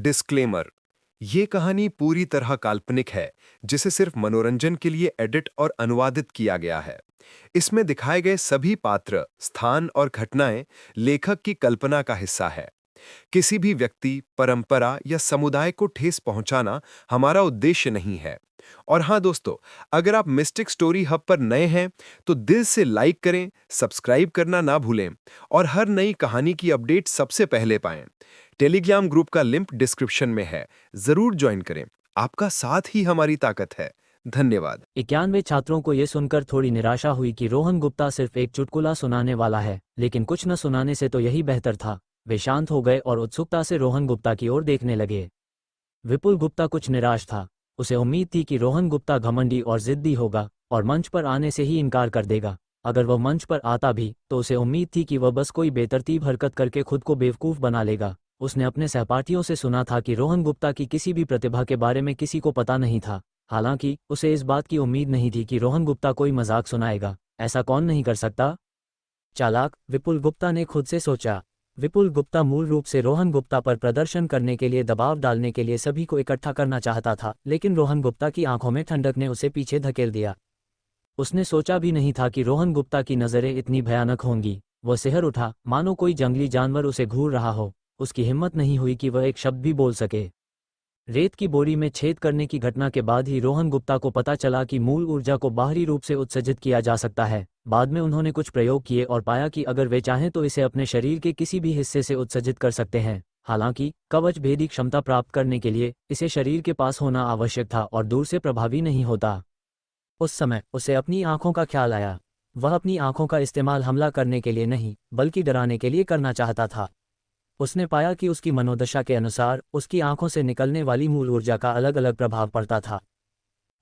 Disclaimer. ये कहानी पूरी तरह काल्पनिक है, जिसे सिर्फ मनोरंजन के लिए एडिट और अनुवादित किया गया है। इसमें दिखाए गए सभी पात्र, स्थान और घटनाएं लेखक की कल्पना का हिस्सा है। किसी भी व्यक्ति, परंपरा या समुदाय को ठेस पहुंचाना हमारा उद्देश्य नहीं है। और हाँ दोस्तों, अगर आप मिस्टिक स्टोरी हब पर नए हैं, तो दिल से लाइक करें, सब्सक्राइब करना ना भूलें और हर नई कहानी की अपडेट सबसे पहले पाएं। टेलीग्राम ग्रुप का लिंक डिस्क्रिप्शन में है, जरूर ज्वाइन करें। आपका साथ ही हमारी ताकत है। धन्यवाद। 91 छात्रों को यह सुनकर थोड़ी निराशा हुई कि रोहन गुप्ता सिर्फ एक चुटकुला सुनाने वाला है, लेकिन कुछ न सुनाने से तो यही बेहतर था। वे शांत हो गए और उत्सुकता से रोहन गुप्ता की ओर देखने लगे। विपुल गुप्ता कुछ निराश था। उसे उम्मीद थी कि रोहन गुप्ता घमंडी और जिद्दी होगा और मंच पर आने से ही इनकार कर देगा। अगर वह मंच पर आता भी तो उसे उम्मीद थी कि वह बस कोई बेतरतीब हरकत करके खुद को बेवकूफ़ बना लेगा। उसने अपने सहपाठियों से सुना था कि रोहन गुप्ता की किसी भी प्रतिभा के बारे में किसी को पता नहीं था। हालांकि उसे इस बात की उम्मीद नहीं थी कि रोहन गुप्ता कोई मजाक सुनाएगा। ऐसा कौन नहीं कर सकता? चालाक, विपुल गुप्ता ने खुद से सोचा। विपुल गुप्ता मूल रूप से रोहन गुप्ता पर प्रदर्शन करने के लिए दबाव डालने के लिए सभी को इकट्ठा करना चाहता था, लेकिन रोहन गुप्ता की आंखों में ठंडक ने उसे पीछे धकेल दिया। उसने सोचा भी नहीं था कि रोहन गुप्ता की नज़रें इतनी भयानक होंगी। वह सिहर उठा, मानो कोई जंगली जानवर उसे घूर रहा हो। उसकी हिम्मत नहीं हुई कि वह एक शब्द भी बोल सके। रेत की बोरी में छेद करने की घटना के बाद ही रोहन गुप्ता को पता चला कि मूल ऊर्जा को बाहरी रूप से उत्सर्जित किया जा सकता है। बाद में उन्होंने कुछ प्रयोग किए और पाया कि अगर वे चाहें तो इसे अपने शरीर के किसी भी हिस्से से उत्सर्जित कर सकते हैं। हालांकि कवच भेदी क्षमता प्राप्त करने के लिए इसे शरीर के पास होना आवश्यक था और दूर से प्रभावी नहीं होता। उस समय उसे अपनी आंखों का ख्याल आया। वह अपनी आंखों का इस्तेमाल हमला करने के लिए नहीं, बल्कि डराने के लिए करना चाहता था। उसने पाया कि उसकी मनोदशा के अनुसार उसकी आंखों से निकलने वाली मूल ऊर्जा का अलग अलग प्रभाव पड़ता था।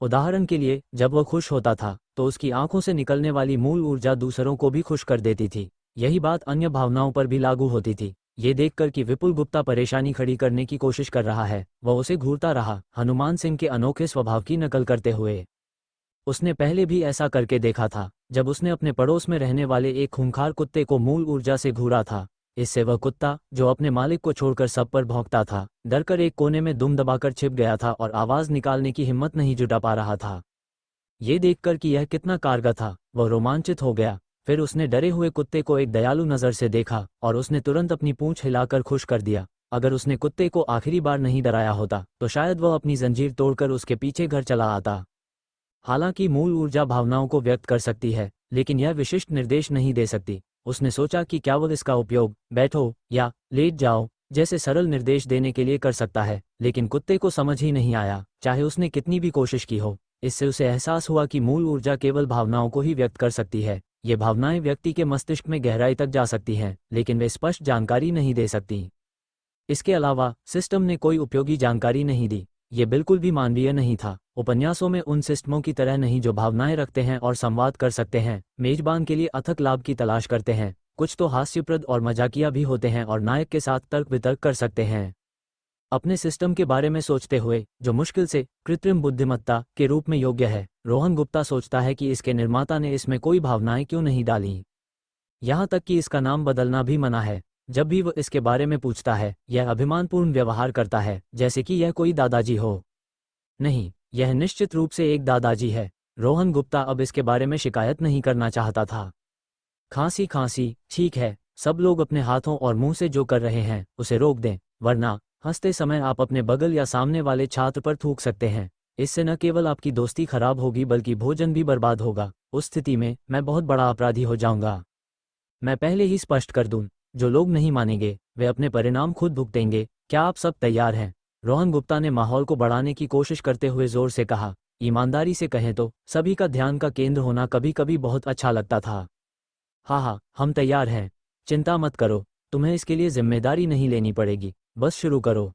उदाहरण के लिए, जब वह खुश होता था तो उसकी आंखों से निकलने वाली मूल ऊर्जा दूसरों को भी खुश कर देती थी। यही बात अन्य भावनाओं पर भी लागू होती थी। ये देखकर कि विपुल गुप्ता परेशानी खड़ी करने की कोशिश कर रहा है, वह उसे घूरता रहा, हनुमान सिंह के अनोखे स्वभाव की नकल करते हुए। उसने पहले भी ऐसा करके देखा था, जब उसने अपने पड़ोस में रहने वाले एक खूंखार कुत्ते को मूल ऊर्जा से घूरा था। इससे वह कुत्ता, जो अपने मालिक को छोड़कर सब पर भौंकता था, डरकर एक कोने में दुम दबाकर छिप गया था और आवाज़ निकालने की हिम्मत नहीं जुटा पा रहा था। ये देखकर कि यह कितना कारगर था, वह रोमांचित हो गया। फिर उसने डरे हुए कुत्ते को एक दयालु नज़र से देखा और उसने तुरंत अपनी पूंछ हिलाकर खुश कर दिया। अगर उसने कुत्ते को आखिरी बार नहीं डराया होता तो शायद वह अपनी जंजीर तोड़कर उसके पीछे घर चला आता। हालांकि मूल ऊर्जा भावनाओं को व्यक्त कर सकती है, लेकिन यह विशिष्ट निर्देश नहीं दे सकती। उसने सोचा कि क्या वह इसका उपयोग बैठो या लेट जाओ जैसे सरल निर्देश देने के लिए कर सकता है, लेकिन कुत्ते को समझ ही नहीं आया, चाहे उसने कितनी भी कोशिश की हो। इससे उसे एहसास हुआ कि मूल ऊर्जा केवल भावनाओं को ही व्यक्त कर सकती है। ये भावनाएं व्यक्ति के मस्तिष्क में गहराई तक जा सकती हैं, लेकिन वे स्पष्ट जानकारी नहीं दे सकती। इसके अलावा सिस्टम ने कोई उपयोगी जानकारी नहीं दी। ये बिल्कुल भी मानवीय नहीं था। उपन्यासों में उन सिस्टमों की तरह नहीं जो भावनाएं रखते हैं और संवाद कर सकते हैं, मेजबान के लिए अथक लाभ की तलाश करते हैं। कुछ तो हास्यप्रद और मजाकिया भी होते हैं और नायक के साथ तर्क वितर्क कर सकते हैं। अपने सिस्टम के बारे में सोचते हुए, जो मुश्किल से कृत्रिम बुद्धिमत्ता के रूप में योग्य है, रोहन गुप्ता सोचता है कि इसके निर्माता ने इसमें कोई भावनाएं क्यों नहीं डाली। यहाँ तक कि इसका नाम बदलना भी मना है। जब भी वह इसके बारे में पूछता है, यह अभिमानपूर्ण व्यवहार करता है, जैसे कि यह कोई दादाजी हो। नहीं, यह निश्चित रूप से एक दादाजी है। रोहन गुप्ता अब इसके बारे में शिकायत नहीं करना चाहता था। खांसी खांसी, ठीक है, सब लोग अपने हाथों और मुंह से जो कर रहे हैं उसे रोक दें, वरना हंसते समय आप अपने बगल या सामने वाले छात्र पर थूक सकते हैं। इससे न केवल आपकी दोस्ती खराब होगी बल्कि भोजन भी बर्बाद होगा। उस स्थिति में मैं बहुत बड़ा अपराधी हो जाऊंगा। मैं पहले ही स्पष्ट कर दूं, जो लोग नहीं मानेंगे वे अपने परिणाम खुद भुगतेंगे। क्या आप सब तैयार हैं? रोहन गुप्ता ने माहौल को बढ़ाने की कोशिश करते हुए जोर से कहा। ईमानदारी से कहें तो सभी का ध्यान का केंद्र होना कभी कभी बहुत अच्छा लगता था। हाँ, हम तैयार हैं। चिंता मत करो, तुम्हें इसके लिए जिम्मेदारी नहीं लेनी पड़ेगी, बस शुरू करो।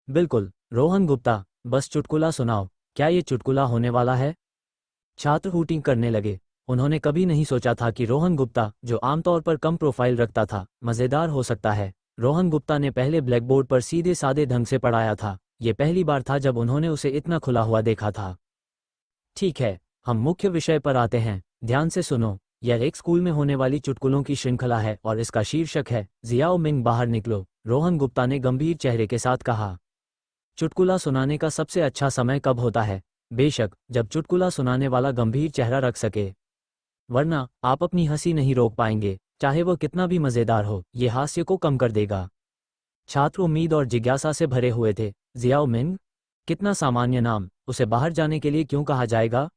बिल्कुल, रोहन गुप्ता, बस चुटकुला सुनाओ। क्या ये चुटकुला होने वाला है? छात्र हूटिंग करने लगे। उन्होंने कभी नहीं सोचा था कि रोहन गुप्ता, जो आमतौर पर कम प्रोफाइल रखता था, मज़ेदार हो सकता है। रोहन गुप्ता ने पहले ब्लैकबोर्ड पर सीधे सादे ढंग से पढ़ाया था। ये पहली बार था जब उन्होंने उसे इतना खुला हुआ देखा था। ठीक है, हम मुख्य विषय पर आते हैं। ध्यान से सुनो। यह एक स्कूल में होने वाली चुटकुलों की श्रृंखला है और इसका शीर्षक है जियाओ मिंग बाहर निकलो। रोहन गुप्ता ने गंभीर चेहरे के साथ कहा। चुटकुला सुनाने का सबसे अच्छा समय कब होता है? बेशक, जब चुटकुला सुनाने वाला गंभीर चेहरा रख सके, वरना आप अपनी हंसी नहीं रोक पाएंगे, चाहे वह कितना भी मजेदार हो। ये हास्य को कम कर देगा। छात्र उम्मीद और जिज्ञासा से भरे हुए थे। Xiao Ming? कितना सामान्य नाम, उसे बाहर जाने के लिए क्यों कहा जाएगा?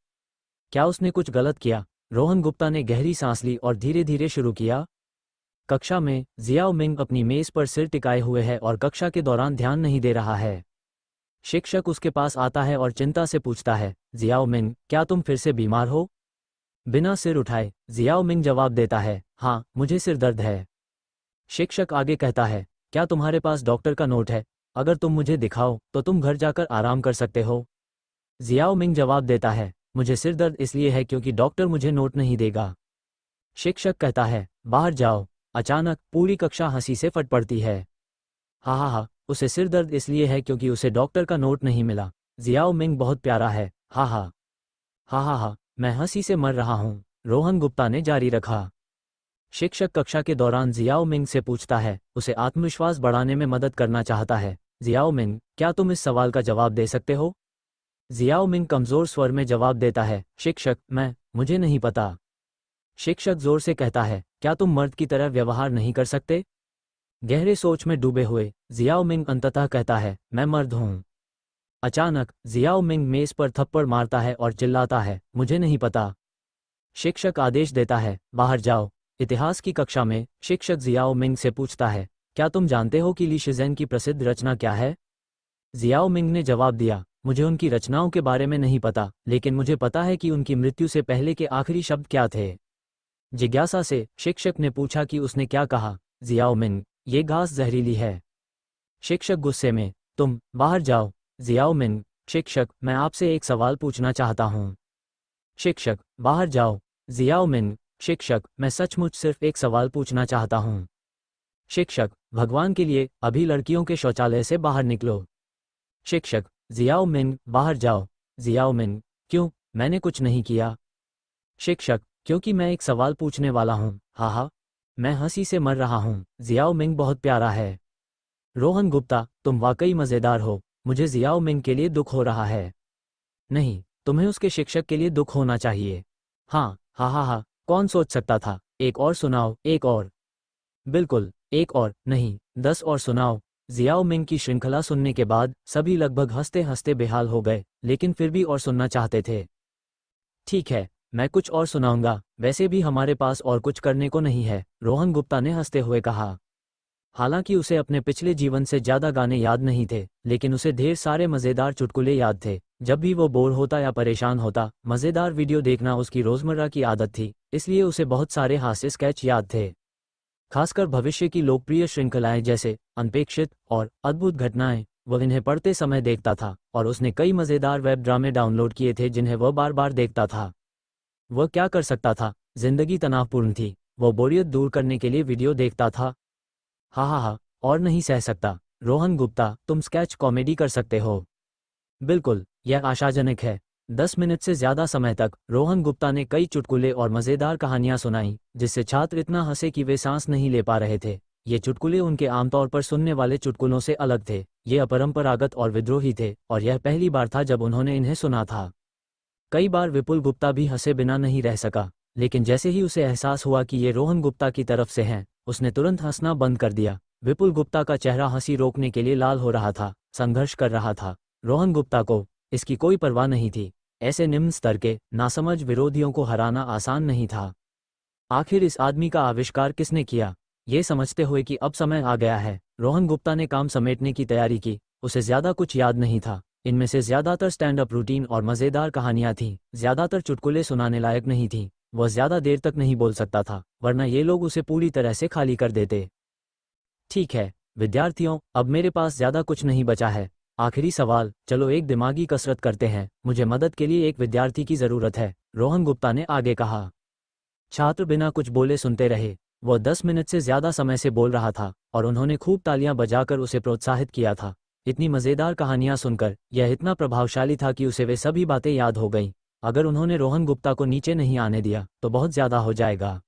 क्या उसने कुछ गलत किया? रोहन गुप्ता ने गहरी सांस ली और धीरे धीरे शुरू किया। कक्षा में जियाओ मिंग अपनी मेज पर सिर टिकाए हुए है और कक्षा के दौरान ध्यान नहीं दे रहा है। शिक्षक उसके पास आता है और चिंता से पूछता है, जियाओ मिंग, क्या तुम फिर से बीमार हो? बिना सिर उठाए जियाओ मिंग जवाब देता है, हाँ, मुझे सिर दर्द है। शिक्षक आगे कहता है, क्या तुम्हारे पास डॉक्टर का नोट है? अगर तुम मुझे दिखाओ तो तुम घर जाकर आराम कर सकते हो। जियाओ मिंग जवाब देता है, मुझे सिर दर्द इसलिए है क्योंकि डॉक्टर मुझे नोट नहीं देगा। शिक्षक कहता है, बाहर जाओ। अचानक पूरी कक्षा हंसी से फट पड़ती है। हा हा हा, उसे सिर दर्द इसलिए है क्योंकि उसे डॉक्टर का नोट नहीं मिला। जियाओ मिंग बहुत प्यारा है। हा हा हा हा हा, मैं हंसी से मर रहा हूँ, रोहन गुप्ता ने जारी रखा। शिक्षक कक्षा के दौरान जियाओ मिंग से पूछता है, उसे आत्मविश्वास बढ़ाने में मदद करना चाहता है। जियाओ मिंग, क्या तुम इस सवाल का जवाब दे सकते हो? जियाओ मिंग कमजोर स्वर में जवाब देता है, शिक्षक, मुझे नहीं पता। शिक्षक जोर से कहता है, क्या तुम मर्द की तरह व्यवहार नहीं कर सकते? गहरे सोच में डूबे हुए जियाओ मिंग अंततः कहता है, मैं मर्द हूँ। अचानक जियाओ मिंग मेज पर थप्पड़ मारता है और चिल्लाता है, मुझे नहीं पता। शिक्षक आदेश देता है, बाहर जाओ। इतिहास की कक्षा में शिक्षक जियाओ मिंग से पूछता है, क्या तुम जानते हो कि ली शिज़ेन की प्रसिद्ध रचना क्या है? जियाओ मिंग ने जवाब दिया, मुझे उनकी रचनाओं के बारे में नहीं पता, लेकिन मुझे पता है कि उनकी मृत्यु से पहले के आखिरी शब्द क्या थे। जिज्ञासा से शिक्षक ने पूछा कि उसने क्या कहा। जियाओ मिंग, ये घास जहरीली है। शिक्षक गुस्से में, तुम बाहर जाओ। जियाओ मिंग, शिक्षक, मैं आपसे एक सवाल पूछना चाहता हूँ। शिक्षक, बाहर जाओ। जियाओ मिंग, शिक्षक, मैं सचमुच सिर्फ एक सवाल पूछना चाहता हूँ। शिक्षक, भगवान के लिए अभी लड़कियों के शौचालय से बाहर निकलो। शिक्षक, जियाओ मिंग, बाहर जाओ। जियाओ मिंग, क्यों? मैंने कुछ नहीं किया। शिक्षक, क्योंकि मैं एक सवाल पूछने वाला हूँ। हा हा, मैं हंसी से मर रहा हूँ। जियाओ मिंग बहुत प्यारा है। रोहन गुप्ता, तुम वाकई मज़ेदार हो। मुझे जियाओ मिंग के लिए दुख हो रहा है। नहीं, तुम्हें उसके शिक्षक के लिए दुख होना चाहिए। हाँ, हा हा हा, कौन सोच सकता था। एक और सुनाओ, एक और। बिल्कुल, एक और नहीं, 10 और सुनाओ। जियाओ मिंग की श्रृंखला सुनने के बाद सभी लगभग हंसते हंसते बेहाल हो गए, लेकिन फिर भी और सुनना चाहते थे। ठीक है, मैं कुछ और सुनाऊंगा, वैसे भी हमारे पास और कुछ करने को नहीं है, रोहन गुप्ता ने हंसते हुए कहा। हालांकि उसे अपने पिछले जीवन से ज्यादा गाने याद नहीं थे, लेकिन उसे ढेर सारे मजेदार चुटकुले याद थे। जब भी वो बोर होता या परेशान होता, मजेदार वीडियो देखना उसकी रोजमर्रा की आदत थी, इसलिए उसे बहुत सारे हास्य स्केच याद थे। खासकर भविष्य की लोकप्रिय श्रृंखलाएं जैसे अनपेक्षित और अद्भुत घटनाएं, वह इन्हें पढ़ते समय देखता था, और उसने कई मजेदार वेब ड्रामे डाउनलोड किए थे जिन्हें वह बार बार देखता था। वह क्या कर सकता था? जिंदगी तनावपूर्ण थी, वह बोरियत दूर करने के लिए वीडियो देखता था। हा हा हा, और नहीं सह सकता। रोहन गुप्ता, तुम स्केच कॉमेडी कर सकते हो। बिल्कुल, यह आशाजनक है। 10 मिनट से ज्यादा समय तक रोहन गुप्ता ने कई चुटकुले और मजेदार कहानियां सुनाई, जिससे छात्र इतना हंसे कि वे सांस नहीं ले पा रहे थे। ये चुटकुले उनके आमतौर पर सुनने वाले चुटकुलों से अलग थे। ये अपरंपरागत और विद्रोही थे, और यह पहली बार था जब उन्होंने इन्हें सुना था। कई बार विपुल गुप्ता भी हंसे बिना नहीं रह सका, लेकिन जैसे ही उसे एहसास हुआ कि ये रोहन गुप्ता की तरफ से हैं, उसने तुरंत हंसना बंद कर दिया। विपुल गुप्ता का चेहरा हंसी रोकने के लिए लाल हो रहा था, संघर्ष कर रहा था। रोहन गुप्ता को इसकी कोई परवाह नहीं थी। ऐसे निम्न स्तर के नासमझ विरोधियों को हराना आसान नहीं था। आखिर इस आदमी का आविष्कार किसने किया? ये समझते हुए कि अब समय आ गया है, रोहन गुप्ता ने काम समेटने की तैयारी की। उसे ज्यादा कुछ याद नहीं था। इनमें से ज्यादातर स्टैंड अप रूटीन और मजेदार कहानियां थीं, ज्यादातर चुटकुले सुनाने लायक नहीं थीं। वह ज्यादा देर तक नहीं बोल सकता था, वरना ये लोग उसे पूरी तरह से खाली कर देते। ठीक है विद्यार्थियों, अब मेरे पास ज्यादा कुछ नहीं बचा है। आखिरी सवाल, चलो एक दिमागी कसरत करते हैं। मुझे मदद के लिए एक विद्यार्थी की जरूरत है, रोहन गुप्ता ने आगे कहा। छात्र बिना कुछ बोले सुनते रहे। वह 10 मिनट से ज्यादा समय से बोल रहा था, और उन्होंने खूब तालियां बजाकर उसे प्रोत्साहित किया था। इतनी मजेदार कहानियां सुनकर यह इतना प्रभावशाली था कि उसे वे सभी बातें याद हो गईं। अगर उन्होंने रोहन गुप्ता को नीचे नहीं आने दिया तो बहुत ज्यादा हो जाएगा।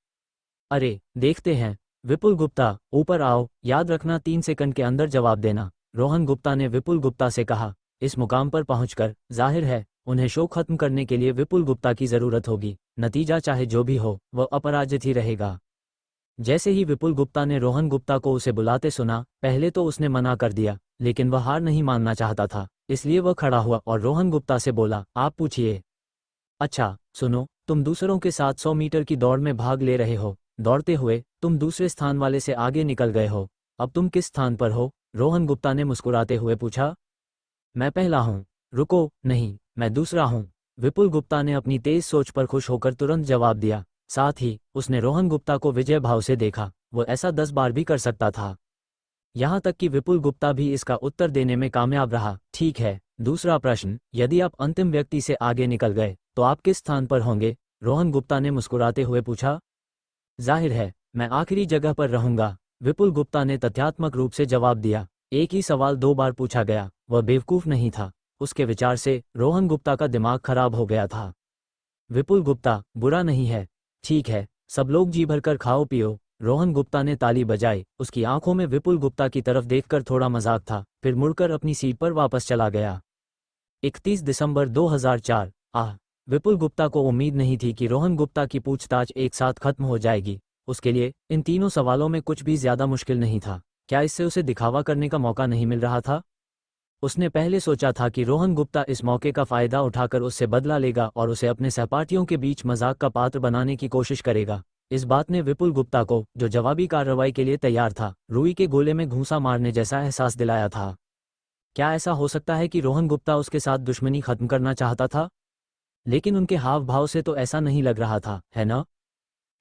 अरे देखते हैं। विपुल गुप्ता, ऊपर आओ। याद रखना 3 सेकंड के अंदर जवाब देना। रोहन गुप्ता ने विपुल गुप्ता से कहा। इस मुकाम पर पहुंचकर जाहिर है उन्हें शो खत्म करने के लिए विपुल गुप्ता की जरूरत होगी। नतीजा चाहे जो भी हो वह अपराजित ही रहेगा। जैसे ही विपुल गुप्ता ने रोहन गुप्ता को उसे बुलाते सुना, पहले तो उसने मना कर दिया, लेकिन वह हार नहीं मानना चाहता था, इसलिए वह खड़ा हुआ और रोहन गुप्ता से बोला, आप पूछिए। अच्छा सुनो, तुम दूसरों के साथ 100 मीटर की दौड़ में भाग ले रहे हो। दौड़ते हुए तुम दूसरे स्थान वाले से आगे निकल गए हो। अब तुम किस स्थान पर हो? रोहन गुप्ता ने मुस्कुराते हुए पूछा। मैं पहला हूँ। रुको, नहीं, मैं दूसरा हूँ। विपुल गुप्ता ने अपनी तेज सोच पर खुश होकर तुरंत जवाब दिया। साथ ही उसने रोहन गुप्ता को विजय भाव से देखा। वो ऐसा 10 बार भी कर सकता था। यहाँ तक कि विपुल गुप्ता भी इसका उत्तर देने में कामयाब रहा। ठीक है, दूसरा प्रश्न, यदि आप अंतिम व्यक्ति से आगे निकल गए तो आप किस स्थान पर होंगे? रोहन गुप्ता ने मुस्कुराते हुए पूछा। जाहिर है मैं आखिरी जगह पर रहूंगा, विपुल गुप्ता ने तथ्यात्मक रूप से जवाब दिया। एक ही सवाल 2 बार पूछा गया, वह बेवकूफ नहीं था। उसके विचार से रोहन गुप्ता का दिमाग खराब हो गया था। विपुल गुप्ता, बुरा नहीं है। ठीक है, सब लोग जी भरकर खाओ पियो। रोहन गुप्ता ने ताली बजाई। उसकी आंखों में विपुल गुप्ता की तरफ देखकर थोड़ा मजाक था, फिर मुड़कर अपनी सीट पर वापस चला गया। 31 दिसंबर 2004। विपुल गुप्ता को उम्मीद नहीं थी कि रोहन गुप्ता की पूछताछ एक साथ खत्म हो जाएगी। उसके लिए इन तीनों सवालों में कुछ भी ज्यादा मुश्किल नहीं था। क्या इससे उसे दिखावा करने का मौका नहीं मिल रहा था? उसने पहले सोचा था कि रोहन गुप्ता इस मौके का फायदा उठाकर उससे बदला लेगा और उसे अपने सहपाठियों के बीच मजाक का पात्र बनाने की कोशिश करेगा। इस बात ने विपुल गुप्ता को, जो जवाबी कार्रवाई के लिए तैयार था, रुई के गोले में घूंसा मारने जैसा एहसास दिलाया था। क्या ऐसा हो सकता है कि रोहन गुप्ता उसके साथ दुश्मनी खत्म करना चाहता था? लेकिन उनके हाव भाव से तो ऐसा नहीं लग रहा था, है ना?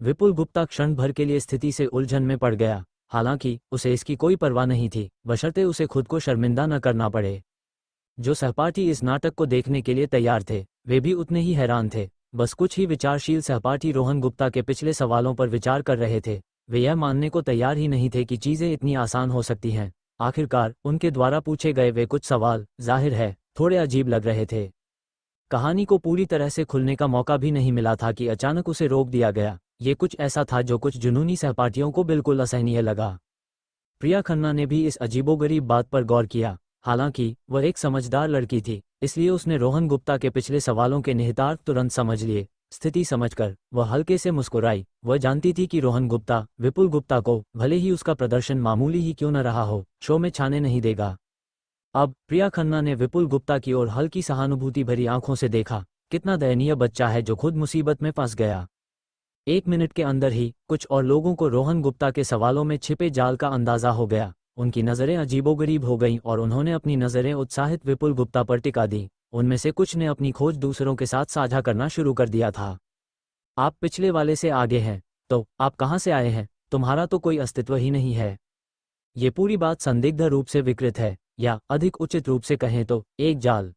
विपुल गुप्ता क्षण भर के लिए स्थिति से उलझन में पड़ गया। हालांकि उसे इसकी कोई परवाह नहीं थी, बशर्ते उसे खुद को शर्मिंदा न करना पड़े। जो सहपाठी इस नाटक को देखने के लिए तैयार थे, वे भी उतने ही हैरान थे। बस कुछ ही विचारशील सहपाठी रोहन गुप्ता के पिछले सवालों पर विचार कर रहे थे। वे यह मानने को तैयार ही नहीं थे कि चीजें इतनी आसान हो सकती हैं। आखिरकार उनके द्वारा पूछे गए वे कुछ सवाल, जाहिर है, थोड़े अजीब लग रहे थे। कहानी को पूरी तरह से खुलने का मौका भी नहीं मिला था कि अचानक उसे रोक दिया गया। ये कुछ ऐसा था जो कुछ जुनूनी सहपाठियों को बिल्कुल असहनीय लगा। प्रिया खन्ना ने भी इस अजीबोगरीब बात पर गौर किया। हालांकि वह एक समझदार लड़की थी, इसलिए उसने रोहन गुप्ता के पिछले सवालों के निहितार्थ तुरंत समझ लिए। स्थिति समझकर वह हल्के से मुस्कुराई। वह जानती थी कि रोहन गुप्ता विपुल गुप्ता को, भले ही उसका प्रदर्शन मामूली ही क्यों न रहा हो, शो में छाने नहीं देगा। अब प्रिया खन्ना ने विपुल गुप्ता की ओर हल्की सहानुभूति भरी आंखों से देखा। कितना दयनीय बच्चा है जो खुद मुसीबत में फंस गया। 1 मिनट के अंदर ही कुछ और लोगों को रोहन गुप्ता के सवालों में छिपे जाल का अंदाजा हो गया। उनकी नज़रें अजीबोगरीब हो गईं और उन्होंने अपनी नज़रें उत्साहित विपुल गुप्ता पर टिका दी। उनमें से कुछ ने अपनी खोज दूसरों के साथ साझा करना शुरू कर दिया था। आप पिछले वाले से आगे हैं, तो आप कहाँ से आए हैं? तुम्हारा तो कोई अस्तित्व ही नहीं है। ये पूरी बात संदिग्ध रूप से विकृत है, या अधिक उचित रूप से कहें तो एक जाल।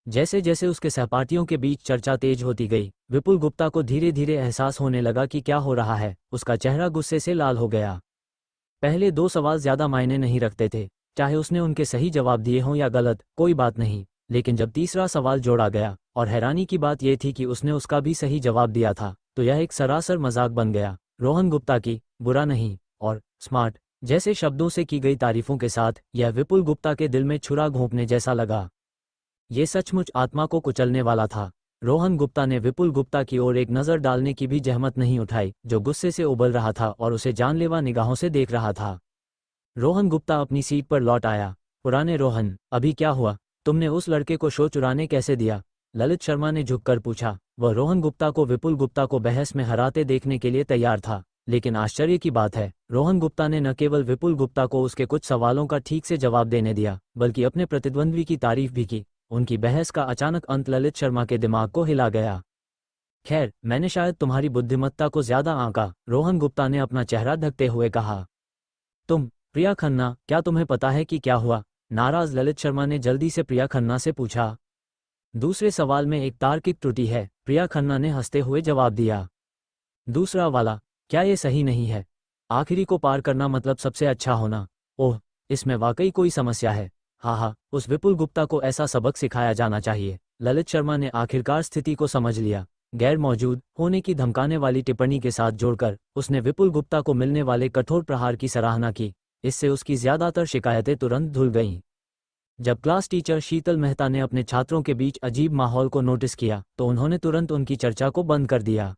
जैसे जैसे उसके सहपाठियों के बीच चर्चा तेज होती गई, विपुल गुप्ता को धीरे धीरे एहसास होने लगा कि क्या हो रहा है। उसका चेहरा गुस्से से लाल हो गया। पहले 2 सवाल ज्यादा मायने नहीं रखते थे, चाहे उसने उनके सही जवाब दिए हों या गलत, कोई बात नहीं। लेकिन जब तीसरा सवाल जोड़ा गया, और हैरानी की बात यह थी कि उसने उसका भी सही जवाब दिया था, तो यह एक सरासर मजाक बन गया। रोहन गुप्ता की बुरा नहीं और स्मार्ट जैसे शब्दों से की गई तारीफों के साथ यह विपुल गुप्ता के दिल में छुरा घोंपने जैसा लगा। ये सचमुच आत्मा को कुचलने वाला था। रोहन गुप्ता ने विपुल गुप्ता की ओर एक नज़र डालने की भी जहमत नहीं उठाई, जो गुस्से से उबल रहा था और उसे जानलेवा निगाहों से देख रहा था। रोहन गुप्ता अपनी सीट पर लौट आया। पुराने रोहन, अभी क्या हुआ? तुमने उस लड़के को शो चुराने कैसे दिया? ललित शर्मा ने झुककर पूछा। वह रोहन गुप्ता को विपुल गुप्ता को बहस में हराते देखने के लिए तैयार था, लेकिन आश्चर्य की बात है, रोहन गुप्ता ने न केवल विपुल गुप्ता को उसके कुछ सवालों का ठीक से जवाब देने दिया, बल्कि अपने प्रतिद्वंद्वी की तारीफ भी की। उनकी बहस का अचानक अंत ललित शर्मा के दिमाग को हिला गया। खैर, मैंने शायद तुम्हारी बुद्धिमत्ता को ज्यादा आंका, रोहन गुप्ता ने अपना चेहरा ढकते हुए कहा। तुम, प्रिया खन्ना, क्या तुम्हें पता है कि क्या हुआ? नाराज ललित शर्मा ने जल्दी से प्रिया खन्ना से पूछा। दूसरे सवाल में एक तार्किक त्रुटि है, प्रिया खन्ना ने हंसते हुए जवाब दिया। दूसरा वाला, क्या ये सही नहीं है? आखिरी को पार करना मतलब सबसे अच्छा होना। ओह, इसमें वाकई कोई समस्या है। हाँ, उस विपुल गुप्ता को ऐसा सबक सिखाया जाना चाहिए। ललित शर्मा ने आखिरकार स्थिति को समझ लिया। गैर मौजूद होने की धमकाने वाली टिप्पणी के साथ जोड़कर उसने विपुल गुप्ता को मिलने वाले कठोर प्रहार की सराहना की। इससे उसकी ज़्यादातर शिकायतें तुरंत धुल गईं। जब क्लास टीचर शीतल मेहता ने अपने छात्रों के बीच अजीब माहौल को नोटिस किया तो उन्होंने तुरंत उनकी चर्चा को बंद कर दिया।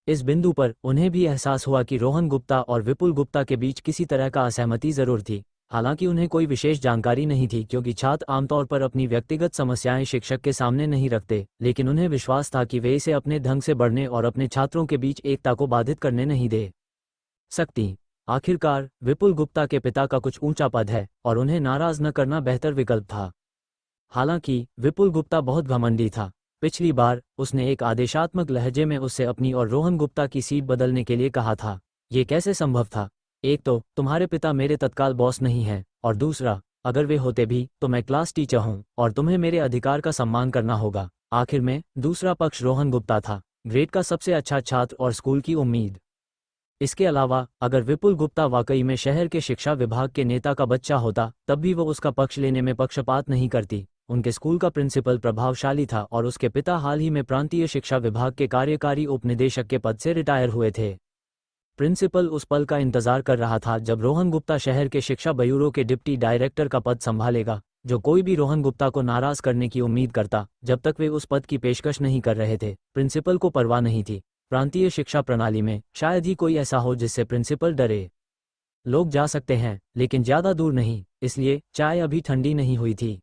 इस बिंदु पर उन्हें भी एहसास हुआ कि रोहन गुप्ता और विपुल गुप्ता के बीच किसी तरह का असहमति जरूर थी। हालांकि उन्हें कोई विशेष जानकारी नहीं थी, क्योंकि छात्र आमतौर पर अपनी व्यक्तिगत समस्याएं शिक्षक के सामने नहीं रखते, लेकिन उन्हें विश्वास था कि वे इसे अपने ढंग से बढ़ने और अपने छात्रों के बीच एकता को बाधित करने नहीं दे सकती। आखिरकार विपुल गुप्ता के पिता का कुछ ऊंचा पद है और उन्हें नाराज न करना बेहतर विकल्प था। हालांकि विपुल गुप्ता बहुत घमंडी था। पिछली बार उसने एक आदेशात्मक लहजे में उससे अपनी और रोहन गुप्ता की सीट बदलने के लिए कहा था। ये कैसे संभव था? एक तो तुम्हारे पिता मेरे तत्काल बॉस नहीं हैं, और दूसरा, अगर वे होते भी तो मैं क्लास टीचर हूं और तुम्हें मेरे अधिकार का सम्मान करना होगा। आखिर में दूसरा पक्ष रोहन गुप्ता था, ग्रेड का सबसे अच्छा छात्र और स्कूल की उम्मीद। इसके अलावा अगर विपुल गुप्ता वाकई में शहर के शिक्षा विभाग के नेता का बच्चा होता, तब भी वो उसका पक्ष लेने में पक्षपात नहीं करती। उनके स्कूल का प्रिंसिपल प्रभावशाली था और उसके पिता हाल ही में प्रांतीय शिक्षा विभाग के कार्यकारी उपनिदेशक के पद से रिटायर हुए थे। प्रिंसिपल उस पल का इंतजार कर रहा था जब रोहन गुप्ता शहर के शिक्षा ब्यूरो के डिप्टी डायरेक्टर का पद संभालेगा। जो कोई भी रोहन गुप्ता को नाराज करने की उम्मीद करता, जब तक वे उस पद की पेशकश नहीं कर रहे थे, प्रिंसिपल को परवाह नहीं थी। प्रांतीय शिक्षा प्रणाली में शायद ही कोई ऐसा हो जिससे प्रिंसिपल डरे। लोग जा सकते हैं, लेकिन ज्यादा दूर नहीं, इसलिए चाय अभी ठंडी नहीं हुई थी।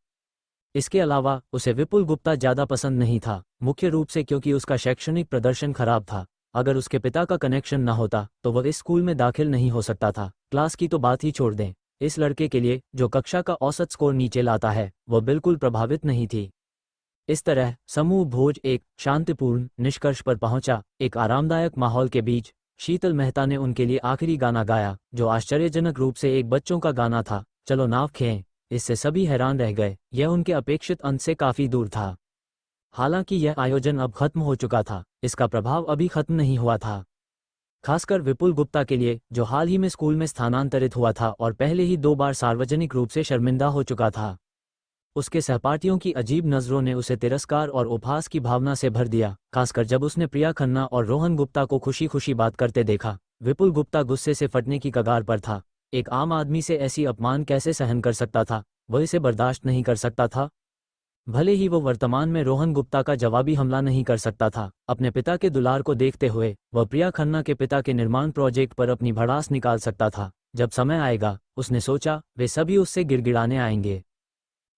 इसके अलावा उसे विपुल गुप्ता ज्यादा पसंद नहीं था, मुख्य रूप से क्योंकि उसका शैक्षणिक प्रदर्शन खराब था। अगर उसके पिता का कनेक्शन न होता तो वह इस स्कूल में दाखिल नहीं हो सकता था। क्लास की तो बात ही छोड़ दें, इस लड़के के लिए जो कक्षा का औसत स्कोर नीचे लाता है, वह बिल्कुल प्रभावित नहीं थी। इस तरह समूह भोज एक शांतिपूर्ण निष्कर्ष पर पहुंचा। एक आरामदायक माहौल के बीच शीतल मेहता ने उनके लिए आखिरी गाना गाया, जो आश्चर्यजनक रूप से एक बच्चों का गाना था, चलो नाव खें। इससे सभी हैरान रह गए, यह उनके अपेक्षित अंत से काफी दूर था। हालांकि यह आयोजन अब खत्म हो चुका था, इसका प्रभाव अभी खत्म नहीं हुआ था। खासकर विपुल गुप्ता के लिए, जो हाल ही में स्कूल में स्थानांतरित हुआ था और पहले ही 2 बार सार्वजनिक रूप से शर्मिंदा हो चुका था। उसके सहपाठियों की अजीब नज़रों ने उसे तिरस्कार और उपहास की भावना से भर दिया, खासकर जब उसने प्रिया खन्ना और रोहन गुप्ता को खुशी खुशी बात करते देखा। विपुल गुप्ता गुस्से से फटने की कगार पर था। एक आम आदमी से ऐसी अपमान कैसे सहन कर सकता था? वह इसे बर्दाश्त नहीं कर सकता था। भले ही वो वर्तमान में रोहन गुप्ता का जवाबी हमला नहीं कर सकता था, अपने पिता के दुलार को देखते हुए वह प्रिया खन्ना के पिता के निर्माण प्रोजेक्ट पर अपनी भड़ास निकाल सकता था। जब समय आएगा, उसने सोचा, वे सभी उससे गिड़गिड़ाने आएंगे।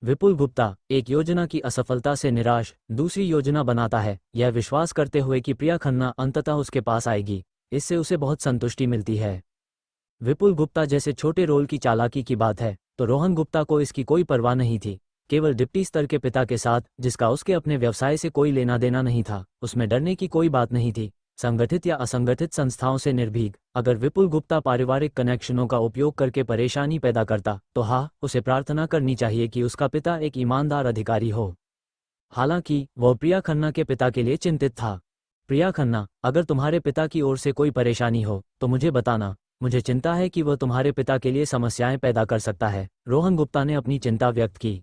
विपुल गुप्ता एक योजना की असफलता से निराश दूसरी योजना बनाता है, यह विश्वास करते हुए कि प्रिया खन्ना अंततः उसके पास आएगी। इससे उसे बहुत संतुष्टि मिलती है। विपुल गुप्ता जैसे छोटे रोल की चालाकी की बात है, तो रोहन गुप्ता को इसकी कोई परवाह नहीं थी। केवल डिप्टी स्तर के पिता के साथ, जिसका उसके अपने व्यवसाय से कोई लेना देना नहीं था, उसमें डरने की कोई बात नहीं थी। संगठित या असंगठित संस्थाओं से निर्भीक, अगर विपुल गुप्ता पारिवारिक कनेक्शनों का उपयोग करके परेशानी पैदा करता, तो हाँ, उसे प्रार्थना करनी चाहिए कि उसका पिता एक ईमानदार अधिकारी हो। हालांकि वह प्रिया खन्ना के पिता के लिए चिंतित था। प्रिया खन्ना, अगर तुम्हारे पिता की ओर से कोई परेशानी हो तो मुझे बताना। मुझे चिंता है कि वह तुम्हारे पिता के लिए समस्याएं पैदा कर सकता है। रोहन गुप्ता ने अपनी चिंता व्यक्त की।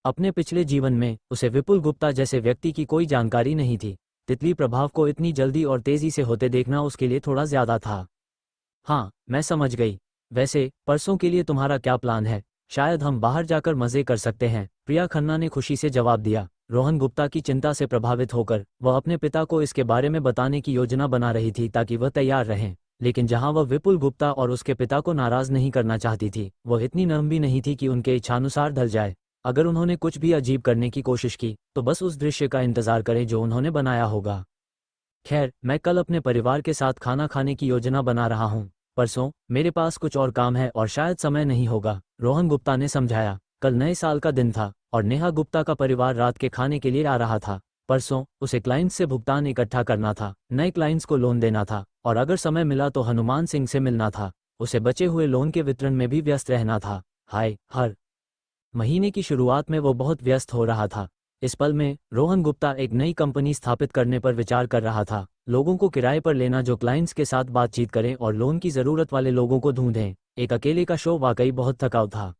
अपने पिछले जीवन में उसे विपुल गुप्ता जैसे व्यक्ति की कोई जानकारी नहीं थी। तितली प्रभाव को इतनी जल्दी और तेजी से होते देखना उसके लिए थोड़ा ज्यादा था। हाँ, मैं समझ गई। वैसे परसों के लिए तुम्हारा क्या प्लान है? शायद हम बाहर जाकर मजे कर सकते हैं, प्रिया खन्ना ने खुशी से जवाब दिया। रोहन गुप्ता की चिंता से प्रभावित होकर वह अपने पिता को इसके बारे में बताने की योजना बना रही थी ताकि वह तैयार रहें। लेकिन जहां वह विपुल गुप्ता और उसके पिता को नाराज नहीं करना चाहती थी, वह इतनी नरम भी नहीं थी कि उनके इच्छानुसार ढल जाए। अगर उन्होंने कुछ भी अजीब करने की कोशिश की तो बस उस दृश्य का इंतजार करें जो उन्होंने बनाया होगा। खैर, मैं कल अपने परिवार के साथ खाना खाने की योजना बना रहा हूँ। परसों मेरे पास कुछ और काम है और शायद समय नहीं होगा, रोहन गुप्ता ने समझाया। कल नए साल का दिन था और नेहा गुप्ता का परिवार रात के खाने के लिए आ रहा था। परसों उसे क्लाइंट्स से भुगतान इकट्ठा करना था, नए क्लाइंट्स को लोन देना था और अगर समय मिला तो हनुमान सिंह से मिलना था। उसे बचे हुए लोन के वितरण में भी व्यस्त रहना था। हर महीने की शुरुआत में वो बहुत व्यस्त हो रहा था। इस पल में रोहन गुप्ता एक नई कंपनी स्थापित करने पर विचार कर रहा था। लोगों को किराए पर लेना जो क्लाइंट्स के साथ बातचीत करें और लोन की ज़रूरत वाले लोगों को ढूंढें। एक अकेले का शो वाकई बहुत थकाऊ था।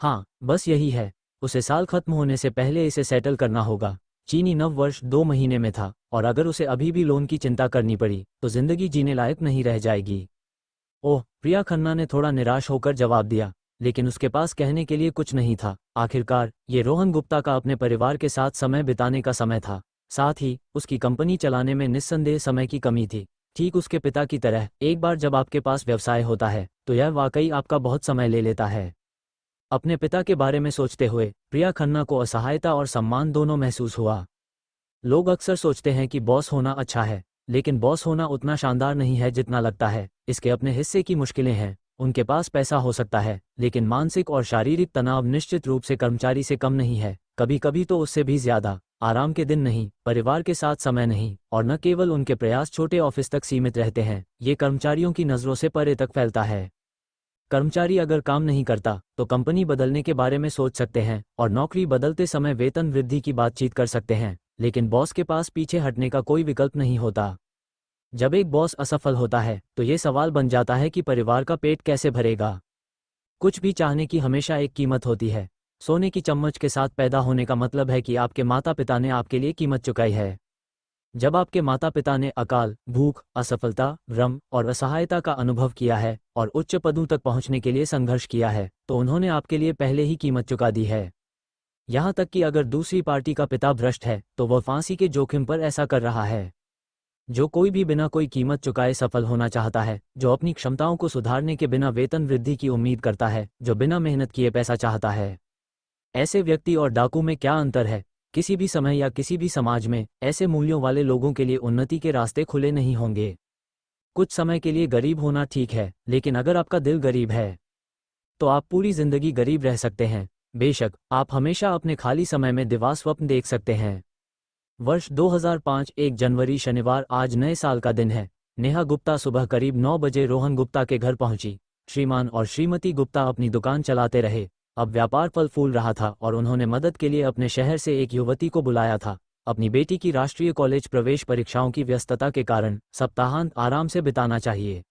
हाँ, बस यही है, उसे साल खत्म होने से पहले इसे सेटल करना होगा। चीनी नव वर्ष 2 महीने में था और अगर उसे अभी भी लोन की चिंता करनी पड़ी तो जिंदगी जीने लायक नहीं रह जाएगी। ओह, प्रिया खन्ना ने थोड़ा निराश होकर जवाब दिया, लेकिन उसके पास कहने के लिए कुछ नहीं था। आखिरकार ये रोहन गुप्ता का अपने परिवार के साथ समय बिताने का समय था। साथ ही उसकी कंपनी चलाने में निस्संदेह समय की कमी थी। ठीक उसके पिता की तरह, एक बार जब आपके पास व्यवसाय होता है तो यह वाकई आपका बहुत समय ले लेता है। अपने पिता के बारे में सोचते हुए प्रिया खन्ना को असहायता और सम्मान दोनों महसूस हुआ। लोग अक्सर सोचते हैं कि बॉस होना अच्छा है, लेकिन बॉस होना उतना शानदार नहीं है जितना लगता है। इसके अपने हिस्से की मुश्किलें हैं। उनके पास पैसा हो सकता है, लेकिन मानसिक और शारीरिक तनाव निश्चित रूप से कर्मचारी से कम नहीं है, कभी कभी तो उससे भी ज्यादा। आराम के दिन नहीं, परिवार के साथ समय नहीं, और न केवल उनके प्रयास छोटे ऑफिस तक सीमित रहते हैं, ये कर्मचारियों की नज़रों से परे तक फैलता है। कर्मचारी अगर काम नहीं करता तो कंपनी बदलने के बारे में सोच सकते हैं और नौकरी बदलते समय वेतन वृद्धि की बातचीत कर सकते हैं, लेकिन बॉस के पास पीछे हटने का कोई विकल्प नहीं होता। जब एक बॉस असफल होता है तो ये सवाल बन जाता है कि परिवार का पेट कैसे भरेगा। कुछ भी चाहने की हमेशा एक कीमत होती है। सोने की चम्मच के साथ पैदा होने का मतलब है कि आपके माता पिता ने आपके लिए कीमत चुकाई है। जब आपके माता पिता ने अकाल, भूख, असफलता, भ्रम और असहायता का अनुभव किया है और उच्च पदों तक पहुंचने के लिए संघर्ष किया है, तो उन्होंने आपके लिए पहले ही कीमत चुका दी है। यहां तक कि अगर दूसरी पार्टी का पिता भ्रष्ट है तो वह फांसी के जोखिम पर ऐसा कर रहा है। जो कोई भी बिना कोई कीमत चुकाए सफल होना चाहता है, जो अपनी क्षमताओं को सुधारने के बिना वेतन वृद्धि की उम्मीद करता है, जो बिना मेहनत किए पैसा चाहता है, ऐसे व्यक्ति और डाकू में क्या अंतर है? किसी भी समय या किसी भी समाज में ऐसे मूल्यों वाले लोगों के लिए उन्नति के रास्ते खुले नहीं होंगे। कुछ समय के लिए गरीब होना ठीक है, लेकिन अगर आपका दिल गरीब है तो आप पूरी जिंदगी गरीब रह सकते हैं। बेशक आप हमेशा अपने खाली समय में दिवा स्वप्न देख सकते हैं। वर्ष 2005, 1 जनवरी शनिवार। आज नए साल का दिन है। नेहा गुप्ता सुबह करीब 9 बजे रोहन गुप्ता के घर पहुंची। श्रीमान और श्रीमती गुप्ता अपनी दुकान चलाते रहे। अब व्यापार फल फूल रहा था और उन्होंने मदद के लिए अपने शहर से एक युवती को बुलाया था। अपनी बेटी की राष्ट्रीय कॉलेज प्रवेश परीक्षाओं की व्यस्तता के कारण सप्ताहांत आराम से बिताना चाहिए।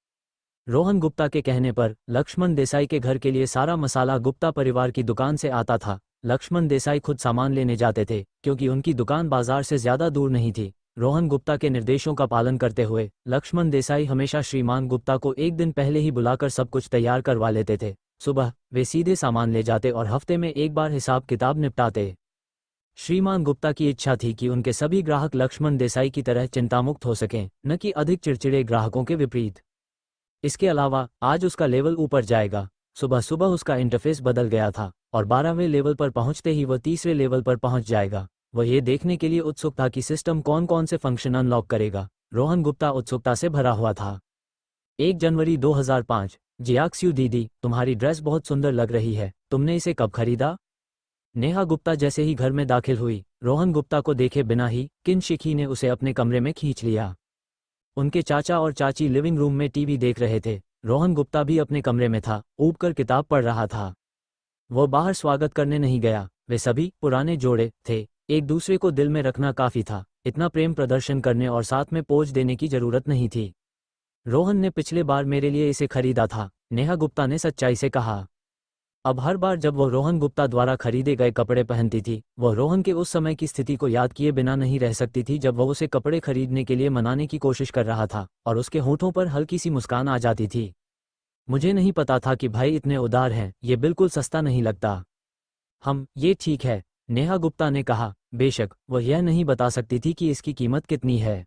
रोहन गुप्ता के कहने पर लक्ष्मण देसाई के घर के लिए सारा मसाला गुप्ता परिवार की दुकान से आता था। लक्ष्मण देसाई खुद सामान लेने जाते थे, क्योंकि उनकी दुकान बाजार से ज्यादा दूर नहीं थी। रोहन गुप्ता के निर्देशों का पालन करते हुए लक्ष्मण देसाई हमेशा श्रीमान गुप्ता को एक दिन पहले ही बुलाकर सब कुछ तैयार करवा लेते थे। सुबह वे सीधे सामान ले जाते और हफ्ते में एक बार हिसाब किताब निपटाते। श्रीमान गुप्ता की इच्छा थी कि उनके सभी ग्राहक लक्ष्मण देसाई की तरह चिंतामुक्त हो सकें, न कि अधिक चिड़चिड़े ग्राहकों के विपरीत। इसके अलावा आज उसका लेवल ऊपर जाएगा। सुबह सुबह उसका इंटरफेस बदल गया था और 12वें लेवल पर पहुंचते ही वह तीसरे लेवल पर पहुंच जाएगा। वह ये देखने के लिए उत्सुक था कि सिस्टम कौन कौन से फंक्शन अनलॉक करेगा। रोहन गुप्ता उत्सुकता से भरा हुआ था। 1 जनवरी 2005। जियाक्स्यू दीदी, तुम्हारी ड्रेस बहुत सुंदर लग रही है, तुमने इसे कब खरीदा? नेहा गुप्ता जैसे ही घर में दाखिल हुई, रोहन गुप्ता को देखे बिना ही किन शिखी ने उसे अपने कमरे में खींच लिया। उनके चाचा और चाची लिविंग रूम में टीवी देख रहे थे। रोहन गुप्ता भी अपने कमरे में था, ऊबकर किताब पढ़ रहा था। वो बाहर स्वागत करने नहीं गया। वे सभी पुराने जोड़े थे, एक दूसरे को दिल में रखना काफी था। इतना प्रेम प्रदर्शन करने और साथ में पोज देने की जरूरत नहीं थी। रोहन ने पिछले बार मेरे लिए इसे खरीदा था, नेहा गुप्ता ने सच्चाई से कहा। अब हर बार जब वह रोहन गुप्ता द्वारा खरीदे गए कपड़े पहनती थी, वह रोहन के उस समय की स्थिति को याद किए बिना नहीं रह सकती थी जब वह उसे कपड़े खरीदने के लिए मनाने की कोशिश कर रहा था और उसके होठों पर हल्की सी मुस्कान आ जाती थी। मुझे नहीं पता था कि भाई इतने उदार हैं, ये बिल्कुल सस्ता नहीं लगता। ये ठीक है, नेहा गुप्ता ने कहा। बेशक वह यह नहीं बता सकती थी कि इसकी कीमत कितनी है।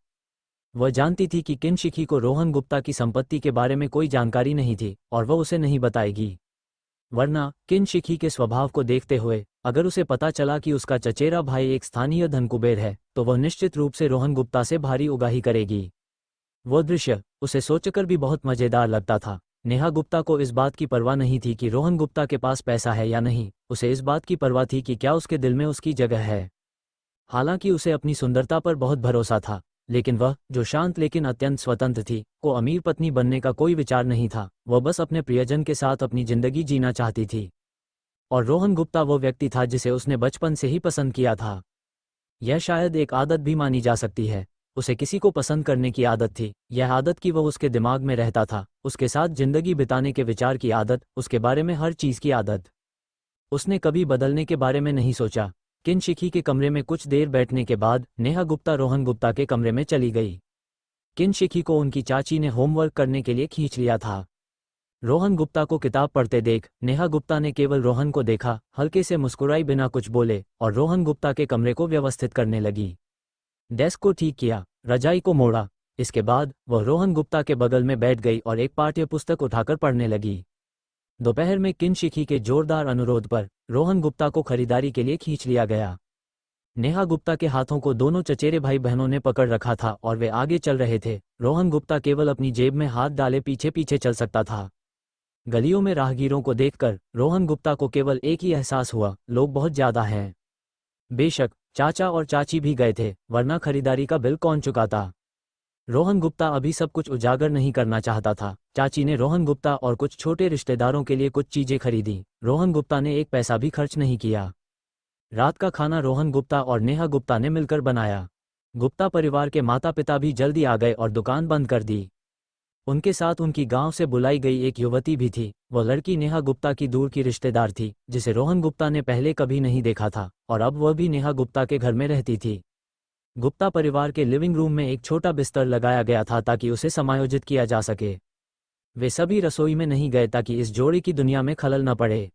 वह जानती थी कि किन शिखी को रोहन गुप्ता की संपत्ति के बारे में कोई जानकारी नहीं थी और वह उसे नहीं बताएगी। वरना किन शिखी के स्वभाव को देखते हुए अगर उसे पता चला कि उसका चचेरा भाई एक स्थानीय धनकुबेर है, तो वह निश्चित रूप से रोहन गुप्ता से भारी उगाही करेगी। वह दृश्य उसे सोचकर भी बहुत मजेदार लगता था। नेहा गुप्ता को इस बात की परवाह नहीं थी कि रोहन गुप्ता के पास पैसा है या नहीं, उसे इस बात की परवाह थी कि क्या उसके दिल में उसकी जगह है। हालांकि उसे अपनी सुंदरता पर बहुत भरोसा था, लेकिन वह, जो शांत लेकिन अत्यंत स्वतंत्र थी, को अमीर पत्नी बनने का कोई विचार नहीं था। वह बस अपने प्रियजन के साथ अपनी जिंदगी जीना चाहती थी। और रोहन गुप्ता वो व्यक्ति था जिसे उसने बचपन से ही पसंद किया था। यह शायद एक आदत भी मानी जा सकती है। उसे किसी को पसंद करने की आदत थी। यह आदत कि वह उसके दिमाग में रहता था, उसके साथ जिंदगी बिताने के विचार की आदत, उसके बारे में हर चीज की आदत। उसने कभी बदलने के बारे में नहीं सोचा। किन शिखी के कमरे में कुछ देर बैठने के बाद नेहा गुप्ता रोहन गुप्ता के कमरे में चली गई। किन शिखी को उनकी चाची ने होमवर्क करने के लिए खींच लिया था। रोहन गुप्ता को किताब पढ़ते देख नेहा गुप्ता ने केवल रोहन को देखा, हल्के से मुस्कुराई बिना कुछ बोले और रोहन गुप्ता के कमरे को व्यवस्थित करने लगी। डेस्क को ठीक किया, रजाई को मोड़ा। इसके बाद वह रोहन गुप्ता के बगल में बैठ गई और एक पाठ्य पुस्तक उठाकर पढ़ने लगी। दोपहर में किनशिखी के जोरदार अनुरोध पर रोहन गुप्ता को खरीदारी के लिए खींच लिया गया। नेहा गुप्ता के हाथों को दोनों चचेरे भाई बहनों ने पकड़ रखा था और वे आगे चल रहे थे। रोहन गुप्ता केवल अपनी जेब में हाथ डाले पीछे पीछे चल सकता था। गलियों में राहगीरों को देखकर रोहन गुप्ता को केवल एक ही एहसास हुआ, लोग बहुत ज्यादा हैं। बेशक चाचा और चाची भी गए थे, वरना खरीदारी का बिल कौन चुकाता। रोहन गुप्ता अभी सब कुछ उजागर नहीं करना चाहता था। चाची ने रोहन गुप्ता और कुछ छोटे रिश्तेदारों के लिए कुछ चीजें खरीदी। रोहन गुप्ता ने एक पैसा भी खर्च नहीं किया। रात का खाना रोहन गुप्ता और नेहा गुप्ता ने मिलकर बनाया। गुप्ता परिवार के माता पिता भी जल्दी आ गए और दुकान बंद कर दी। उनके साथ उनकी गांव से बुलाई गई एक युवती भी थी। वह लड़की नेहा गुप्ता की दूर की रिश्तेदार थी, जिसे रोहन गुप्ता ने पहले कभी नहीं देखा था और अब वह भी नेहा गुप्ता के घर में रहती थी। गुप्ता परिवार के लिविंग रूम में एक छोटा बिस्तर लगाया गया था ताकि उसे समायोजित किया जा सके। वे सभी रसोई में नहीं गए ताकि इस जोड़े की दुनिया में खलल न पड़े।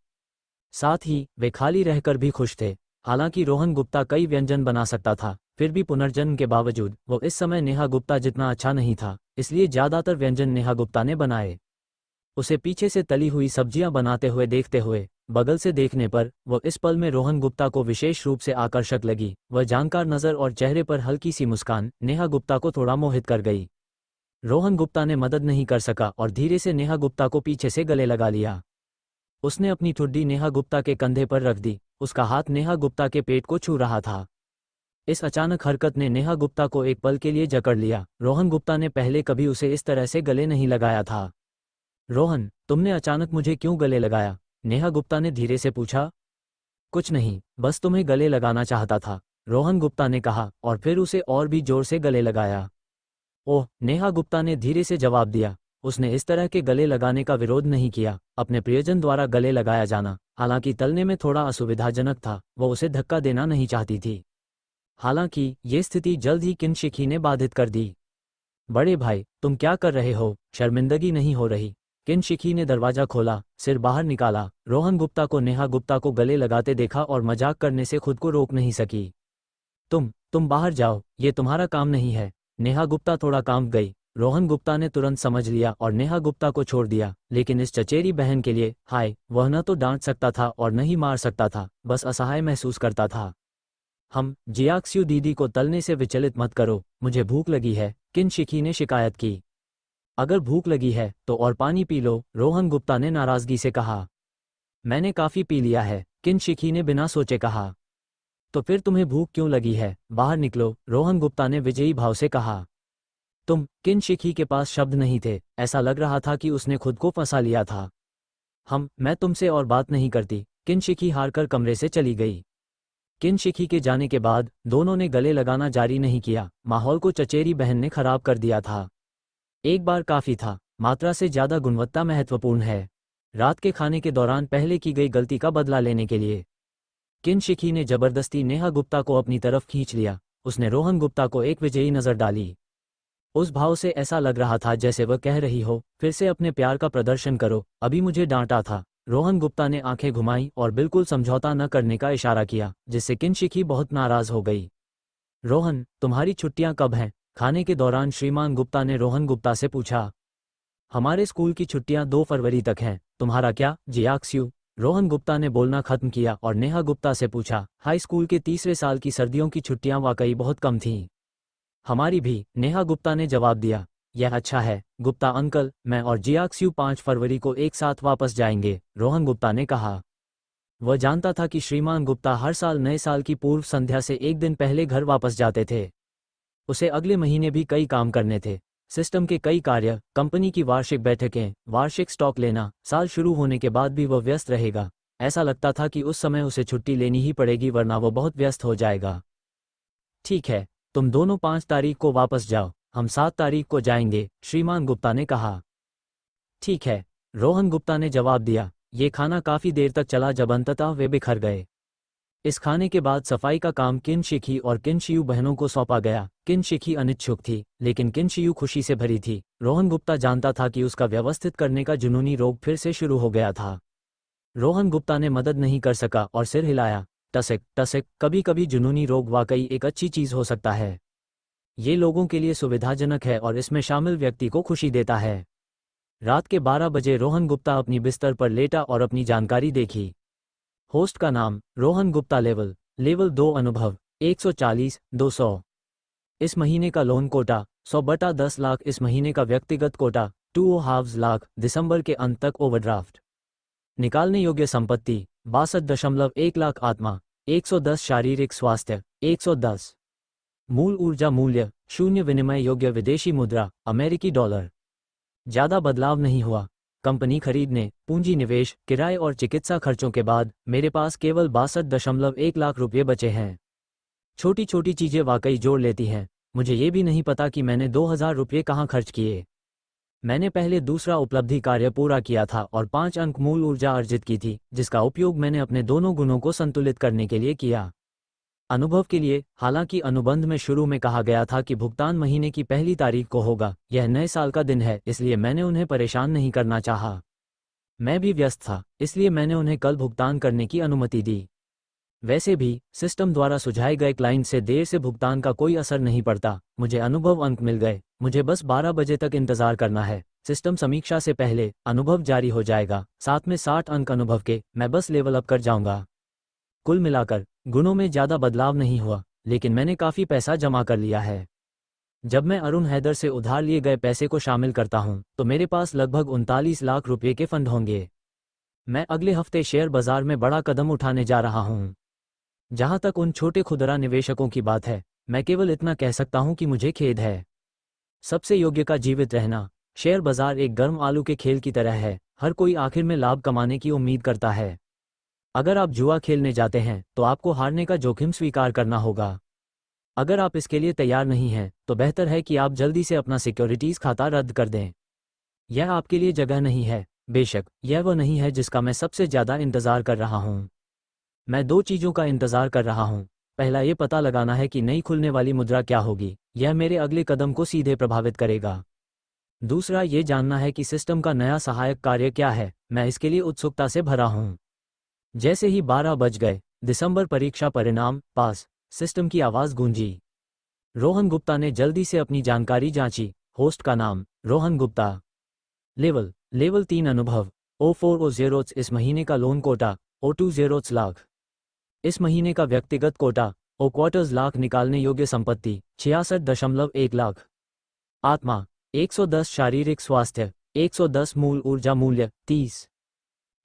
साथ ही वे खाली रहकर भी खुश थे। हालांकि रोहन गुप्ता कई व्यंजन बना सकता था, फिर भी पुनर्जन्म के बावजूद वो इस समय नेहा गुप्ता जितना अच्छा नहीं था, इसलिए ज्यादातर व्यंजन नेहा गुप्ता ने बनाए। उसे पीछे से तली हुई सब्जियां बनाते हुए देखते हुए बगल से देखने पर वो इस पल में रोहन गुप्ता को विशेष रूप से आकर्षक लगी। वह जानकार नजर और चेहरे पर हल्की सी मुस्कान नेहा गुप्ता को थोड़ा मोहित कर गई। रोहन गुप्ता ने मदद नहीं कर सका और धीरे से नेहा गुप्ता को पीछे से गले लगा लिया। उसने अपनी ठुड्डी नेहा गुप्ता के कंधे पर रख दी। उसका हाथ नेहा गुप्ता के पेट को छू रहा था। इस अचानक हरकत ने नेहा गुप्ता को एक पल के लिए जकड़ लिया। रोहन गुप्ता ने पहले कभी उसे इस तरह से गले नहीं लगाया था। रोहन, तुमने अचानक मुझे क्यों गले लगाया? नेहा गुप्ता ने धीरे से पूछा। कुछ नहीं, बस तुम्हें गले लगाना चाहता था, रोहन गुप्ता ने कहा और फिर उसे और भी जोर से गले लगाया। ओह, नेहा गुप्ता ने धीरे से जवाब दिया। उसने इस तरह के गले लगाने का विरोध नहीं किया। अपने प्रियजन द्वारा गले लगाया जाना, हालांकि तलने में थोड़ा असुविधाजनक था, वो उसे धक्का देना नहीं चाहती थी। हालांकि ये स्थिति जल्द ही किनशिखी ने बाधित कर दी। बड़े भाई, तुम क्या कर रहे हो? शर्मिंदगी नहीं हो रही? किनशिखी ने दरवाजा खोला, सिर बाहर निकाला। रोहन गुप्ता को नेहा गुप्ता को गले लगाते देखा और मजाक करने से खुद को रोक नहीं सकी। तुम बाहर जाओ, ये तुम्हारा काम नहीं है। नेहा गुप्ता थोड़ा कांप गई। रोहन गुप्ता ने तुरंत समझ लिया और नेहा गुप्ता को छोड़ दिया। लेकिन इस चचेरी बहन के लिए हाय, वह न तो डांट सकता था और न ही मार सकता था, बस असहाय महसूस करता था। हम जियाक्स्यू दीदी को तलने से विचलित मत करो, मुझे भूख लगी है, किनशिखी ने शिकायत की। अगर भूख लगी है तो और पानी पी लो, रोहन गुप्ता ने नाराजगी से कहा। मैंने काफी पी लिया है, किनशिखी ने बिना सोचे कहा। तो फिर तुम्हें भूख क्यों लगी है? बाहर निकलो, रोहन गुप्ता ने विजयी भाव से कहा। किनशिखी के पास शब्द नहीं थे। ऐसा लग रहा था कि उसने खुद को फंसा लिया था। मैं तुमसे और बात नहीं करती। किनशिखी हारकर कमरे से चली गई। किनशिखी के जाने के बाद दोनों ने गले लगाना जारी नहीं किया। माहौल को चचेरी बहन ने खराब कर दिया था। एक बार काफी था, मात्रा से ज्यादा गुणवत्ता महत्वपूर्ण है। रात के खाने के दौरान पहले की गई गलती का बदला लेने के लिए किनशिखी ने जबरदस्ती नेहा गुप्ता को अपनी तरफ खींच लिया। उसने रोहन गुप्ता को एक विजयी नजर डाली। उस भाव से ऐसा लग रहा था जैसे वह कह रही हो, फिर से अपने प्यार का प्रदर्शन करो, अभी मुझे डांटा था। रोहन गुप्ता ने आंखें घुमाई और बिल्कुल समझौता न करने का इशारा किया, जिससे किनशिखी बहुत नाराज हो गई। रोहन, तुम्हारी छुट्टियां कब हैं? खाने के दौरान श्रीमान गुप्ता ने रोहन गुप्ता से पूछा। हमारे स्कूल की छुट्टियां 2 फरवरी तक हैं, तुम्हारा क्या? जियाक्स्यू, रोहन गुप्ता ने बोलना खत्म किया और नेहा गुप्ता से पूछा। हाई स्कूल के तीसरे साल की सर्दियों की छुट्टियां वाकई बहुत कम थीं। हमारी भी, नेहा गुप्ता ने जवाब दिया। यह अच्छा है गुप्ता अंकल, मैं और जियाक्स्यू 5 फरवरी को एक साथ वापस जाएंगे, रोहन गुप्ता ने कहा। वह जानता था कि श्रीमान गुप्ता हर साल नए साल की पूर्व संध्या से एक दिन पहले घर वापस जाते थे। उसे अगले महीने भी कई काम करने थे। सिस्टम के कई कार्य, कंपनी की वार्षिक बैठकें, वार्षिक स्टॉक लेना, साल शुरू होने के बाद भी वह व्यस्त रहेगा। ऐसा लगता था कि उस समय उसे छुट्टी लेनी ही पड़ेगी वरना वो बहुत व्यस्त हो जाएगा। ठीक है, तुम दोनों 5 तारीख को वापस जाओ, हम 7 तारीख को जाएंगे, श्रीमान गुप्ता ने कहा। ठीक है, रोहन गुप्ता ने जवाब दिया। ये खाना काफी देर तक चला जब अंततः वे बिखर गए। इस खाने के बाद सफाई का काम किन शिखी और किन शियू बहनों को सौंपा गया। किन शिखी अनिच्छुक थी, लेकिन किन शियू खुशी से भरी थी। रोहन गुप्ता जानता था कि उसका व्यवस्थित करने का जुनूनी रोग फिर से शुरू हो गया था। रोहन गुप्ता ने मदद नहीं कर सका और सिर हिलाया। टसक टसक, कभी कभी जुनूनी रोग वाकई एक अच्छी चीज हो सकता है। ये लोगों के लिए सुविधाजनक है और इसमें शामिल व्यक्ति को खुशी देता है। रात के 12 बजे रोहन गुप्ता अपनी बिस्तर पर लेटा और अपनी जानकारी देखी। होस्ट का नाम रोहन गुप्ता। लेवल 2 अनुभव 140 200। इस महीने का लोन कोटा 100/10 लाख। इस महीने का व्यक्तिगत कोटा 2.5 लाख। दिसंबर के अंत तक ओवरड्राफ्ट। निकालने योग्य संपत्ति 62.1 लाख। आत्मा 110। शारीरिक स्वास्थ्य 110। मूल ऊर्जा मूल्य 0। विनिमय योग्य विदेशी मुद्रा अमेरिकी डॉलर। ज्यादा बदलाव नहीं हुआ। कंपनी खरीदने, पूंजी निवेश, किराए और चिकित्सा खर्चों के बाद मेरे पास केवल 62.1 लाख रुपये बचे हैं। छोटी छोटी चीजें वाकई जोड़ लेती हैं। मुझे ये भी नहीं पता कि मैंने 2000 रुपये कहाँ खर्च किए। मैंने पहले दूसरा उपलब्धि कार्य पूरा किया था और 5 अंक मूल ऊर्जा अर्जित की थी, जिसका उपयोग मैंने अपने दोनों गुणों को संतुलित करने के लिए किया। अनुभव के लिए, हालांकि अनुबंध में शुरू में कहा गया था कि भुगतान महीने की पहली तारीख को होगा। यह नए साल का दिन है, इसलिए मैंने उन्हें परेशान नहीं करना चाहा। मैं भी व्यस्त था, इसलिए मैंने उन्हें कल भुगतान करने की अनुमति दी। वैसे भी सिस्टम द्वारा सुझाए गए क्लाइंट से देर से भुगतान का कोई असर नहीं पड़ता। मुझे अनुभव अंक मिल गए। मुझे बस 12 बजे तक इंतजार करना है। सिस्टम समीक्षा से पहले अनुभव जारी हो जाएगा। साथ में 60 अंक अनुभव के। मैं बस लेवल अप कर जाऊंगा। कुल मिलाकर गुणों में ज्यादा बदलाव नहीं हुआ, लेकिन मैंने काफी पैसा जमा कर लिया है। जब मैं अरुण हैदर से उधार लिए गए पैसे को शामिल करता हूं, तो मेरे पास लगभग 39 लाख रुपये के फंड होंगे। मैं अगले हफ्ते शेयर बाजार में बड़ा कदम उठाने जा रहा हूं। जहां तक उन छोटे खुदरा निवेशकों की बात है, मैं केवल इतना कह सकता हूं कि मुझे खेद है। सबसे योग्य का जीवित रहना। शेयर बाजार एक गर्म आलू के खेल की तरह है। हर कोई आखिर में लाभ कमाने की उम्मीद करता है। अगर आप जुआ खेलने जाते हैं तो आपको हारने का जोखिम स्वीकार करना होगा। अगर आप इसके लिए तैयार नहीं हैं, तो बेहतर है कि आप जल्दी से अपना सिक्योरिटीज खाता रद्द कर दें। यह आपके लिए जगह नहीं है। बेशक यह वह नहीं है जिसका मैं सबसे ज्यादा इंतजार कर रहा हूं। मैं 2 चीजों का इंतजार कर रहा हूं। पहला, ये पता लगाना है कि नई खुलने वाली मुद्रा क्या होगी। यह मेरे अगले कदम को सीधे प्रभावित करेगा। दूसरा, ये जानना है कि सिस्टम का नया सहायक कार्य क्या है। मैं इसके लिए उत्सुकता से भरा हूं। जैसे ही 12 बज गए, दिसंबर परीक्षा परिणाम पास। सिस्टम की आवाज गूंजी। रोहन गुप्ता ने जल्दी से अपनी जानकारी जांची। होस्ट का नाम रोहन गुप्ता। लेवल 3 अनुभव 0400। इस महीने का लोन कोटा 020 लाख। इस महीने का व्यक्तिगत कोटा 0 लाख। निकालने योग्य संपत्ति 66.1 लाख। आत्मा 110। शारीरिक स्वास्थ्य 110। मूल ऊर्जा मूल्य 30।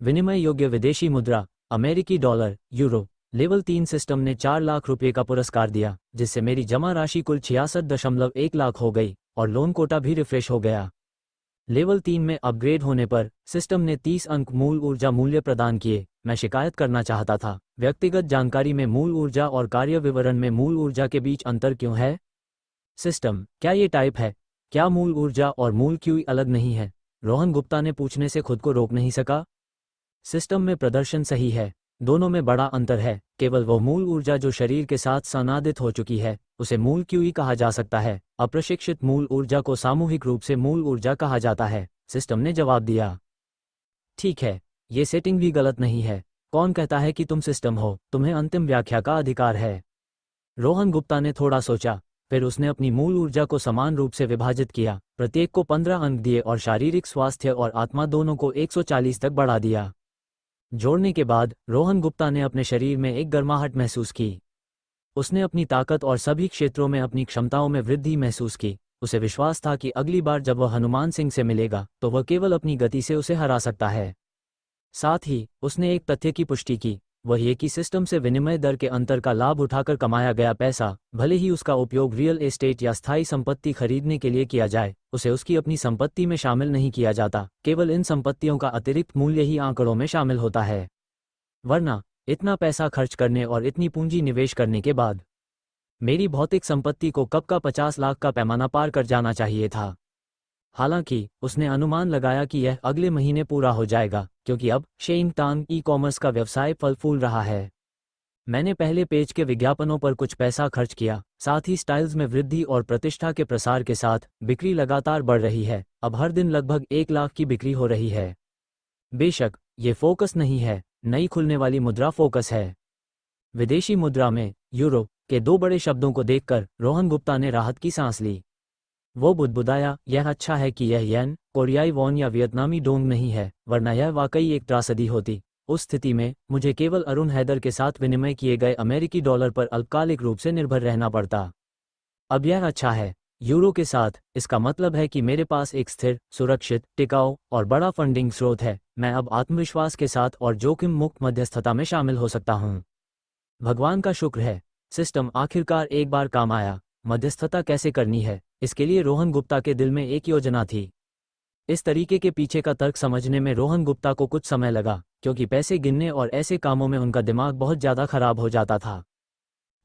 विनिमय योग्य विदेशी मुद्रा अमेरिकी डॉलर यूरो। लेवल 3 सिस्टम ने 4 लाख रुपये का पुरस्कार दिया, जिससे मेरी जमा राशि कुल 66.1 लाख हो गई और लोन कोटा भी रिफ्रेश हो गया। लेवल 3 में अपग्रेड होने पर सिस्टम ने 30 अंक मूल ऊर्जा मूल्य प्रदान किए। मैं शिकायत करना चाहता था। व्यक्तिगत जानकारी में मूल ऊर्जा और कार्य विवरण में मूल ऊर्जा के बीच अंतर क्यों है? सिस्टम, क्या ये टाइप है? क्या मूल ऊर्जा और मूल क्यूई अलग नहीं है? रोहन गुप्ता ने पूछने से खुद को रोक नहीं सका। सिस्टम में प्रदर्शन सही है। दोनों में बड़ा अंतर है। केवल वो मूल ऊर्जा जो शरीर के साथ संसाधित हो चुकी है, उसे मूल क्यूई कहा जा सकता है। अप्रशिक्षित मूल ऊर्जा को सामूहिक रूप से मूल ऊर्जा कहा जाता है। सिस्टम ने जवाब दिया। ठीक है, ये सेटिंग भी गलत नहीं है। कौन कहता है कि तुम सिस्टम हो? तुम्हें अंतिम व्याख्या का अधिकार है। रोहन गुप्ता ने थोड़ा सोचा, फिर उसने अपनी मूल ऊर्जा को समान रूप से विभाजित किया, प्रत्येक को 15 अंक दिए और शारीरिक स्वास्थ्य और आत्मा दोनों को 140 तक बढ़ा दिया। जोड़ने के बाद रोहन गुप्ता ने अपने शरीर में एक गर्माहट महसूस की। उसने अपनी ताकत और सभी क्षेत्रों में अपनी क्षमताओं में वृद्धि महसूस की। उसे विश्वास था कि अगली बार जब वह हनुमान सिंह से मिलेगा, तो वह केवल अपनी गति से उसे हरा सकता है। साथ ही उसने एक तथ्य की पुष्टि की, वह ये कि सिस्टम से विनिमय दर के अंतर का लाभ उठाकर कमाया गया पैसा, भले ही उसका उपयोग रियल एस्टेट या स्थायी संपत्ति खरीदने के लिए किया जाए, उसे उसकी अपनी संपत्ति में शामिल नहीं किया जाता। केवल इन संपत्तियों का अतिरिक्त मूल्य ही आंकड़ों में शामिल होता है। वरना इतना पैसा खर्च करने और इतनी पूंजी निवेश करने के बाद मेरी भौतिक संपत्ति को कब का 50 लाख का पैमाना पार कर जाना चाहिए था। हालांकि उसने अनुमान लगाया कि यह अगले महीने पूरा हो जाएगा, क्योंकि अब शेइंग तांग ई-कॉमर्स का व्यवसाय फल फूल रहा है। मैंने पहले पेज के विज्ञापनों पर कुछ पैसा खर्च किया, साथ ही स्टाइल्स में वृद्धि और प्रतिष्ठा के प्रसार के साथ बिक्री लगातार बढ़ रही है। अब हर दिन लगभग 1 लाख की बिक्री हो रही है। बेशक ये फोकस नहीं है, नई खुलने वाली मुद्रा फोकस है। विदेशी मुद्रा में यूरो के 2 बड़े शब्दों को देखकर रोहन गुप्ता ने राहत की सांस ली। वो बुदबुदाया, यह अच्छा है कि यह येन, कोरियाई वॉन या वियतनामी डोंग नहीं है, वरना यह वाकई एक त्रासदी होती। उस स्थिति में मुझे केवल अरुण हैदर के साथ विनिमय किए गए अमेरिकी डॉलर पर अल्पकालिक रूप से निर्भर रहना पड़ता। अब यह अच्छा है यूरो के साथ, इसका मतलब है कि मेरे पास एक स्थिर, सुरक्षित, टिकाऊ और बड़ा फंडिंग स्रोत है। मैं अब आत्मविश्वास के साथ और जोखिम मुक्त मध्यस्थता में शामिल हो सकता हूँ। भगवान का शुक्र है, सिस्टम आखिरकार एक बार काम आया। मध्यस्थता कैसे करनी है, इसके लिए रोहन गुप्ता के दिल में एक योजना थी। इस तरीके के पीछे का तर्क समझने में रोहन गुप्ता को कुछ समय लगा, क्योंकि पैसे गिनने और ऐसे कामों में उनका दिमाग बहुत ज़्यादा खराब हो जाता था।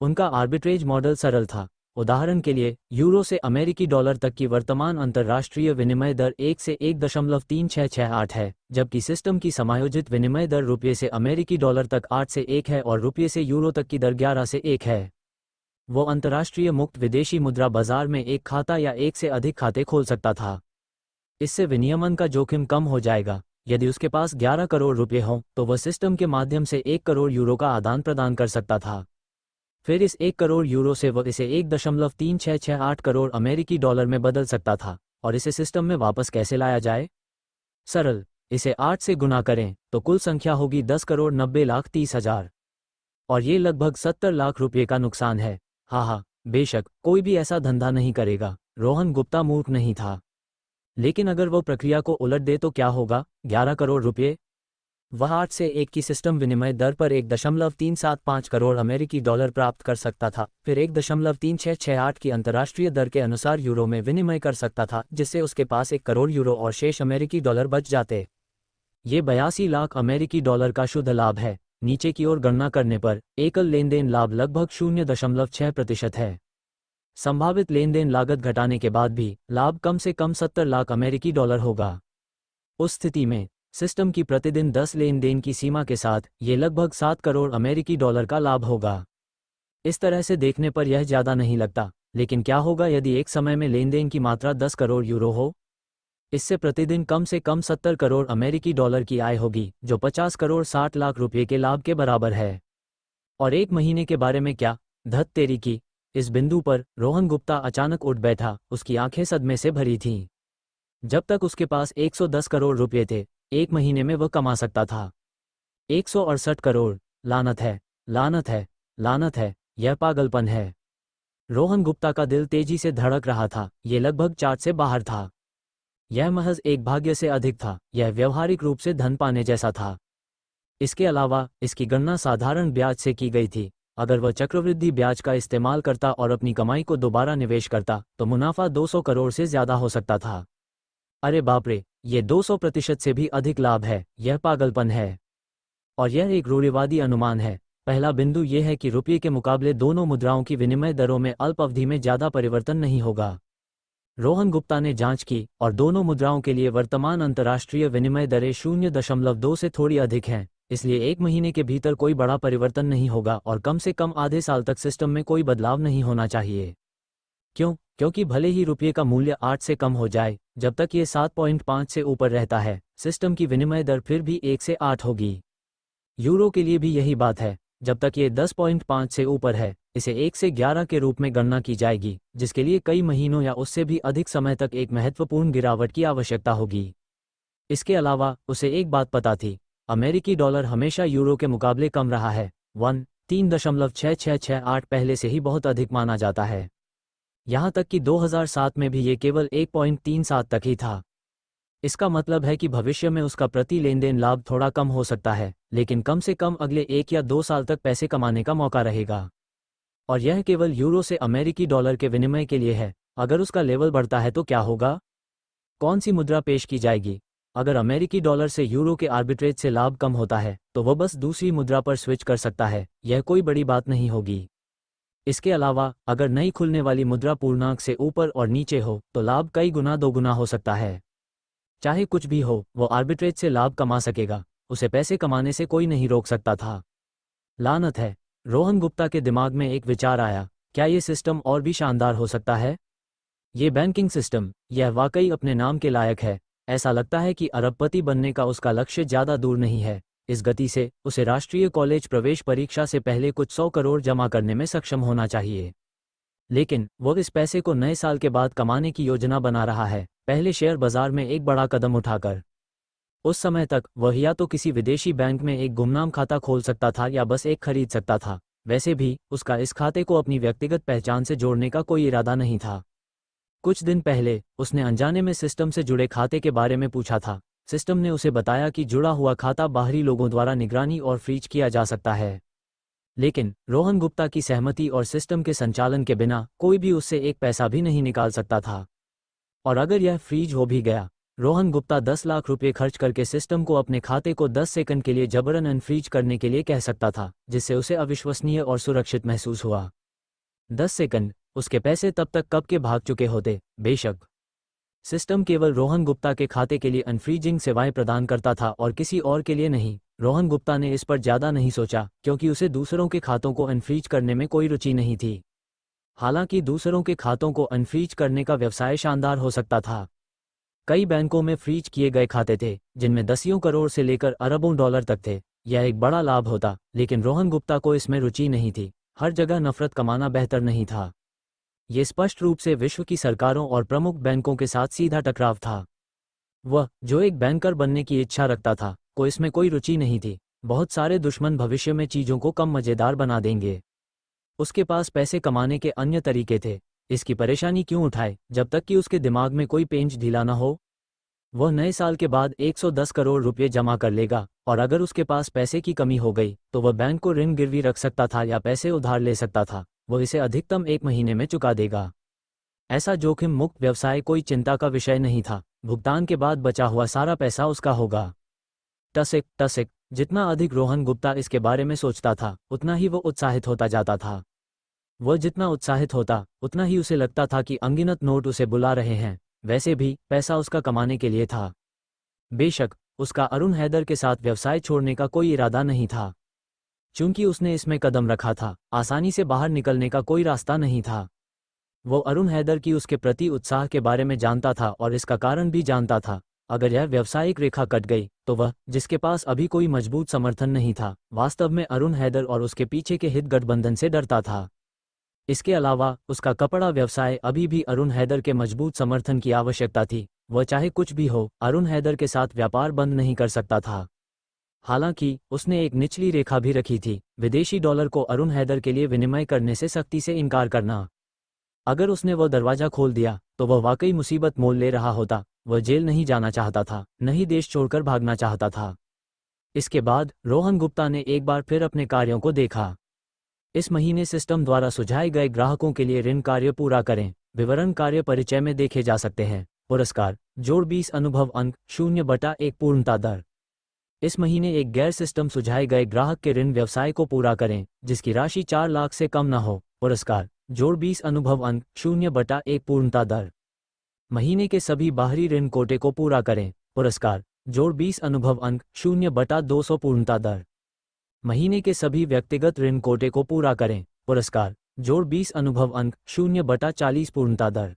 उनका आर्बिट्रेज मॉडल सरल था। उदाहरण के लिए, यूरो से अमेरिकी डॉलर तक की वर्तमान अंतर्राष्ट्रीय विनिमय दर 1 से 1.3668 है, जबकि सिस्टम की समायोजित विनिमय दर रुपये से अमेरिकी डॉलर तक 8 से 1 है और रुपये से यूरो तक की दर 11 से 1 है। वो अंतर्राष्ट्रीय मुक्त विदेशी मुद्रा बाजार में एक खाता या एक से अधिक खाते खोल सकता था। इससे विनियमन का जोखिम कम हो जाएगा। यदि उसके पास 11 करोड़ रुपये हों तो वह सिस्टम के माध्यम से 1 करोड़ यूरो का आदान प्रदान कर सकता था। फिर इस 1 करोड़ यूरो से वह इसे 1.3668 करोड़ अमेरिकी डॉलर में बदल सकता था। और इसे सिस्टम में वापस कैसे लाया जाए? सरल, इसे 8 से गुना करें तो कुल संख्या होगी 10,90,30,000। और ये लगभग 70 लाख रुपये का नुकसान है। हाँ, बेशक कोई भी ऐसा धंधा नहीं करेगा। रोहन गुप्ता मूर्ख नहीं था। लेकिन अगर वो प्रक्रिया को उलट दे तो क्या होगा? 11 करोड़ रुपये, वह 8 से 1 की सिस्टम विनिमय दर पर 1.375 करोड़ अमेरिकी डॉलर प्राप्त कर सकता था, फिर 1.3668 की अंतर्राष्ट्रीय दर के अनुसार यूरो में विनिमय कर सकता था, जिससे उसके पास 1 करोड़ यूरो और शेष अमेरिकी डॉलर बच जाते। ये 82 लाख अमेरिकी डॉलर का शुद्ध लाभ है। नीचे की ओर गणना करने पर एकल लेन देन लाभ लगभग 0.6% है। संभावित लेन देन लागत घटाने के बाद भी लाभ कम से कम 70 लाख अमेरिकी डॉलर होगा। उस स्थिति में सिस्टम की प्रतिदिन 10 लेन देन की सीमा के साथ ये लगभग 7 करोड़ अमेरिकी डॉलर का लाभ होगा। इस तरह से देखने पर यह ज़्यादा नहीं लगता, लेकिन क्या होगा यदि एक समय में लेन देन की मात्रा 10 करोड़ यूरो हो? इससे प्रतिदिन कम से कम 70 करोड़ अमेरिकी डॉलर की आय होगी, जो 50 करोड़ 60 लाख रुपये के लाभ के बराबर है। और एक महीने के बारे में क्या? धत तेरी की! इस बिंदु पर रोहन गुप्ता अचानक उठ बैठा। उसकी आंखें सदमे से भरी थीं। जब तक उसके पास 110 करोड़ रुपये थे, एक महीने में वह कमा सकता था 168 करोड़। लानत है, लानत है, लानत है, यह पागलपन है। रोहन गुप्ता का दिल तेजी से धड़क रहा था। यह लगभग चार्ट से बाहर था। यह महज एक भाग्य से अधिक था। यह व्यवहारिक रूप से धन पाने जैसा था। इसके अलावा इसकी गणना साधारण ब्याज से की गई थी। अगर वह चक्रवृद्धि ब्याज का इस्तेमाल करता और अपनी कमाई को दोबारा निवेश करता तो मुनाफा 200 करोड़ से ज़्यादा हो सकता था। अरे बाप रे, ये 200% से भी अधिक लाभ है। यह पागलपन है। और यह एक रूढ़िवादी अनुमान है। पहला बिंदु यह है कि रुपये के मुकाबले दोनों मुद्राओं की विनिमय दरों में अल्प अवधि में ज़्यादा परिवर्तन नहीं होगा। रोहन गुप्ता ने जांच की और दोनों मुद्राओं के लिए वर्तमान अंतर्राष्ट्रीय विनिमय दरें 0.2 से थोड़ी अधिक हैं। इसलिए एक महीने के भीतर कोई बड़ा परिवर्तन नहीं होगा और कम से कम आधे साल तक सिस्टम में कोई बदलाव नहीं होना चाहिए। क्यों? क्योंकि भले ही रुपये का मूल्य 8 से कम हो जाए, जब तक ये 7.5 से ऊपर रहता है, सिस्टम की विनिमय दर फिर भी 1 से 8 होगी। यूरो के लिए भी यही बात है। जब तक ये 10.5 से ऊपर है, इसे 1 से 11 के रूप में गणना की जाएगी, जिसके लिए कई महीनों या उससे भी अधिक समय तक एक महत्वपूर्ण गिरावट की आवश्यकता होगी। इसके अलावा उसे एक बात पता थी, अमेरिकी डॉलर हमेशा यूरो के मुकाबले कम रहा है। 3.6668 पहले से ही बहुत अधिक माना जाता है। यहाँ तक कि 2007 में भी ये केवल 1.37 तक ही था। इसका मतलब है कि भविष्य में उसका प्रति लेन देन लाभ थोड़ा कम हो सकता है, लेकिन कम से कम अगले 1 या 2 साल तक पैसे कमाने का मौका रहेगा। और यह केवल यूरो से अमेरिकी डॉलर के विनिमय के लिए है। अगर उसका लेवल बढ़ता है तो क्या होगा? कौन सी मुद्रा पेश की जाएगी? अगर अमेरिकी डॉलर से यूरो के आर्बिट्रेज से लाभ कम होता है तो वह बस दूसरी मुद्रा पर स्विच कर सकता है। यह कोई बड़ी बात नहीं होगी। इसके अलावा अगर नई खुलने वाली मुद्रा पूर्णांक से ऊपर और नीचे हो तो लाभ कई गुना दोगुना हो सकता है। चाहे कुछ भी हो, वो आर्बिट्रेज से लाभ कमा सकेगा। उसे पैसे कमाने से कोई नहीं रोक सकता था। लानत है, रोहन गुप्ता के दिमाग में एक विचार आया, क्या ये सिस्टम और भी शानदार हो सकता है? ये बैंकिंग सिस्टम, यह वाकई अपने नाम के लायक है। ऐसा लगता है कि अरबपति बनने का उसका लक्ष्य ज़्यादा दूर नहीं है। इस गति से उसे राष्ट्रीय कॉलेज प्रवेश परीक्षा से पहले कुछ 100 करोड़ जमा करने में सक्षम होना चाहिए। लेकिन वो इस पैसे को नए साल के बाद कमाने की योजना बना रहा है, पहले शेयर बाजार में एक बड़ा कदम उठाकर। उस समय तक वह या तो किसी विदेशी बैंक में एक गुमनाम खाता खोल सकता था या बस एक खरीद सकता था। वैसे भी उसका इस खाते को अपनी व्यक्तिगत पहचान से जोड़ने का कोई इरादा नहीं था। कुछ दिन पहले उसने अनजाने में सिस्टम से जुड़े खाते के बारे में पूछा था। सिस्टम ने उसे बताया कि जुड़ा हुआ खाता बाहरी लोगों द्वारा निगरानी और फ्रीज किया जा सकता है। लेकिन रोहन गुप्ता की सहमति और सिस्टम के संचालन के बिना कोई भी उससे एक पैसा भी नहीं निकाल सकता था। और अगर यह फ्रीज हो भी गया, रोहन गुप्ता 10 लाख रुपए खर्च करके सिस्टम को अपने खाते को 10 सेकंड के लिए जबरन अनफ्रीज करने के लिए कह सकता था, जिससे उसे अविश्वसनीय और सुरक्षित महसूस हुआ। 10 सेकंड, उसके पैसे तब तक कब के भाग चुके होते। बेशक सिस्टम केवल रोहन गुप्ता के खाते के लिए अनफ्रीजिंग सेवाएं प्रदान करता था और किसी और के लिए नहीं। रोहन गुप्ता ने इस पर ज़्यादा नहीं सोचा, क्योंकि उसे दूसरों के खातों को अनफ्रीज करने में कोई रुचि नहीं थी। हालांकि दूसरों के खातों को अनफ्रीज करने का व्यवसाय शानदार हो सकता था। कई बैंकों में फ्रीज किए गए खाते थे, जिनमें दसियों करोड़ से लेकर अरबों डॉलर तक थे। यह एक बड़ा लाभ होता, लेकिन रोहन गुप्ता को इसमें रुचि नहीं थी। हर जगह नफरत कमाना बेहतर नहीं था। ये स्पष्ट रूप से विश्व की सरकारों और प्रमुख बैंकों के साथ सीधा टकराव था। वह, जो एक बैंकर बनने की इच्छा रखता था, को इसमें कोई रुचि नहीं थी। बहुत सारे दुश्मन भविष्य में चीज़ों को कम मज़ेदार बना देंगे। उसके पास पैसे कमाने के अन्य तरीके थे। इसकी परेशानी क्यों उठाए, जब तक कि उसके दिमाग में कोई पेंच ढीला न हो। वह नए साल के बाद 110 करोड़ रुपये जमा कर लेगा, और अगर उसके पास पैसे की कमी हो गई तो वह बैंक को ऋण गिरवी रख सकता था या पैसे उधार ले सकता था। वह इसे अधिकतम 1 महीने में चुका देगा। ऐसा जोखिम मुक्त व्यवसाय कोई चिंता का विषय नहीं था। भुगतान के बाद बचा हुआ सारा पैसा उसका होगा। टसिक टसिक, जितना अधिक रोहन गुप्ता इसके बारे में सोचता था, उतना ही वो उत्साहित होता जाता था। वह जितना उत्साहित होता, उतना ही उसे लगता था कि अनगिनत नोट उसे बुला रहे हैं। वैसे भी पैसा उसका कमाने के लिए था। बेशक उसका अरुण हैदर के साथ व्यवसाय छोड़ने का कोई इरादा नहीं था। चूंकि उसने इसमें कदम रखा था, आसानी से बाहर निकलने का कोई रास्ता नहीं था। वो अरुण हैदर की उसके प्रति उत्साह के बारे में जानता था और इसका कारण भी जानता था। अगर यह व्यावसायिक रेखा कट गई तो वह, जिसके पास अभी कोई मजबूत समर्थन नहीं था, वास्तव में अरुण हैदर और उसके पीछे के हित गठबंधन से डरता था। इसके अलावा उसका कपड़ा व्यवसाय अभी भी अरुण हैदर के मजबूत समर्थन की आवश्यकता थी। वह चाहे कुछ भी हो, अरुण हैदर के साथ व्यापार बंद नहीं कर सकता था। हालांकि उसने एक निचली रेखा भी रखी थी, विदेशी डॉलर को अरुण हैदर के लिए विनिमय करने से सख्ती से इनकार करना। अगर उसने वह दरवाजा खोल दिया तो वह वाकई मुसीबत मोल ले रहा होता। वह जेल नहीं जाना चाहता था, न ही देश छोड़कर भागना चाहता था। इसके बाद रोहन गुप्ता ने एक बार फिर अपने कार्यों को देखा। इस महीने सिस्टम द्वारा सुझाए गए ग्राहकों के लिए ऋण कार्य पूरा करें। विवरण कार्य परिचय में देखे जा सकते हैं। पुरस्कार जोड़ 20 अनुभव अंक 0/1 पूर्णता दर। इस महीने एक गैर सिस्टम सुझाए गए ग्राहक के ऋण व्यवसाय को पूरा करें, जिसकी राशि 4 लाख से कम न हो। पुरस्कार जोड़ 20 अनुभव अंक 0/1 पूर्णता दर। महीने के सभी बाहरी ऋण कोटे को पूरा करें। पुरस्कार जोड़ 20 अनुभव अंक 0/200 पूर्णता दर। महीने के सभी व्यक्तिगत ऋण कोटे को पूरा करें। पुरस्कार जोड़ 20 अनुभव अंक 0/40 पूर्णता दर।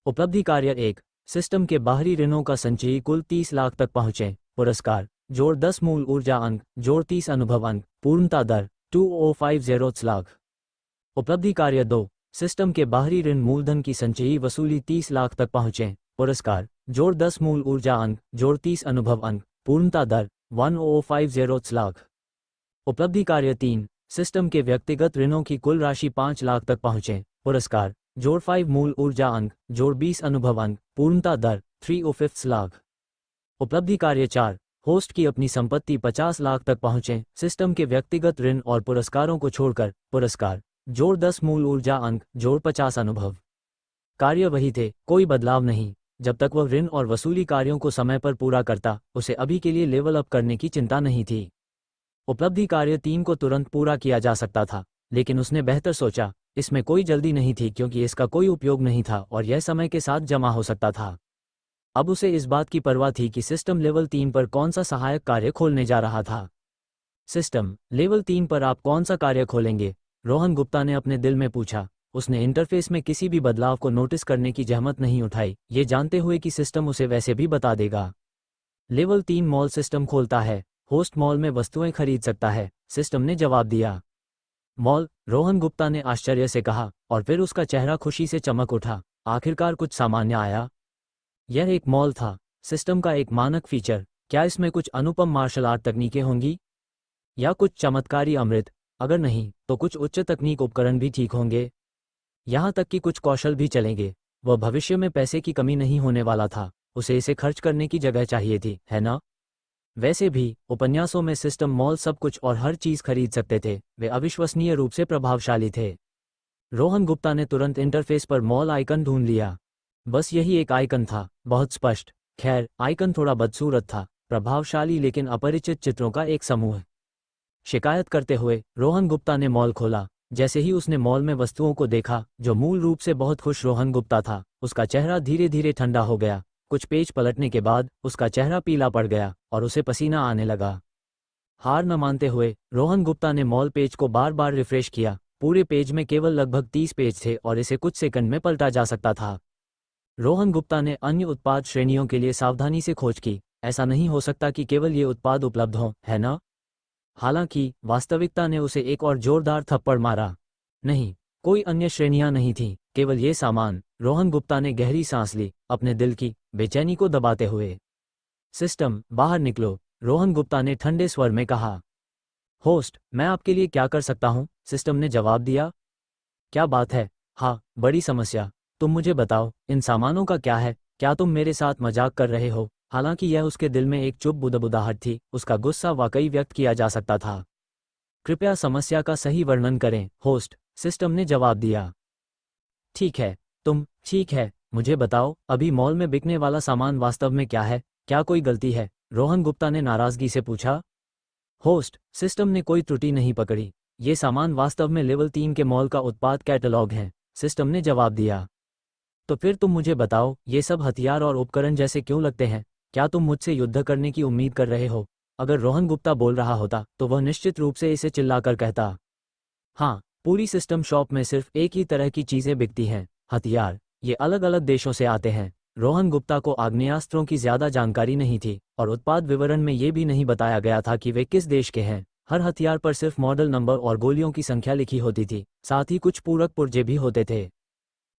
उपलब्धि कार्य 1, सिस्टम के बाहरी ऋणों का संचयी कुल 30 लाख तक पहुंचे। पुरस्कार जोड़ 10 मूल ऊर्जा अंक जोड़ 30 अनुभव अंक पूर्णता दर 2050 लाख। उपलब्धि कार्य 2, सिस्टम के बाहरी ऋण मूलधन की संचयी वसूली 30 लाख तक पहुंचे। पुरस्कार जोड़ 10 मूल ऊर्जा अंक जोड़ 30 अनुभव अंक पूर्णता दर 1050 लाख। उपलब्धि कार्य 3, सिस्टम के व्यक्तिगत ऋणों की कुल राशि 5 लाख तक पहुंचे। पुरस्कार जोड़ 5 मूल ऊर्जा अंक जोड़ 20 अनुभव अंक पूर्णता दर 3/5 लाख। उपलब्धि कार्य 4, होस्ट की अपनी संपत्ति 50 लाख तक पहुंचे। सिस्टम के व्यक्तिगत ऋण और पुरस्कारों को छोड़कर। पुरस्कार जोड़ 10 मूल ऊर्जा अंक जोड़ 50 अनुभव। कार्य वही थे, कोई बदलाव नहीं। जब तक वह ऋण और वसूली कार्यों को समय पर पूरा करता, उसे अभी के लिए लेवल अप करने की चिंता नहीं थी। उपलब्धि कार्य 3 को तुरंत पूरा किया जा सकता था, लेकिन उसने बेहतर सोचा। इसमें कोई जल्दी नहीं थी, क्योंकि इसका कोई उपयोग नहीं था और यह समय के साथ जमा हो सकता था। अब उसे इस बात की परवाह थी कि सिस्टम लेवल 3 पर कौन सा सहायक कार्य खोलने जा रहा था। सिस्टम लेवल 3 पर आप कौन सा कार्य खोलेंगे? रोहन गुप्ता ने अपने दिल में पूछा। उसने इंटरफेस में किसी भी बदलाव को नोटिस करने की जहमत नहीं उठाई, ये जानते हुए कि सिस्टम उसे वैसे भी बता देगा। लेवल 3 मॉल सिस्टम खोलता है। होस्ट मॉल में वस्तुएं खरीद सकता है, सिस्टम ने जवाब दिया। मॉल, रोहन गुप्ता ने आश्चर्य से कहा, और फिर उसका चेहरा खुशी से चमक उठा। आखिरकार कुछ सामान्य आया। यह एक मॉल था, सिस्टम का एक मानक फीचर। क्या इसमें कुछ अनुपम मार्शल आर्ट तकनीकें होंगी? या कुछ चमत्कारी अमृत? अगर नहीं, तो कुछ उच्च तकनीक उपकरण भी ठीक होंगे। यहाँ तक कि कुछ कौशल भी चलेंगे। वह भविष्य में पैसे की कमी नहीं होने वाला था, उसे इसे खर्च करने की जगह चाहिए थी, है ना? वैसे भी उपन्यासों में सिस्टम मॉल सब कुछ और हर चीज खरीद सकते थे। वे अविश्वसनीय रूप से प्रभावशाली थे। रोहन गुप्ता ने तुरंत इंटरफेस पर मॉल आइकन ढूंढ लिया। बस यही एक आइकन था, बहुत स्पष्ट। खैर, आइकन थोड़ा बदसूरत था, प्रभावशाली लेकिन अपरिचित चित्रों का एक समूह। शिकायत करते हुए रोहन गुप्ता ने मॉल खोला। जैसे ही उसने मॉल में वस्तुओं को देखा, जो मूल रूप से बहुत खुश रोहन गुप्ता था, उसका चेहरा धीरे धीरे ठंडा हो गया। कुछ पेज पलटने के बाद उसका चेहरा पीला पड़ गया और उसे पसीना आने लगा। हार न मानते हुए रोहन गुप्ता ने मॉल पेज को बार बार रिफ्रेश किया। पूरे पेज में केवल लगभग 30 पेज थे और इसे कुछ सेकंड में पलटा जा सकता था। रोहन गुप्ता ने अन्य उत्पाद श्रेणियों के लिए सावधानी से खोज की। ऐसा नहीं हो सकता कि केवल ये उत्पाद उपलब्ध हों, है ना? हालांकि वास्तविकता ने उसे एक और जोरदार थप्पड़ मारा। नहीं, कोई अन्य श्रेणियां नहीं थीं, केवल ये सामान। रोहन गुप्ता ने गहरी सांस ली, अपने दिल की बेचैनी को दबाते हुए। सिस्टम, बाहर निकलो, रोहन गुप्ता ने ठंडे स्वर में कहा। होस्ट, मैं आपके लिए क्या कर सकता हूं? सिस्टम ने जवाब दिया। क्या बात है? हाँ, बड़ी समस्या। तुम मुझे बताओ, इन सामानों का क्या है? क्या तुम मेरे साथ मजाक कर रहे हो? हालांकि यह उसके दिल में एक चुप बुदबुदाहट थी, उसका गुस्सा वाकई व्यक्त किया जा सकता था। कृपया समस्या का सही वर्णन करें, होस्ट, सिस्टम ने जवाब दिया। ठीक है, ठीक है, मुझे बताओ, अभी मॉल में बिकने वाला सामान वास्तव में क्या है? क्या कोई गलती है? रोहन गुप्ता ने नाराजगी से पूछा। होस्ट, सिस्टम ने कोई त्रुटि नहीं पकड़ी। ये सामान वास्तव में लेवल 3 के मॉल का उत्पाद कैटलॉग है, सिस्टम ने जवाब दिया। तो फिर तुम मुझे बताओ, ये सब हथियार और उपकरण जैसे क्यों लगते हैं? क्या तुम मुझसे युद्ध करने की उम्मीद कर रहे हो? अगर रोहन गुप्ता बोल रहा होता तो वह निश्चित रूप से इसे चिल्लाकर कहता। हाँ, पूरी सिस्टम शॉप में सिर्फ एक ही तरह की चीजें बिकती हैं, हथियार। ये अलग अलग देशों से आते हैं। रोहन गुप्ता को आग्नेयास्त्रों की ज्यादा जानकारी नहीं थी और उत्पाद विवरण में ये भी नहीं बताया गया था कि वे किस देश के हैं। हर हथियार पर सिर्फ मॉडल नंबर और गोलियों की संख्या लिखी होती थी, साथ ही कुछ पूरक पुर्जे भी होते थे।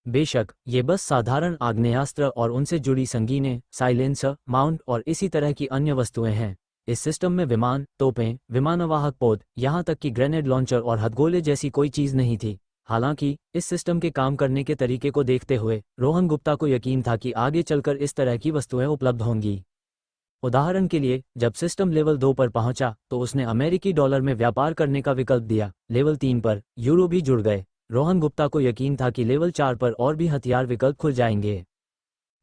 बेशक ये बस साधारण आग्नेयास्त्र और उनसे जुड़ी संगीनें, साइलेंसर, माउंट और इसी तरह की अन्य वस्तुएं हैं। इस सिस्टम में विमान, तोपें, विमानवाहक पोत, यहाँ तक कि ग्रेनेड लॉन्चर और हथगोले जैसी कोई चीज नहीं थी। हालांकि इस सिस्टम के काम करने के तरीके को देखते हुए रोहन गुप्ता को यकीन था कि आगे चलकर इस तरह की वस्तुएं उपलब्ध होंगी। उदाहरण के लिए, जब सिस्टम लेवल 2 पर पहुंचा तो उसने अमेरिकी डॉलर में व्यापार करने का विकल्प दिया। लेवल 3 पर यूरो भी जुड़ गए। रोहन गुप्ता को यकीन था कि लेवल 4 पर और भी हथियार विकल्प खुल जाएंगे।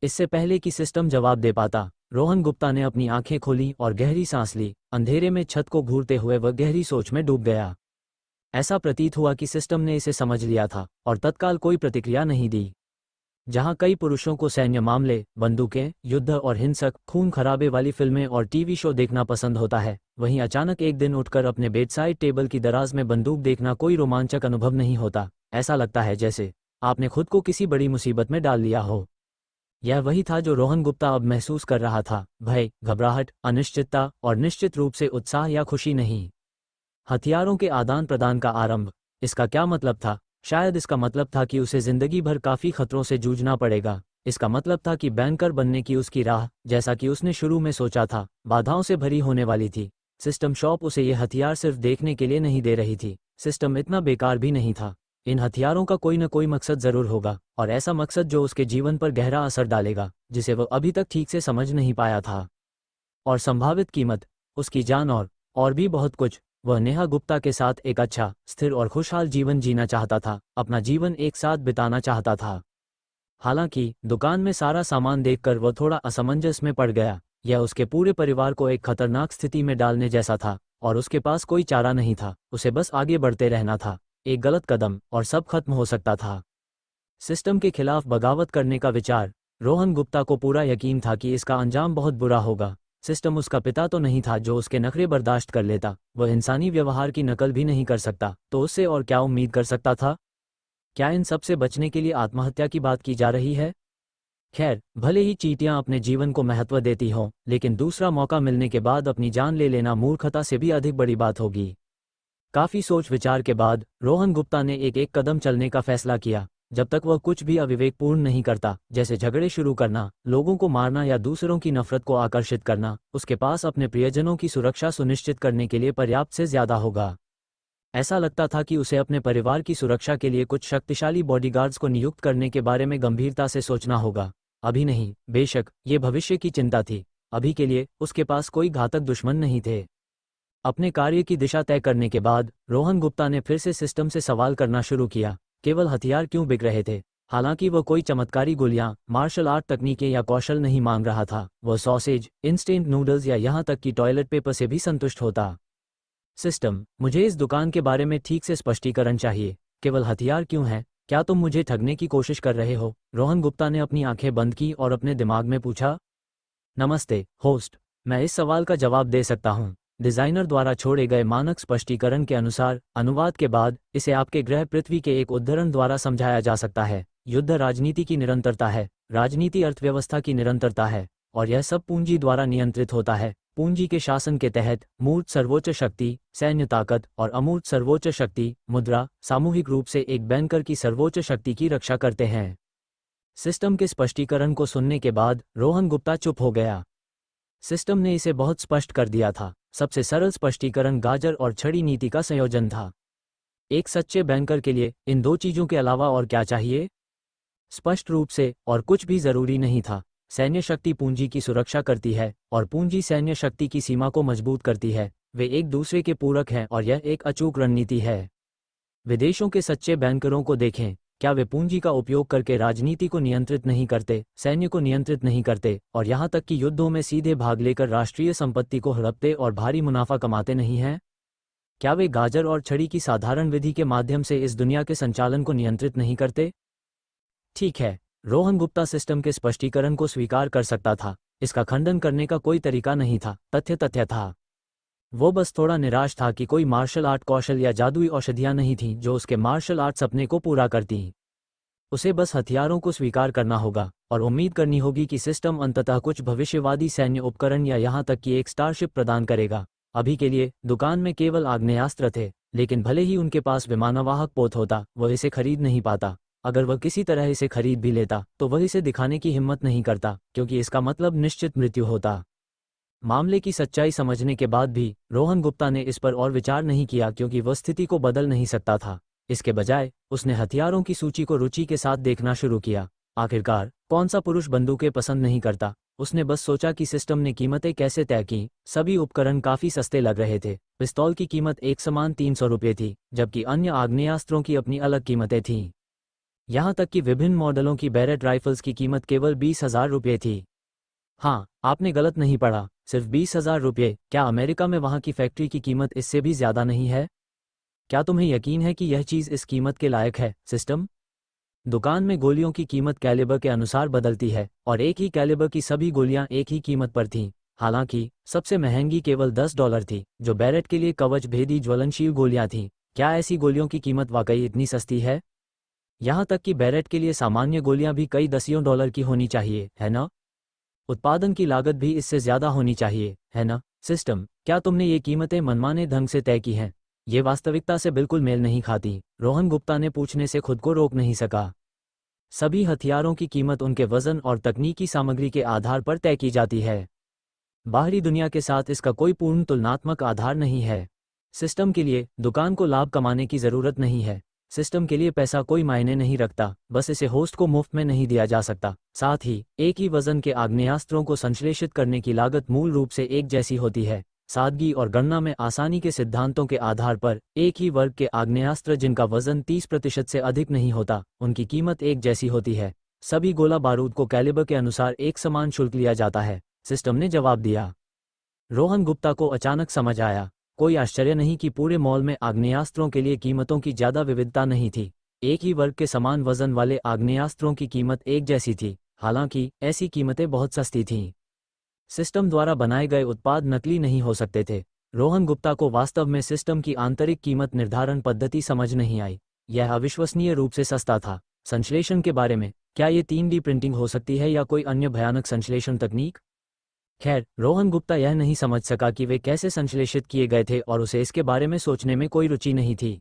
इससे पहले कि सिस्टम जवाब दे पाता, रोहन गुप्ता ने अपनी आंखें खोली और गहरी सांस ली। अंधेरे में छत को घूरते हुए वह गहरी सोच में डूब गया। ऐसा प्रतीत हुआ कि सिस्टम ने इसे समझ लिया था और तत्काल कोई प्रतिक्रिया नहीं दी। जहां कई पुरुषों को सैन्य मामले, बंदूकें, युद्ध और हिंसक, खून खराबे वाली फिल्में और टीवी शो देखना पसंद होता है, वहीं अचानक एक दिन उठकर अपने बेडसाइड टेबल की दराज में बंदूक देखना कोई रोमांचक अनुभव नहीं होता। ऐसा लगता है जैसे आपने खुद को किसी बड़ी मुसीबत में डाल लिया हो। यह वही था जो रोहन गुप्ता अब महसूस कर रहा था, भय, घबराहट, अनिश्चितता और निश्चित रूप से उत्साह या खुशी नहीं। हथियारों के आदान प्रदान का आरंभ। इसका क्या मतलब था? शायद इसका मतलब था कि उसे जिंदगी भर काफी खतरों से जूझना पड़ेगा। इसका मतलब था कि बैंकर बनने की उसकी राह, जैसा कि उसने शुरू में सोचा था, बाधाओं से भरी होने वाली थी। सिस्टम शॉप उसे ये हथियार सिर्फ देखने के लिए नहीं दे रही थी। सिस्टम इतना बेकार भी नहीं था। इन हथियारों का कोई न कोई मकसद जरूर होगा, और ऐसा मकसद जो उसके जीवन पर गहरा असर डालेगा, जिसे वह अभी तक ठीक से समझ नहीं पाया था। और संभावित कीमत, उसकी जान और भी बहुत कुछ। वह नेहा गुप्ता के साथ एक अच्छा, स्थिर और खुशहाल जीवन जीना चाहता था, अपना जीवन एक साथ बिताना चाहता था। हालांकि दुकान में सारा सामान देखकर वह थोड़ा असमंजस में पड़ गया। यह उसके पूरे परिवार को एक खतरनाक स्थिति में डालने जैसा था, और उसके पास कोई चारा नहीं था। उसे बस आगे बढ़ते रहना था। एक गलत कदम और सब खत्म हो सकता था। सिस्टम के खिलाफ बगावत करने का विचार। रोहन गुप्ता को पूरा यकीन था कि इसका अंजाम बहुत बुरा होगा। सिस्टम उसका पिता तो नहीं था जो उसके नखरे बर्दाश्त कर लेता, वह इंसानी व्यवहार की नकल भी नहीं कर सकता, तो उससे और क्या उम्मीद कर सकता था? क्या इन सब से बचने के लिए आत्महत्या की बात की जा रही है? खैर, भले ही चींटियां अपने जीवन को महत्व देती हों, लेकिन दूसरा मौका मिलने के बाद अपनी जान ले लेना मूर्खता से भी अधिक बड़ी बात होगी। काफी सोच विचार के बाद रोहन गुप्ता ने एक एक कदम चलने का फैसला किया। जब तक वह कुछ भी अविवेकपूर्ण नहीं करता, जैसे झगड़े शुरू करना, लोगों को मारना या दूसरों की नफरत को आकर्षित करना, उसके पास अपने प्रियजनों की सुरक्षा सुनिश्चित करने के लिए पर्याप्त से ज्यादा होगा। ऐसा लगता था कि उसे अपने परिवार की सुरक्षा के लिए कुछ शक्तिशाली बॉडीगार्ड्स को नियुक्त करने के बारे में गंभीरता से सोचना होगा। अभी नहीं, बेशक ये भविष्य की चिंता थी। अभी के लिए उसके पास कोई घातक दुश्मन नहीं थे। अपने कार्य की दिशा तय करने के बाद रोहन गुप्ता ने फिर से सिस्टम से सवाल करना शुरू किया, केवल हथियार क्यों बिक रहे थे? हालांकि वह कोई चमत्कारी गोलियां, मार्शल आर्ट तकनीकें या कौशल नहीं मांग रहा था। वह सॉसेज, इंस्टेंट नूडल्स या यहाँ तक कि टॉयलेट पेपर से भी संतुष्ट होता। सिस्टम, मुझे इस दुकान के बारे में ठीक से स्पष्टीकरण चाहिए। केवल हथियार क्यों है? क्या तुम मुझे ठगने की कोशिश कर रहे हो? रोहन गुप्ता ने अपनी आंखें बंद की और अपने दिमाग में पूछा। नमस्ते, होस्ट। मैं इस सवाल का जवाब दे सकता हूँ। डिजाइनर द्वारा छोड़े गए मानक स्पष्टीकरण के अनुसार, अनुवाद के बाद, इसे आपके ग्रह पृथ्वी के एक उद्धरण द्वारा समझाया जा सकता है। युद्ध राजनीति की निरंतरता है, राजनीति अर्थव्यवस्था की निरंतरता है, और यह सब पूंजी द्वारा नियंत्रित होता है। पूंजी के शासन के तहत मूर्त सर्वोच्च शक्ति, सैन्य ताकत, और अमूर्त सर्वोच्च शक्ति, मुद्रा, सामूहिक रूप से एक बैंकर की सर्वोच्च शक्ति की रक्षा करते हैं। सिस्टम के स्पष्टीकरण को सुनने के बाद रोहन गुप्ता चुप हो गया। सिस्टम ने इसे बहुत स्पष्ट कर दिया था। सबसे सरल स्पष्टीकरण गाजर और छड़ी नीति का संयोजन था। एक सच्चे बैंकर के लिए इन दो चीजों के अलावा और क्या चाहिए? स्पष्ट रूप से, और कुछ भी जरूरी नहीं था। सैन्य शक्ति पूंजी की सुरक्षा करती है, और पूंजी सैन्य शक्ति की सीमा को मजबूत करती है। वे एक दूसरे के पूरक हैं, और यह एक अचूक रणनीति है। विदेशों के सच्चे बैंकरों को देखें। क्या वे पूंजी का उपयोग करके राजनीति को नियंत्रित नहीं करते, सैन्य को नियंत्रित नहीं करते, और यहाँ तक कि युद्धों में सीधे भाग लेकर राष्ट्रीय संपत्ति को हड़पते और भारी मुनाफा कमाते नहीं हैं? क्या वे गाजर और छड़ी की साधारण विधि के माध्यम से इस दुनिया के संचालन को नियंत्रित नहीं करते? ठीक है, रोहन गुप्ता सिस्टम के स्पष्टीकरण को स्वीकार कर सकता था। इसका खंडन करने का कोई तरीका नहीं था। तथ्य तथ्य था। वो बस थोड़ा निराश था कि कोई मार्शल आर्ट कौशल या जादुई औषधियां नहीं थीं जो उसके मार्शल आर्ट सपने को पूरा करती। उसे बस हथियारों को स्वीकार करना होगा, और उम्मीद करनी होगी कि सिस्टम अंततः कुछ भविष्यवादी सैन्य उपकरण या यहाँ तक कि एक स्टारशिप प्रदान करेगा। अभी के लिए दुकान में केवल आग्नेयास्त्र थे, लेकिन भले ही उनके पास विमानवाहक पोत होता, वह इसे खरीद नहीं पाता। अगर वह किसी तरह इसे खरीद भी लेता, तो वह इसे दिखाने की हिम्मत नहीं करता, क्योंकि इसका मतलब निश्चित मृत्यु होता। मामले की सच्चाई समझने के बाद भी रोहन गुप्ता ने इस पर और विचार नहीं किया, क्योंकि वह स्थिति को बदल नहीं सकता था। इसके बजाय उसने हथियारों की सूची को रुचि के साथ देखना शुरू किया। आखिरकार, कौन सा पुरुष बंदूकें पसंद नहीं करता? उसने बस सोचा कि सिस्टम ने कीमतें कैसे तय की। सभी उपकरण काफी सस्ते लग रहे थे। पिस्तौल की कीमत एक समान 300 रुपये थी, जबकि अन्य आग्नेयास्त्रों की अपनी अलग कीमतें थीं। यहाँ तक कि विभिन्न मॉडलों की बैरेट राइफल्स की कीमत केवल 20,000 रुपये थी। हाँ, आपने गलत नहीं पढ़ा, सिर्फ 20,000 रुपये। क्या अमेरिका में वहाँ की फैक्ट्री की कीमत इससे भी ज्यादा नहीं है? क्या तुम्हें यकीन है कि यह चीज़ इस कीमत के लायक है? सिस्टम, दुकान में गोलियों की कीमत कैलिबर के अनुसार बदलती है, और एक ही कैलिबर की सभी गोलियां एक ही कीमत पर थीं। हालांकि सबसे महंगी केवल $10 थी, जो बैरेट के लिए कवच भेदी ज्वलनशील गोलियां थीं। क्या ऐसी गोलियों की कीमत वाकई इतनी सस्ती है? यहाँ तक कि बैरेट के लिए सामान्य गोलियां भी कई दसियों डॉलर की होनी चाहिए, है ना? उत्पादन की लागत भी इससे ज्यादा होनी चाहिए, है ना? सिस्टम, क्या तुमने ये कीमतें मनमाने ढंग से तय की हैं? ये वास्तविकता से बिल्कुल मेल नहीं खाती। रोहन गुप्ता ने पूछने से खुद को रोक नहीं सका। सभी हथियारों की कीमत उनके वजन और तकनीकी सामग्री के आधार पर तय की जाती है। बाहरी दुनिया के साथ इसका कोई पूर्ण तुलनात्मक आधार नहीं है। सिस्टम के लिए दुकान को लाभ कमाने की जरूरत नहीं है। सिस्टम के लिए पैसा कोई मायने नहीं रखता, बस इसे होस्ट को मुफ्त में नहीं दिया जा सकता। साथ ही एक ही वजन के आग्नेयास्त्रों को संश्लेषित करने की लागत मूल रूप से एक जैसी होती है। सादगी और गणना में आसानी के सिद्धांतों के आधार पर एक ही वर्ग के आग्नेयास्त्र जिनका वजन 30% से अधिक नहीं होता, उनकी कीमत एक जैसी होती है। सभी गोला बारूद को कैलिबर के अनुसार एक समान शुल्क लिया जाता है, सिस्टम ने जवाब दिया। रोहन गुप्ता को अचानक समझ आया। कोई आश्चर्य नहीं कि पूरे मॉल में आग्नेयास्त्रों के लिए कीमतों की ज्यादा विविधता नहीं थी। एक ही वर्ग के समान वजन वाले आग्नेयास्त्रों की कीमत एक जैसी थी, हालांकि ऐसी कीमतें बहुत सस्ती थीं। सिस्टम द्वारा बनाए गए उत्पाद नकली नहीं हो सकते थे। रोहन गुप्ता को वास्तव में सिस्टम की आंतरिक कीमत निर्धारण पद्धति समझ नहीं आई। यह अविश्वसनीय रूप से सस्ता था। संश्लेषण के बारे में, क्या ये 3D प्रिंटिंग हो सकती है या कोई अन्य भयानक संश्लेषण तकनीक? खैर, रोहन गुप्ता यह नहीं समझ सका कि वे कैसे संश्लेषित किए गए थे और उसे इसके बारे में सोचने में कोई रुचि नहीं थी।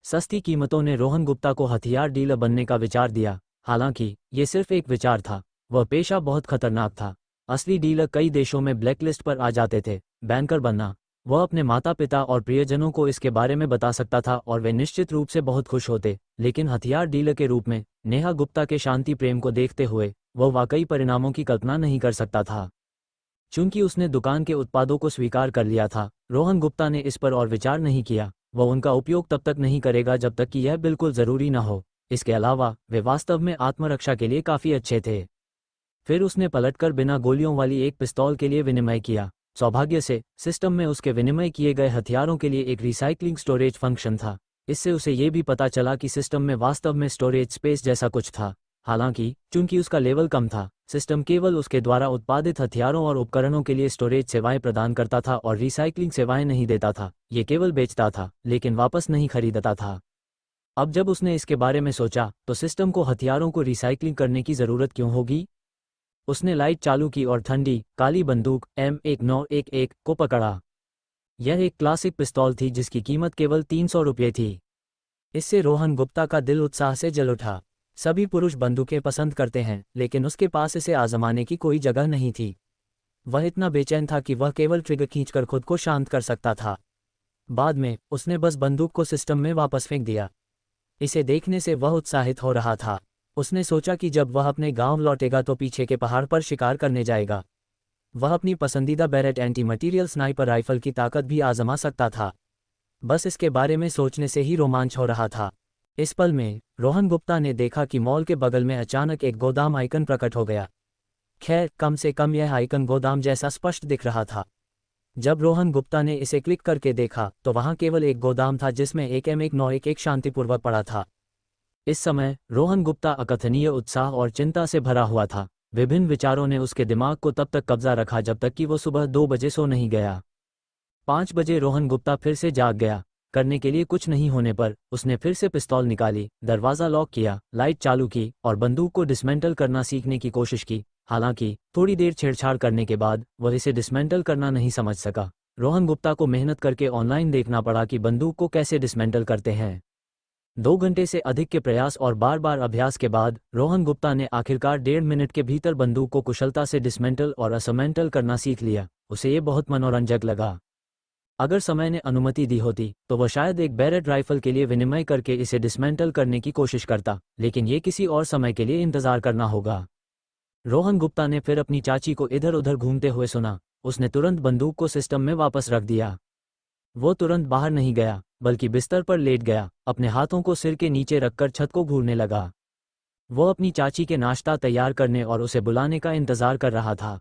सस्ती कीमतों ने रोहन गुप्ता को हथियार डीलर बनने का विचार दिया। हालांकि ये सिर्फ एक विचार था, वह पेशा बहुत खतरनाक था। असली डीलर कई देशों में ब्लैकलिस्ट पर आ जाते थे। बैंकर बनना, वह अपने माता पिता और प्रियजनों को इसके बारे में बता सकता था और वे निश्चित रूप से बहुत खुश होते, लेकिन हथियार डीलर के रूप में नेहा गुप्ता के शांति प्रेम को देखते हुए वह वाकई परिणामों की कल्पना नहीं कर सकता था। चूंकि उसने दुकान के उत्पादों को स्वीकार कर लिया था, रोहन गुप्ता ने इस पर और विचार नहीं किया। वह उनका उपयोग तब तक नहीं करेगा जब तक कि यह बिल्कुल ज़रूरी न हो। इसके अलावा वे वास्तव में आत्मरक्षा के लिए काफ़ी अच्छे थे। फिर उसने पलटकर बिना गोलियों वाली एक पिस्तौल के लिए विनिमय किया। सौभाग्य से सिस्टम में उसके विनिमय किए गए हथियारों के लिए एक रिसाइक्लिंग स्टोरेज फंक्शन था। इससे उसे ये भी पता चला कि सिस्टम में वास्तव में स्टोरेज स्पेस जैसा कुछ था। हालांकि चूंकि उसका लेवल कम था, सिस्टम केवल उसके द्वारा उत्पादित हथियारों और उपकरणों के लिए स्टोरेज सेवाएं प्रदान करता था और रिसाइक्लिंग सेवाएं नहीं देता था। ये केवल बेचता था, लेकिन वापस नहीं खरीदता था। अब जब उसने इसके बारे में सोचा, तो सिस्टम को हथियारों को रिसाइक्लिंग करने की ज़रूरत क्यों होगी? उसने लाइट चालू की और ठंडी, काली बंदूक M1911 को पकड़ा। यह एक क्लासिक पिस्तौल थी जिसकी कीमत केवल 300 रुपये थी। इससे रोहन गुप्ता का दिल उत्साह से जल उठा। सभी पुरुष बंदूकें पसंद करते हैं, लेकिन उसके पास इसे आजमाने की कोई जगह नहीं थी। वह इतना बेचैन था कि वह केवल ट्रिगर खींचकर खुद को शांत कर सकता था। बाद में उसने बस बंदूक को सिस्टम में वापस फेंक दिया। इसे देखने से वह उत्साहित हो रहा था। उसने सोचा कि जब वह अपने गांव लौटेगा तो पीछे के पहाड़ पर शिकार करने जाएगा। वह अपनी पसंदीदा Barrett anti material sniper rifle की ताकत भी आजमा सकता था। बस इसके बारे में सोचने से ही रोमांच हो रहा था। इस पल में रोहन गुप्ता ने देखा कि मॉल के बगल में अचानक एक गोदाम आइकन प्रकट हो गया। खैर, कम से कम यह आइकन गोदाम जैसा स्पष्ट दिख रहा था। जब रोहन गुप्ता ने इसे क्लिक करके देखा तो वहां केवल एक गोदाम था जिसमें एक M1911 शांतिपूर्वक पड़ा था। इस समय रोहन गुप्ता अकथनीय उत्साह और चिंता से भरा हुआ था। विभिन्न विचारों ने उसके दिमाग को तब तक कब्जा रखा जब तक कि वो सुबह 2 बजे सो नहीं गया। 5 बजे रोहन गुप्ता फिर से जाग गया। करने के लिए कुछ नहीं होने पर उसने फिर से पिस्तौल निकाली, दरवाज़ा लॉक किया, लाइट चालू की और बंदूक को डिसमेंटल करना सीखने की कोशिश की। हालांकि थोड़ी देर छेड़छाड़ करने के बाद वह इसे डिसमेंटल करना नहीं समझ सका। रोहन गुप्ता को मेहनत करके ऑनलाइन देखना पड़ा कि बंदूक को कैसे डिसमेंटल करते हैं। 2 घंटे से अधिक के प्रयास और बार बार अभ्यास के बाद रोहन गुप्ता ने आखिरकार 1.5 मिनट के भीतर बंदूक को कुशलता से डिसमेंटल और असमेंटल करना सीख लिया। उसे ये बहुत मनोरंजक लगा। अगर समय ने अनुमति दी होती तो वह शायद एक बैरेट राइफल के लिए विनिमय करके इसे डिसमेंटल करने की कोशिश करता, लेकिन ये किसी और समय के लिए इंतजार करना होगा। रोहन गुप्ता ने फिर अपनी चाची को इधर उधर घूमते हुए सुना। उसने तुरंत बंदूक को सिस्टम में वापस रख दिया। वो तुरंत बाहर नहीं गया, बल्कि बिस्तर पर लेट गया, अपने हाथों को सिर के नीचे रखकर छत को घूरने लगा। वो अपनी चाची के नाश्ता तैयार करने और उसे बुलाने का इंतजार कर रहा था।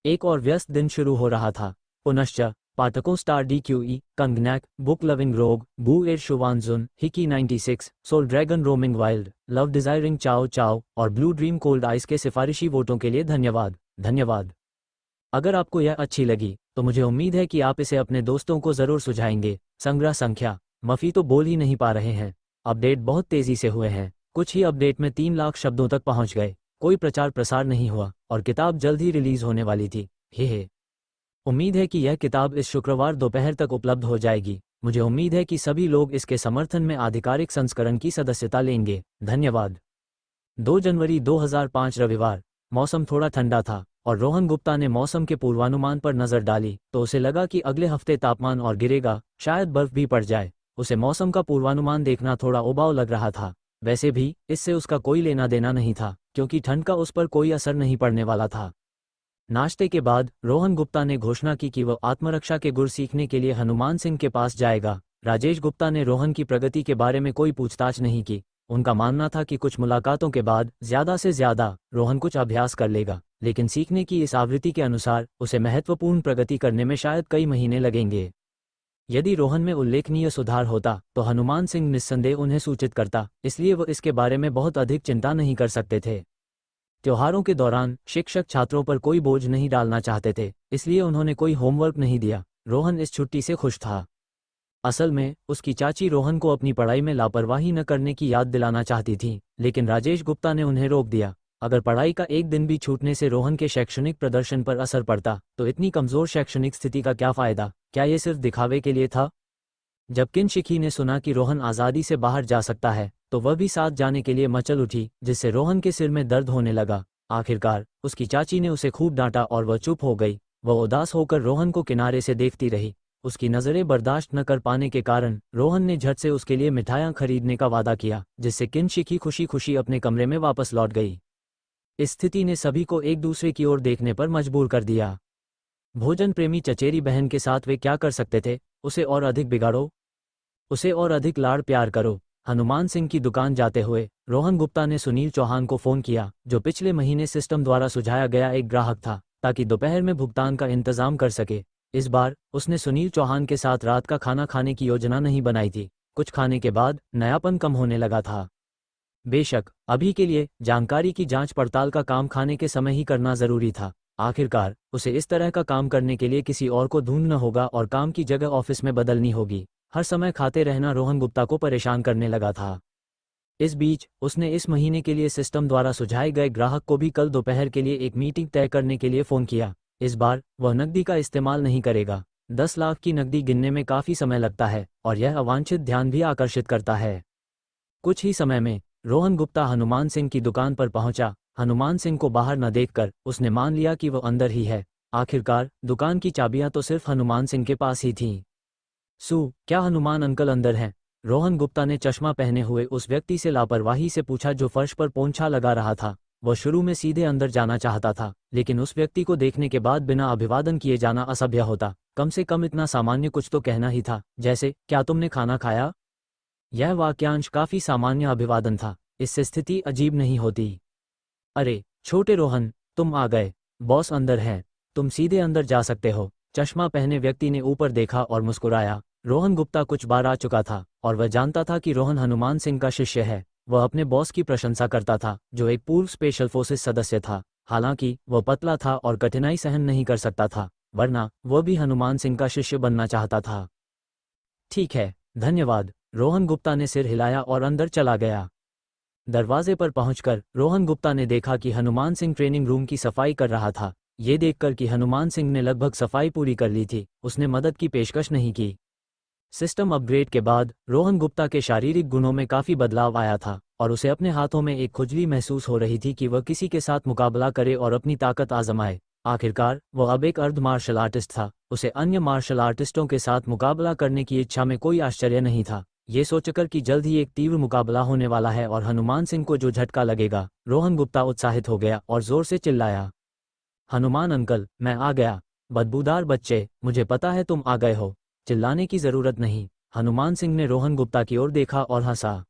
एक और व्यस्त दिन शुरू हो रहा था। पुनश्च पाठकों स्टार DQE, कंगनैक, बुक लविंग रोग, बू एर शुवानजुन, हिकी 96, soul dragon roaming wild, love desiring Chao Chao और ब्लू ड्रीम कोल्ड आइस के सिफारिशी वोटों के लिए धन्यवाद। अगर आपको यह अच्छी लगी तो मुझे उम्मीद है कि आप इसे अपने दोस्तों को ज़रूर सुझाएंगे। संग्रह संख्या मफ़ी तो बोल ही नहीं पा रहे हैं। अपडेट बहुत तेज़ी से हुए हैं। कुछ ही अपडेट में 3 लाख शब्दों तक पहुंच गए। कोई प्रचार प्रसार नहीं हुआ और किताब जल्द ही रिलीज़ होने वाली थी। हे उम्मीद है कि यह किताब इस शुक्रवार दोपहर तक उपलब्ध हो जाएगी। मुझे उम्मीद है कि सभी लोग इसके समर्थन में आधिकारिक संस्करण की सदस्यता लेंगे। धन्यवाद। 2 जनवरी 2005 रविवार। मौसम थोड़ा ठंडा था और रोहन गुप्ता ने मौसम के पूर्वानुमान पर नज़र डाली तो उसे लगा कि अगले हफ्ते तापमान और गिरेगा, शायद बर्फ भी पड़ जाए। उसे मौसम का पूर्वानुमान देखना थोड़ा उबाऊ लग रहा था। वैसे भी इससे उसका कोई लेना देना नहीं था, क्योंकि ठंड का उस पर कोई असर नहीं पड़ने वाला था। नाश्ते के बाद रोहन गुप्ता ने घोषणा की कि वह आत्मरक्षा के गुर सीखने के लिए हनुमान सिंह के पास जाएगा। राजेश गुप्ता ने रोहन की प्रगति के बारे में कोई पूछताछ नहीं की। उनका मानना था कि कुछ मुलाकातों के बाद ज़्यादा से ज़्यादा रोहन कुछ अभ्यास कर लेगा, लेकिन सीखने की इस आवृत्ति के अनुसार उसे महत्वपूर्ण प्रगति करने में शायद कई महीने लगेंगे। यदि रोहन में उल्लेखनीय सुधार होता तो हनुमान सिंह निस्संदेह उन्हें सूचित करता, इसलिए वो इसके बारे में बहुत अधिक चिंता नहीं कर सकते थे। त्योहारों के दौरान शिक्षक छात्रों पर कोई बोझ नहीं डालना चाहते थे, इसलिए उन्होंने कोई होमवर्क नहीं दिया। रोहन इस छुट्टी से खुश था। असल में उसकी चाची रोहन को अपनी पढ़ाई में लापरवाही न करने की याद दिलाना चाहती थी, लेकिन राजेश गुप्ता ने उन्हें रोक दिया। अगर पढ़ाई का एक दिन भी छूटने से रोहन के शैक्षणिक प्रदर्शन पर असर पड़ता तो इतनी कमजोर शैक्षणिक स्थिति का क्या फायदा? क्या ये सिर्फ दिखावे के लिए था? जब किनशिकी ने सुना कि रोहन आज़ादी से बाहर जा सकता है तो वह भी साथ जाने के लिए मचल उठी, जिससे रोहन के सिर में दर्द होने लगा। आखिरकार उसकी चाची ने उसे खूब डांटा और वह चुप हो गई। वह उदास होकर रोहन को किनारे से देखती रही। उसकी नज़रें बर्दाश्त न कर पाने के कारण रोहन ने झट से उसके लिए मिठाइयाँ खरीदने का वादा किया, जिससे किनशिकी खुशी खुशी अपने कमरे में वापस लौट गई। इस स्थिति ने सभी को एक दूसरे की ओर देखने पर मजबूर कर दिया। भोजन प्रेमी चचेरी बहन के साथ वे क्या कर सकते थे? उसे और अधिक बिगाड़ो, उसे और अधिक लाड़ प्यार करो। हनुमान सिंह की दुकान जाते हुए रोहन गुप्ता ने सुनील चौहान को फ़ोन किया, जो पिछले महीने सिस्टम द्वारा सुझाया गया एक ग्राहक था, ताकि दोपहर में भुगतान का इंतजाम कर सके। इस बार उसने सुनील चौहान के साथ रात का खाना खाने की योजना नहीं बनाई थी। कुछ खाने के बाद नयापन कम होने लगा था। बेशक अभी के लिए जानकारी की जांच पड़ताल का काम खाने के समय ही करना जरूरी था। आखिरकार उसे इस तरह का काम करने के लिए किसी और को ढूंढना होगा और काम की जगह ऑफिस में बदलनी होगी। हर समय खाते रहना रोहन गुप्ता को परेशान करने लगा था। इस बीच उसने इस महीने के लिए सिस्टम द्वारा सुझाए गए ग्राहक को भी कल दोपहर के लिए एक मीटिंग तय करने के लिए फ़ोन किया। इस बार वह नकदी का इस्तेमाल नहीं करेगा। 10 लाख की नकदी गिनने में काफ़ी समय लगता है और यह अवांछित ध्यान भी आकर्षित करता है। कुछ ही समय में रोहन गुप्ता हनुमान सिंह की दुकान पर पहुंचा। हनुमान सिंह को बाहर न देखकर उसने मान लिया कि वह अंदर ही है। आखिरकार दुकान की चाबियां तो सिर्फ हनुमान सिंह के पास ही थीं। क्या हनुमान अंकल अंदर हैं? रोहन गुप्ता ने चश्मा पहने हुए उस व्यक्ति से लापरवाही से पूछा जो फर्श पर पोंछा लगा रहा था। वह शुरू में सीधे अंदर जाना चाहता था, लेकिन उस व्यक्ति को देखने के बाद बिना अभिवादन किए जाना असभ्य होता। कम से कम इतना सामान्य कुछ तो कहना ही था, जैसे क्या तुमने खाना खाया? यह वाक्यांश काफी सामान्य अभिवादन था। इससे स्थिति अजीब नहीं होती। अरे छोटे रोहन, तुम आ गए। बॉस अंदर है, तुम सीधे अंदर जा सकते हो। चश्मा पहने व्यक्ति ने ऊपर देखा और मुस्कुराया। रोहन गुप्ता कुछ बार आ चुका था और वह जानता था कि रोहन हनुमान सिंह का शिष्य है। वह अपने बॉस की प्रशंसा करता था, जो एक पूर्व स्पेशल फोर्सेस सदस्य था। हालांकि वह पतला था और कठिनाई सहन नहीं कर सकता था, वरना वह भी हनुमान सिंह का शिष्य बनना चाहता था। ठीक है, धन्यवाद। रोहन गुप्ता ने सिर हिलाया और अंदर चला गया। दरवाजे पर पहुंचकर रोहन गुप्ता ने देखा कि हनुमान सिंह ट्रेनिंग रूम की सफाई कर रहा था। ये देखकर कि हनुमान सिंह ने लगभग सफाई पूरी कर ली थी, उसने मदद की पेशकश नहीं की। सिस्टम अपग्रेड के बाद रोहन गुप्ता के शारीरिक गुणों में काफ़ी बदलाव आया था और उसे अपने हाथों में एक खुजली महसूस हो रही थी कि वह किसी के साथ मुकाबला करे और अपनी ताकत आजमाए। आखिरकार वह अब एक अर्ध मार्शल आर्टिस्ट था। उसे अन्य मार्शल आर्टिस्टों के साथ मुकाबला करने की इच्छा में कोई आश्चर्य नहीं था। ये सोचकर कि जल्द ही एक तीव्र मुकाबला होने वाला है और हनुमान सिंह को जो झटका लगेगा, रोहन गुप्ता उत्साहित हो गया और जोर से चिल्लाया, हनुमान अंकल, मैं आ गया। बदबूदार बच्चे, मुझे पता है तुम आ गए हो। चिल्लाने की जरूरत नहीं। हनुमान सिंह ने रोहन गुप्ता की ओर देखा और हंसा।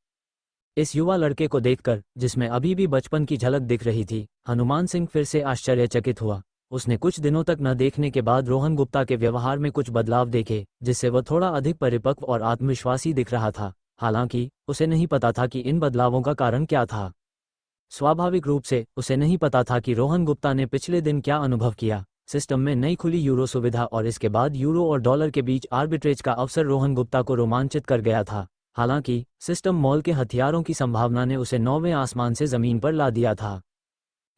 इस युवा लड़के को देखकर, जिसमें अभी भी बचपन की झलक दिख रही थी, हनुमान सिंह फिर से आश्चर्यचकित हुआ। उसने कुछ दिनों तक न देखने के बाद रोहन गुप्ता के व्यवहार में कुछ बदलाव देखे, जिससे वह थोड़ा अधिक परिपक्व और आत्मविश्वासी दिख रहा था। हालांकि उसे नहीं पता था कि इन बदलावों का कारण क्या था। स्वाभाविक रूप से उसे नहीं पता था कि रोहन गुप्ता ने पिछले दिन क्या अनुभव किया। सिस्टम में नई खुली यूरो सुविधा और इसके बाद यूरो और डॉलर के बीच आर्बिट्रेज का अवसर रोहन गुप्ता को रोमांचित कर गया था। हालांकि सिस्टम मॉल के हथियारों की संभावना ने उसे 9वें आसमान से जमीन पर ला दिया था।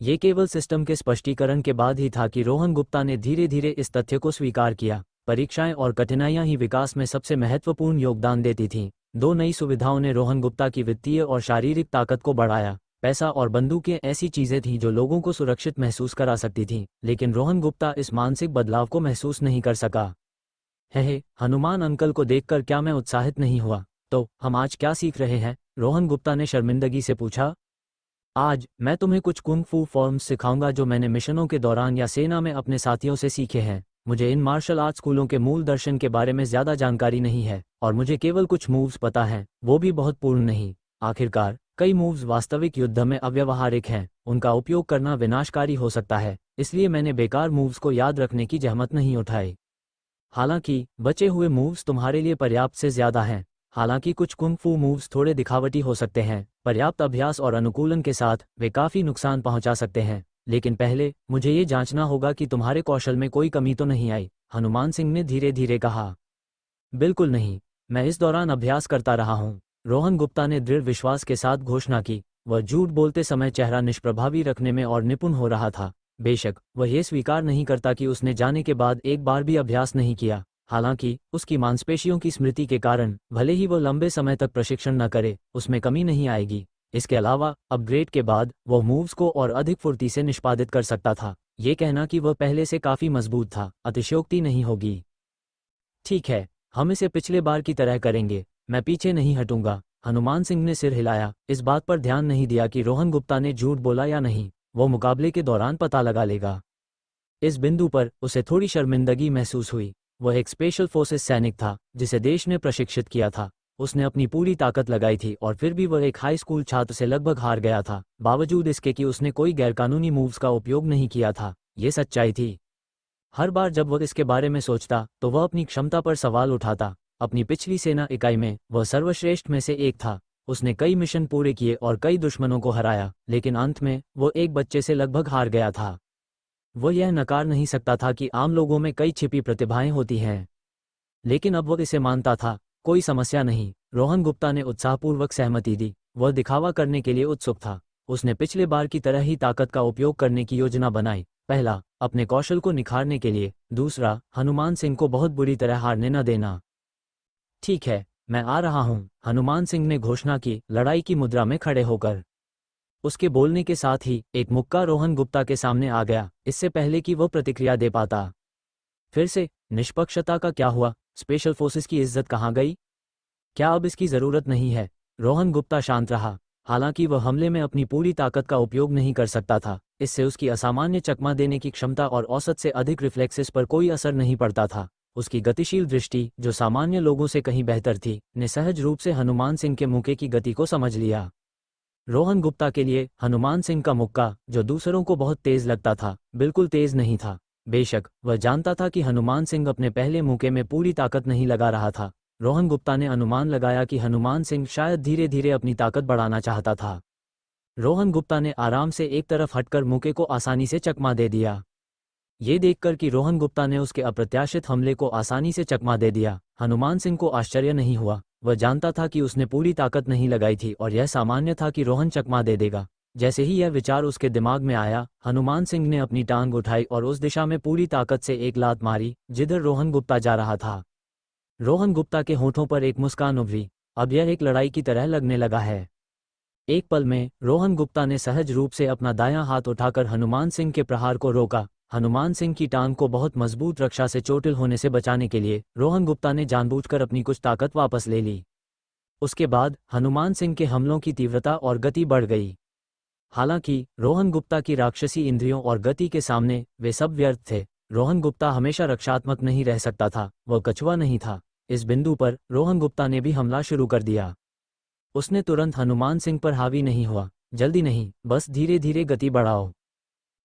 ये केवल सिस्टम के स्पष्टीकरण के बाद ही था कि रोहन गुप्ता ने धीरे धीरे इस तथ्य को स्वीकार किया। परीक्षाएं और कठिनाइयां ही विकास में सबसे महत्वपूर्ण योगदान देती थीं। 2 नई सुविधाओं ने रोहन गुप्ता की वित्तीय और शारीरिक ताकत को बढ़ाया। पैसा और बंदूकें ऐसी चीजें थीं जो लोगों को सुरक्षित महसूस करा सकती थीं, लेकिन रोहन गुप्ता इस मानसिक बदलाव को महसूस नहीं कर सका। हनुमान अंकल को देखकर क्या मैं उत्साहित नहीं हुआ? तो हम आज क्या सीख रहे हैं? रोहन गुप्ता ने शर्मिंदगी से पूछा। आज मैं तुम्हें कुछ कुंग फू फॉर्म्स सिखाऊंगा जो मैंने मिशनों के दौरान या सेना में अपने साथियों से सीखे हैं। मुझे इन मार्शल आर्ट स्कूलों के मूल दर्शन के बारे में ज्यादा जानकारी नहीं है और मुझे केवल कुछ मूव्स पता हैं, वो भी बहुत पूर्ण नहीं। आखिरकार कई मूव्स वास्तविक युद्ध में अव्यवहारिक हैं, उनका उपयोग करना विनाशकारी हो सकता है, इसलिए मैंने बेकार मूव्स को याद रखने की जहमत नहीं उठाई। हालांकि बचे हुए मूव्स तुम्हारे लिए पर्याप्त से ज्यादा हैं। हालांकि कुछ कुंग फू मूव्स थोड़े दिखावटी हो सकते हैं, पर्याप्त अभ्यास और अनुकूलन के साथ वे काफ़ी नुकसान पहुंचा सकते हैं। लेकिन पहले मुझे ये जांचना होगा कि तुम्हारे कौशल में कोई कमी तो नहीं आई, हनुमान सिंह ने धीरे धीरे कहा। बिल्कुल नहीं, मैं इस दौरान अभ्यास करता रहा हूँ, रोहन गुप्ता ने दृढ़ विश्वास के साथ घोषणा की। वह झूठ बोलते समय चेहरा निष्प्रभावी रखने में और निपुण हो रहा था। बेशक वह ये स्वीकार नहीं करता कि उसने जाने के बाद एक बार भी अभ्यास नहीं किया। हालांकि उसकी मांसपेशियों की स्मृति के कारण भले ही वह लंबे समय तक प्रशिक्षण न करे, उसमें कमी नहीं आएगी। इसके अलावा अपग्रेड के बाद वह मूव्स को और अधिक फुर्ती से निष्पादित कर सकता था। ये कहना कि वह पहले से काफ़ी मजबूत था अतिशयोक्ति नहीं होगी। ठीक है, हम इसे पिछले बार की तरह करेंगे, मैं पीछे नहीं हटूंगा। हनुमान सिंह ने सिर हिलाया, इस बात पर ध्यान नहीं दिया कि रोहन गुप्ता ने झूठ बोला या नहीं, वो मुकाबले के दौरान पता लगा लेगा। इस बिंदु पर उसे थोड़ी शर्मिंदगी महसूस हुई। वह एक स्पेशल फोर्सेस सैनिक था जिसे देश ने प्रशिक्षित किया था। उसने अपनी पूरी ताकत लगाई थी और फिर भी वह एक हाई स्कूल छात्र से लगभग हार गया था, बावजूद इसके कि उसने कोई गैरकानूनी मूव्स का उपयोग नहीं किया था। ये सच्चाई थी। हर बार जब वह इसके बारे में सोचता तो वह अपनी क्षमता पर सवाल उठाता। अपनी पिछली सेना इकाई में वह सर्वश्रेष्ठ में से एक था। उसने कई मिशन पूरे किए और कई दुश्मनों को हराया, लेकिन अंत में वो एक बच्चे से लगभग हार गया था। वह यह नकार नहीं सकता था कि आम लोगों में कई छिपी प्रतिभाएं होती हैं, लेकिन अब वह इसे मानता था। कोई समस्या नहीं, रोहन गुप्ता ने उत्साहपूर्वक सहमति दी। वह दिखावा करने के लिए उत्सुक था। उसने पिछले बार की तरह ही ताकत का उपयोग करने की योजना बनाई। पहला, अपने कौशल को निखारने के लिए। दूसरा, हनुमान सिंह को बहुत बुरी तरह हारने न देना। ठीक है, मैं आ रहा हूं, हनुमान सिंह ने घोषणा की, लड़ाई की मुद्रा में खड़े होकर। उसके बोलने के साथ ही एक मुक्का रोहन गुप्ता के सामने आ गया, इससे पहले कि वह प्रतिक्रिया दे पाता। फिर से, निष्पक्षता का क्या हुआ? स्पेशल फोर्सेस की इज्जत कहाँ गई? क्या अब इसकी जरूरत नहीं है? रोहन गुप्ता शांत रहा। हालांकि वह हमले में अपनी पूरी ताकत का उपयोग नहीं कर सकता था, इससे उसकी असामान्य चकमा देने की क्षमता और औसत से अधिक रिफ्लेक्सेस पर कोई असर नहीं पड़ता था। उसकी गतिशील दृष्टि, जो सामान्य लोगों से कहीं बेहतर थी, ने सहज रूप से हनुमान सिंह के मुक्के की गति को समझ लिया। रोहन गुप्ता के लिए हनुमान सिंह का मुक्का, जो दूसरों को बहुत तेज लगता था, बिल्कुल तेज नहीं था। बेशक वह जानता था कि हनुमान सिंह अपने पहले मुक्के में पूरी ताकत नहीं लगा रहा था। रोहन गुप्ता ने अनुमान लगाया कि हनुमान सिंह शायद धीरे धीरे अपनी ताकत बढ़ाना चाहता था। रोहन गुप्ता ने आराम से एक तरफ हटकर मुक्के को आसानी से चकमा दे दिया। ये देखकर कि रोहन गुप्ता ने उसके अप्रत्याशित हमले को आसानी से चकमा दे दिया, हनुमान सिंह को आश्चर्य नहीं हुआ। वह जानता था कि उसने पूरी ताकत नहीं लगाई थी और यह सामान्य था कि रोहन चकमा दे देगा। जैसे ही यह विचार उसके दिमाग में आया, हनुमान सिंह ने अपनी टांग उठाई और उस दिशा में पूरी ताकत से एक लात मारी जिधर रोहन गुप्ता जा रहा था। रोहन गुप्ता के होठों पर एक मुस्कान उभरी। अब यह एक लड़ाई की तरह लगने लगा है। एक पल में रोहन गुप्ता ने सहज रूप से अपना दायां हाथ उठाकर हनुमान सिंह के प्रहार को रोका। हनुमान सिंह की टांग को बहुत मजबूत रक्षा से चोटिल होने से बचाने के लिए रोहन गुप्ता ने जानबूझकर अपनी कुछ ताकत वापस ले ली। उसके बाद हनुमान सिंह के हमलों की तीव्रता और गति बढ़ गई। हालांकि रोहन गुप्ता की राक्षसी इंद्रियों और गति के सामने वे सब व्यर्थ थे। रोहन गुप्ता हमेशा रक्षात्मक नहीं रह सकता था, वह कछुआ नहीं था। इस बिंदु पर रोहन गुप्ता ने भी हमला शुरू कर दिया। उसने तुरंत हनुमान सिंह पर हावी नहीं हुआ। जल्दी नहीं, बस धीरे धीरे गति बढ़ाओ।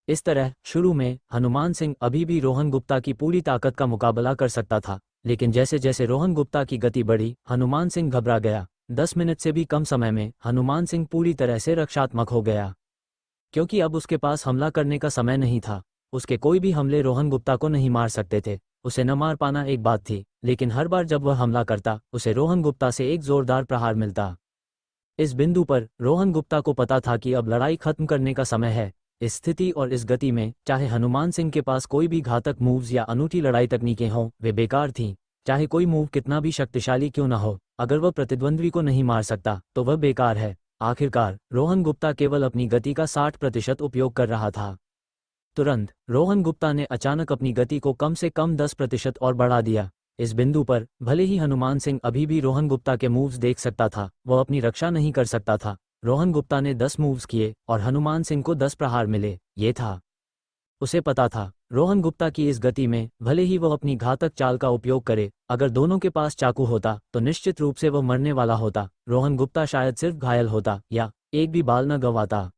इस तरह शुरू में हनुमान सिंह अभी भी रोहन गुप्ता की पूरी ताकत का मुकाबला कर सकता था, लेकिन जैसे जैसे रोहन गुप्ता की गति बढ़ी, हनुमान सिंह घबरा गया। 10 मिनट से भी कम समय में हनुमान सिंह पूरी तरह से रक्षात्मक हो गया, क्योंकि अब उसके पास हमला करने का समय नहीं था। उसके कोई भी हमले रोहन गुप्ता को नहीं मार सकते थे। उसे न मार पाना एक बात थी, लेकिन हर बार जब वह हमला करता, उसे रोहन गुप्ता से एक जोरदार प्रहार मिलता। इस बिंदु पर रोहन गुप्ता को पता था कि अब लड़ाई खत्म करने का समय है। इस स्थिति और इस गति में चाहे हनुमान सिंह के पास कोई भी घातक मूव्स या अनूठी लड़ाई तकनीकें हों, वे बेकार थीं। चाहे कोई मूव कितना भी शक्तिशाली क्यों न हो, अगर वह प्रतिद्वंद्वी को नहीं मार सकता तो वह बेकार है। आखिरकार रोहन गुप्ता केवल अपनी गति का 60% उपयोग कर रहा था। तुरंत रोहन गुप्ता ने अचानक अपनी गति को कम से कम 10% और बढ़ा दिया। इस बिंदु पर भले ही हनुमान सिंह अभी भी रोहन गुप्ता के मूव्स देख सकता था, वह अपनी रक्षा नहीं कर सकता था। रोहन गुप्ता ने 10 मूव्स किए और हनुमान सिंह को 10 प्रहार मिले। ये था, उसे पता था, रोहन गुप्ता की इस गति में भले ही वह अपनी घातक चाल का उपयोग करे, अगर दोनों के पास चाकू होता तो निश्चित रूप से वह मरने वाला होता। रोहन गुप्ता शायद सिर्फ घायल होता या एक भी बाल न गंवाता।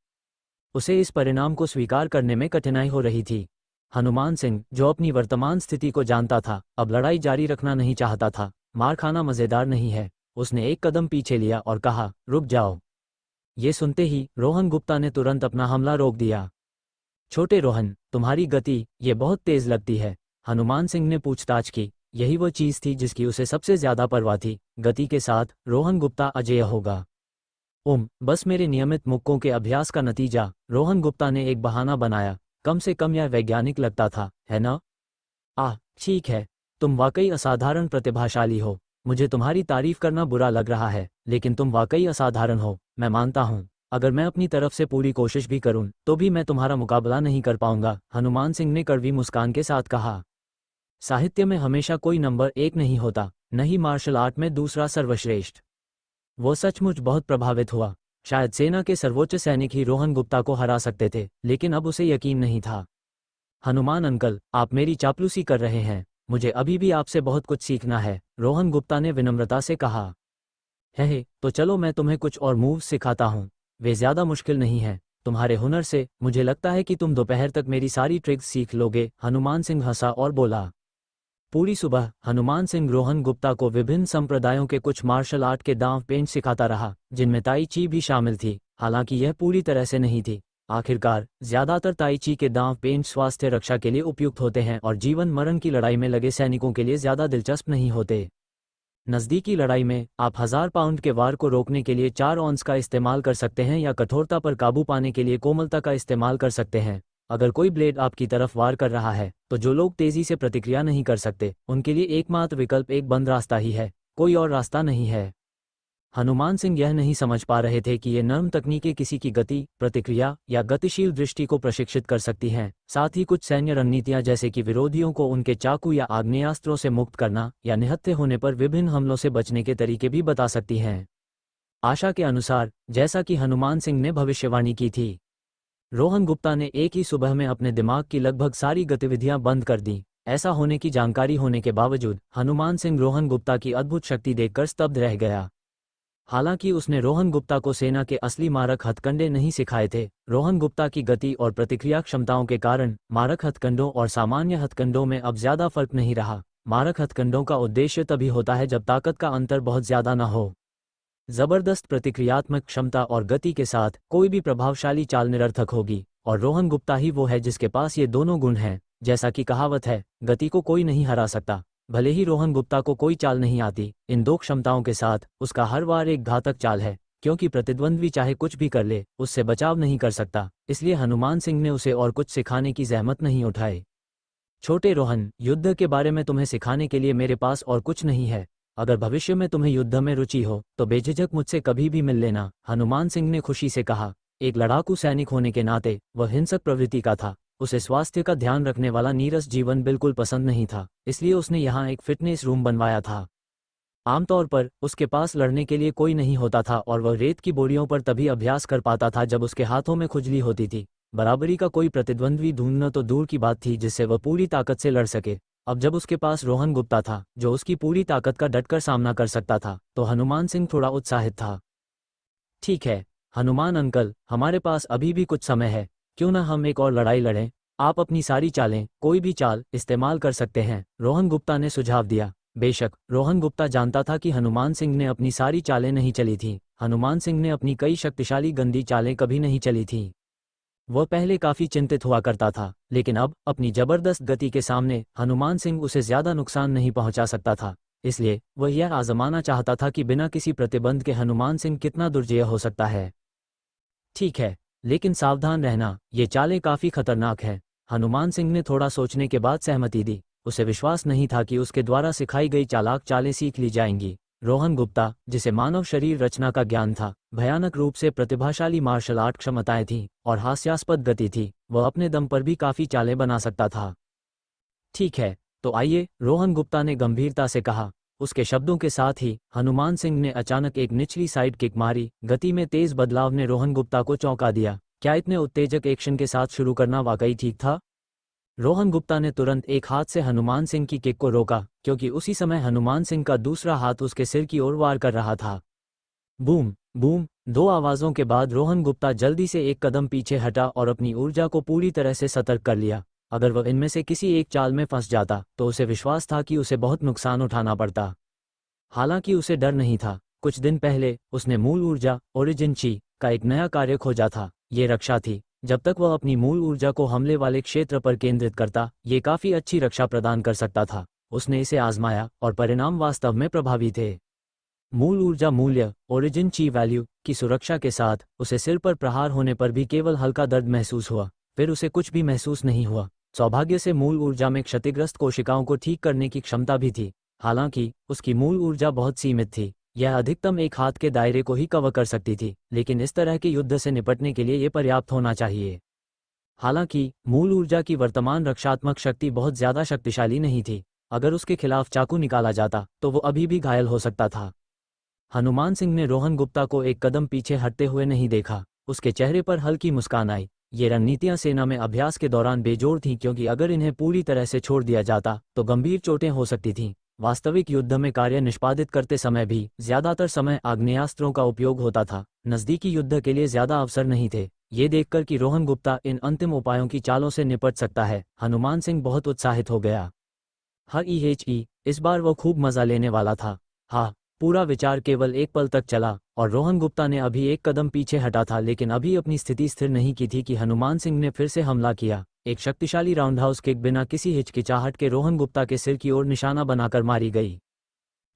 उसे इस परिणाम को स्वीकार करने में कठिनाई हो रही थी। हनुमान सिंह, जो अपनी वर्तमान स्थिति को जानता था, अब लड़ाई जारी रखना नहीं चाहता था। मार खाना मजेदार नहीं है, उसने एक कदम पीछे लिया और कहा, रुक जाओ। ये सुनते ही रोहन गुप्ता ने तुरंत अपना हमला रोक दिया। छोटे रोहन, तुम्हारी गति ये बहुत तेज लगती है, हनुमान सिंह ने पूछताछ की। यही वो चीज थी जिसकी उसे सबसे ज्यादा परवाह थी। गति के साथ रोहन गुप्ता अजेय होगा। बस मेरे नियमित मुक्कों के अभ्यास का नतीजा, रोहन गुप्ता ने एक बहाना बनाया। कम से कम यह वैज्ञानिक लगता था, है ना? ठीक है, तुम वाकई असाधारण प्रतिभाशाली हो। मुझे तुम्हारी तारीफ करना बुरा लग रहा है, लेकिन तुम वाकई असाधारण हो, मैं मानता हूँ। अगर मैं अपनी तरफ से पूरी कोशिश भी करूं, तो भी मैं तुम्हारा मुकाबला नहीं कर पाऊंगा, हनुमान सिंह ने कड़वी मुस्कान के साथ कहा। साहित्य में हमेशा कोई नंबर 1 नहीं होता, न ही मार्शल आर्ट में दूसरा सर्वश्रेष्ठ। वो सचमुच बहुत प्रभावित हुआ। शायद सेना के सर्वोच्च सैनिक ही रोहन गुप्ता को हरा सकते थे, लेकिन अब उसे यकीन नहीं था। हनुमान अंकल, आप मेरी चापलूसी कर रहे हैं। मुझे अभी भी आपसे बहुत कुछ सीखना है, रोहन गुप्ता ने विनम्रता से कहा। है, तो चलो मैं तुम्हें कुछ और मूव्स सिखाता हूँ। वे ज़्यादा मुश्किल नहीं हैं। तुम्हारे हुनर से मुझे लगता है कि तुम दोपहर तक मेरी सारी ट्रिक्स सीख लोगे, हनुमान सिंह हंसा और बोला। पूरी सुबह हनुमान सिंह रोहन गुप्ता को विभिन्न संप्रदायों के कुछ मार्शल आर्ट के दांव पेंच सिखाता रहा, जिनमें ताई ची भी शामिल थी। हालांकि यह पूरी तरह से नहीं थी। आखिरकार ज्यादातर ताई ची के दांव पेंच स्वास्थ्य रक्षा के लिए उपयुक्त होते हैं और जीवन मरण की लड़ाई में लगे सैनिकों के लिए ज्यादा दिलचस्प नहीं होते। नज़दीकी लड़ाई में आप 1000 पाउंड के वार को रोकने के लिए 4 ऑन्स का इस्तेमाल कर सकते हैं या कठोरता पर काबू पाने के लिए कोमलता का इस्तेमाल कर सकते हैं। अगर कोई ब्लेड आपकी तरफ वार कर रहा है, तो जो लोग तेजी से प्रतिक्रिया नहीं कर सकते, उनके लिए एकमात्र विकल्प एक बंद रास्ता ही है, कोई और रास्ता नहीं है। हनुमान सिंह यह नहीं समझ पा रहे थे कि ये नर्म तकनीकें किसी की गति, प्रतिक्रिया या गतिशील दृष्टि को प्रशिक्षित कर सकती हैं। साथ ही कुछ सैन्य रणनीतियां, जैसे कि विरोधियों को उनके चाकू या आग्नेयास्त्रों से मुक्त करना या निहत्थे होने पर विभिन्न हमलों से बचने के तरीके भी बता सकती हैं। आशा के अनुसार, जैसा कि हनुमान सिंह ने भविष्यवाणी की थी, रोहन गुप्ता ने एक ही सुबह में अपने दिमाग की लगभग सारी गतिविधियां बंद कर दी। ऐसा होने की जानकारी होने के बावजूद हनुमान सिंह रोहन गुप्ता की अद्भुत शक्ति देखकर स्तब्ध रह गया। हालांकि उसने रोहन गुप्ता को सेना के असली मारक हथकंडे नहीं सिखाए थे। रोहन गुप्ता की गति और प्रतिक्रिया क्षमताओं के कारण मारक हथकंडों और सामान्य हथकंडों में अब ज्यादा फर्क नहीं रहा। मारक हथकंडों का उद्देश्य तभी होता है जब ताकत का अंतर बहुत ज्यादा न हो। जबरदस्त प्रतिक्रियात्मक क्षमता और गति के साथ कोई भी प्रभावशाली चाल निरर्थक होगी, और रोहन गुप्ता ही वो है जिसके पास ये दोनों गुण हैं। जैसा कि कहावत है, गति को कोई नहीं हरा सकता। भले ही रोहन गुप्ता को कोई चाल नहीं आती, इन दो क्षमताओं के साथ उसका हर वार एक घातक चाल है, क्योंकि प्रतिद्वंद्वी चाहे कुछ भी कर ले, उससे बचाव नहीं कर सकता। इसलिए हनुमान सिंह ने उसे और कुछ सिखाने की जहमत नहीं उठाई। छोटे रोहन, युद्ध के बारे में तुम्हें सिखाने के लिए मेरे पास और कुछ नहीं है। अगर भविष्य में तुम्हें युद्ध में रुचि हो, तो बेझिझक मुझसे कभी भी मिल लेना, हनुमान सिंह ने खुशी से कहा। एक लड़ाकू सैनिक होने के नाते वह हिंसक प्रवृत्ति का था। उसे स्वास्थ्य का ध्यान रखने वाला नीरस जीवन बिल्कुल पसंद नहीं था, इसलिए उसने यहाँ एक फिटनेस रूम बनवाया था। आमतौर पर उसके पास लड़ने के लिए कोई नहीं होता था और वह रेत की बोरियों पर तभी अभ्यास कर पाता था जब उसके हाथों में खुजली होती थी। बराबरी का कोई प्रतिद्वंद्वी ढूंढना तो दूर की बात थी जिससे वह पूरी ताकत से लड़ सके। अब जब उसके पास रोहन गुप्ता था, जो उसकी पूरी ताकत का डटकर सामना कर सकता था, तो हनुमान सिंह थोड़ा उत्साहित था। ठीक है हनुमान अंकल, हमारे पास अभी भी कुछ समय है, क्यों ना हम एक और लड़ाई लड़ें? आप अपनी सारी चालें, कोई भी चाल इस्तेमाल कर सकते हैं, रोहन गुप्ता ने सुझाव दिया। बेशक रोहन गुप्ता जानता था कि हनुमान सिंह ने अपनी सारी चालें नहीं चली थीं। हनुमान सिंह ने अपनी कई शक्तिशाली गंदी चालें कभी नहीं चली थीं। वह पहले काफी चिंतित हुआ करता था, लेकिन अब अपनी जबरदस्त गति के सामने हनुमान सिंह उसे ज्यादा नुकसान नहीं पहुंचा सकता था। इसलिए वह यह आजमाना चाहता था कि बिना किसी प्रतिबंध के हनुमान सिंह कितना दुर्जय हो सकता है। ठीक है, लेकिन सावधान रहना, ये चालें काफी खतरनाक हैं। हनुमान सिंह ने थोड़ा सोचने के बाद सहमति दी। उसे विश्वास नहीं था कि उसके द्वारा सिखाई गई चालाक चालें सीख ली जाएंगी। रोहन गुप्ता, जिसे मानव शरीर रचना का ज्ञान था, भयानक रूप से प्रतिभाशाली मार्शल आर्ट क्षमताएं थीं और हास्यास्पद गति थी, वह अपने दम पर भी काफी चालें बना सकता था। ठीक है, तो आइए, रोहन गुप्ता ने गंभीरता से कहा। उसके शब्दों के साथ ही हनुमान सिंह ने अचानक एक निचली साइड किक मारी। गति में तेज बदलाव ने रोहन गुप्ता को चौंका दिया। क्या इतने उत्तेजक एक्शन के साथ शुरू करना वाकई ठीक था? रोहन गुप्ता ने तुरंत एक हाथ से हनुमान सिंह की किक को रोका, क्योंकि उसी समय हनुमान सिंह का दूसरा हाथ उसके सिर की ओर वार कर रहा था। बूम बूम, दो आवाजों के बाद रोहन गुप्ता जल्दी से एक कदम पीछे हटा और अपनी ऊर्जा को पूरी तरह से सतर्क कर लिया। अगर वह इनमें से किसी एक चाल में फंस जाता, तो उसे विश्वास था कि उसे बहुत नुकसान उठाना पड़ता। हालांकि उसे डर नहीं था, कुछ दिन पहले उसने मूल ऊर्जा ओरिजिन ची का एक नया कार्य खोजा था। ये रक्षा थी। जब तक वह अपनी मूल ऊर्जा को हमले वाले क्षेत्र पर केंद्रित करता, ये काफी अच्छी रक्षा प्रदान कर सकता था। उसने इसे आजमाया और परिणाम वास्तव में प्रभावी थे। मूल ऊर्जा मूल्य ओरिजिन ची वैल्यू की सुरक्षा के साथ उसे सिर पर प्रहार होने पर भी केवल हल्का दर्द महसूस हुआ, फिर उसे कुछ भी महसूस नहीं हुआ। सौभाग्य से मूल ऊर्जा में क्षतिग्रस्त कोशिकाओं को ठीक करने की क्षमता भी थी। हालांकि उसकी मूल ऊर्जा बहुत सीमित थी, यह अधिकतम एक हाथ के दायरे को ही कवर कर सकती थी, लेकिन इस तरह के युद्ध से निपटने के लिए ये पर्याप्त होना चाहिए। हालांकि मूल ऊर्जा की वर्तमान रक्षात्मक शक्ति बहुत ज्यादा शक्तिशाली नहीं थी। अगर उसके खिलाफ चाकू निकाला जाता तो वो अभी भी घायल हो सकता था। हनुमान सिंह ने रोहन गुप्ता को एक कदम पीछे हटते हुए नहीं देखा। उसके चेहरे पर हल्की मुस्कान आई। ये रणनीतियां सेना में अभ्यास के दौरान बेजोड़ थीं, क्योंकि अगर इन्हें पूरी तरह से छोड़ दिया जाता तो गंभीर चोटें हो सकती थीं। वास्तविक युद्ध में कार्य निष्पादित करते समय भी ज्यादातर समय आग्नेयास्त्रों का उपयोग होता था। नजदीकी युद्ध के लिए ज्यादा अवसर नहीं थे। ये देखकर कि रोहन गुप्ता इन अंतिम उपायों की चालों से निपट सकता है, हनुमान सिंह बहुत उत्साहित हो गया। इस बार वो खूब मजा लेने वाला था। हाँ, पूरा विचार केवल एक पल तक चला और रोहन गुप्ता ने अभी एक कदम पीछे हटा था, लेकिन अभी अपनी स्थिति स्थिर नहीं की थी कि हनुमान सिंह ने फिर से हमला किया। एक शक्तिशाली राउंडहाउस किक बिना किसी हिचकिचाहट के रोहन गुप्ता के सिर की ओर निशाना बनाकर मारी गई।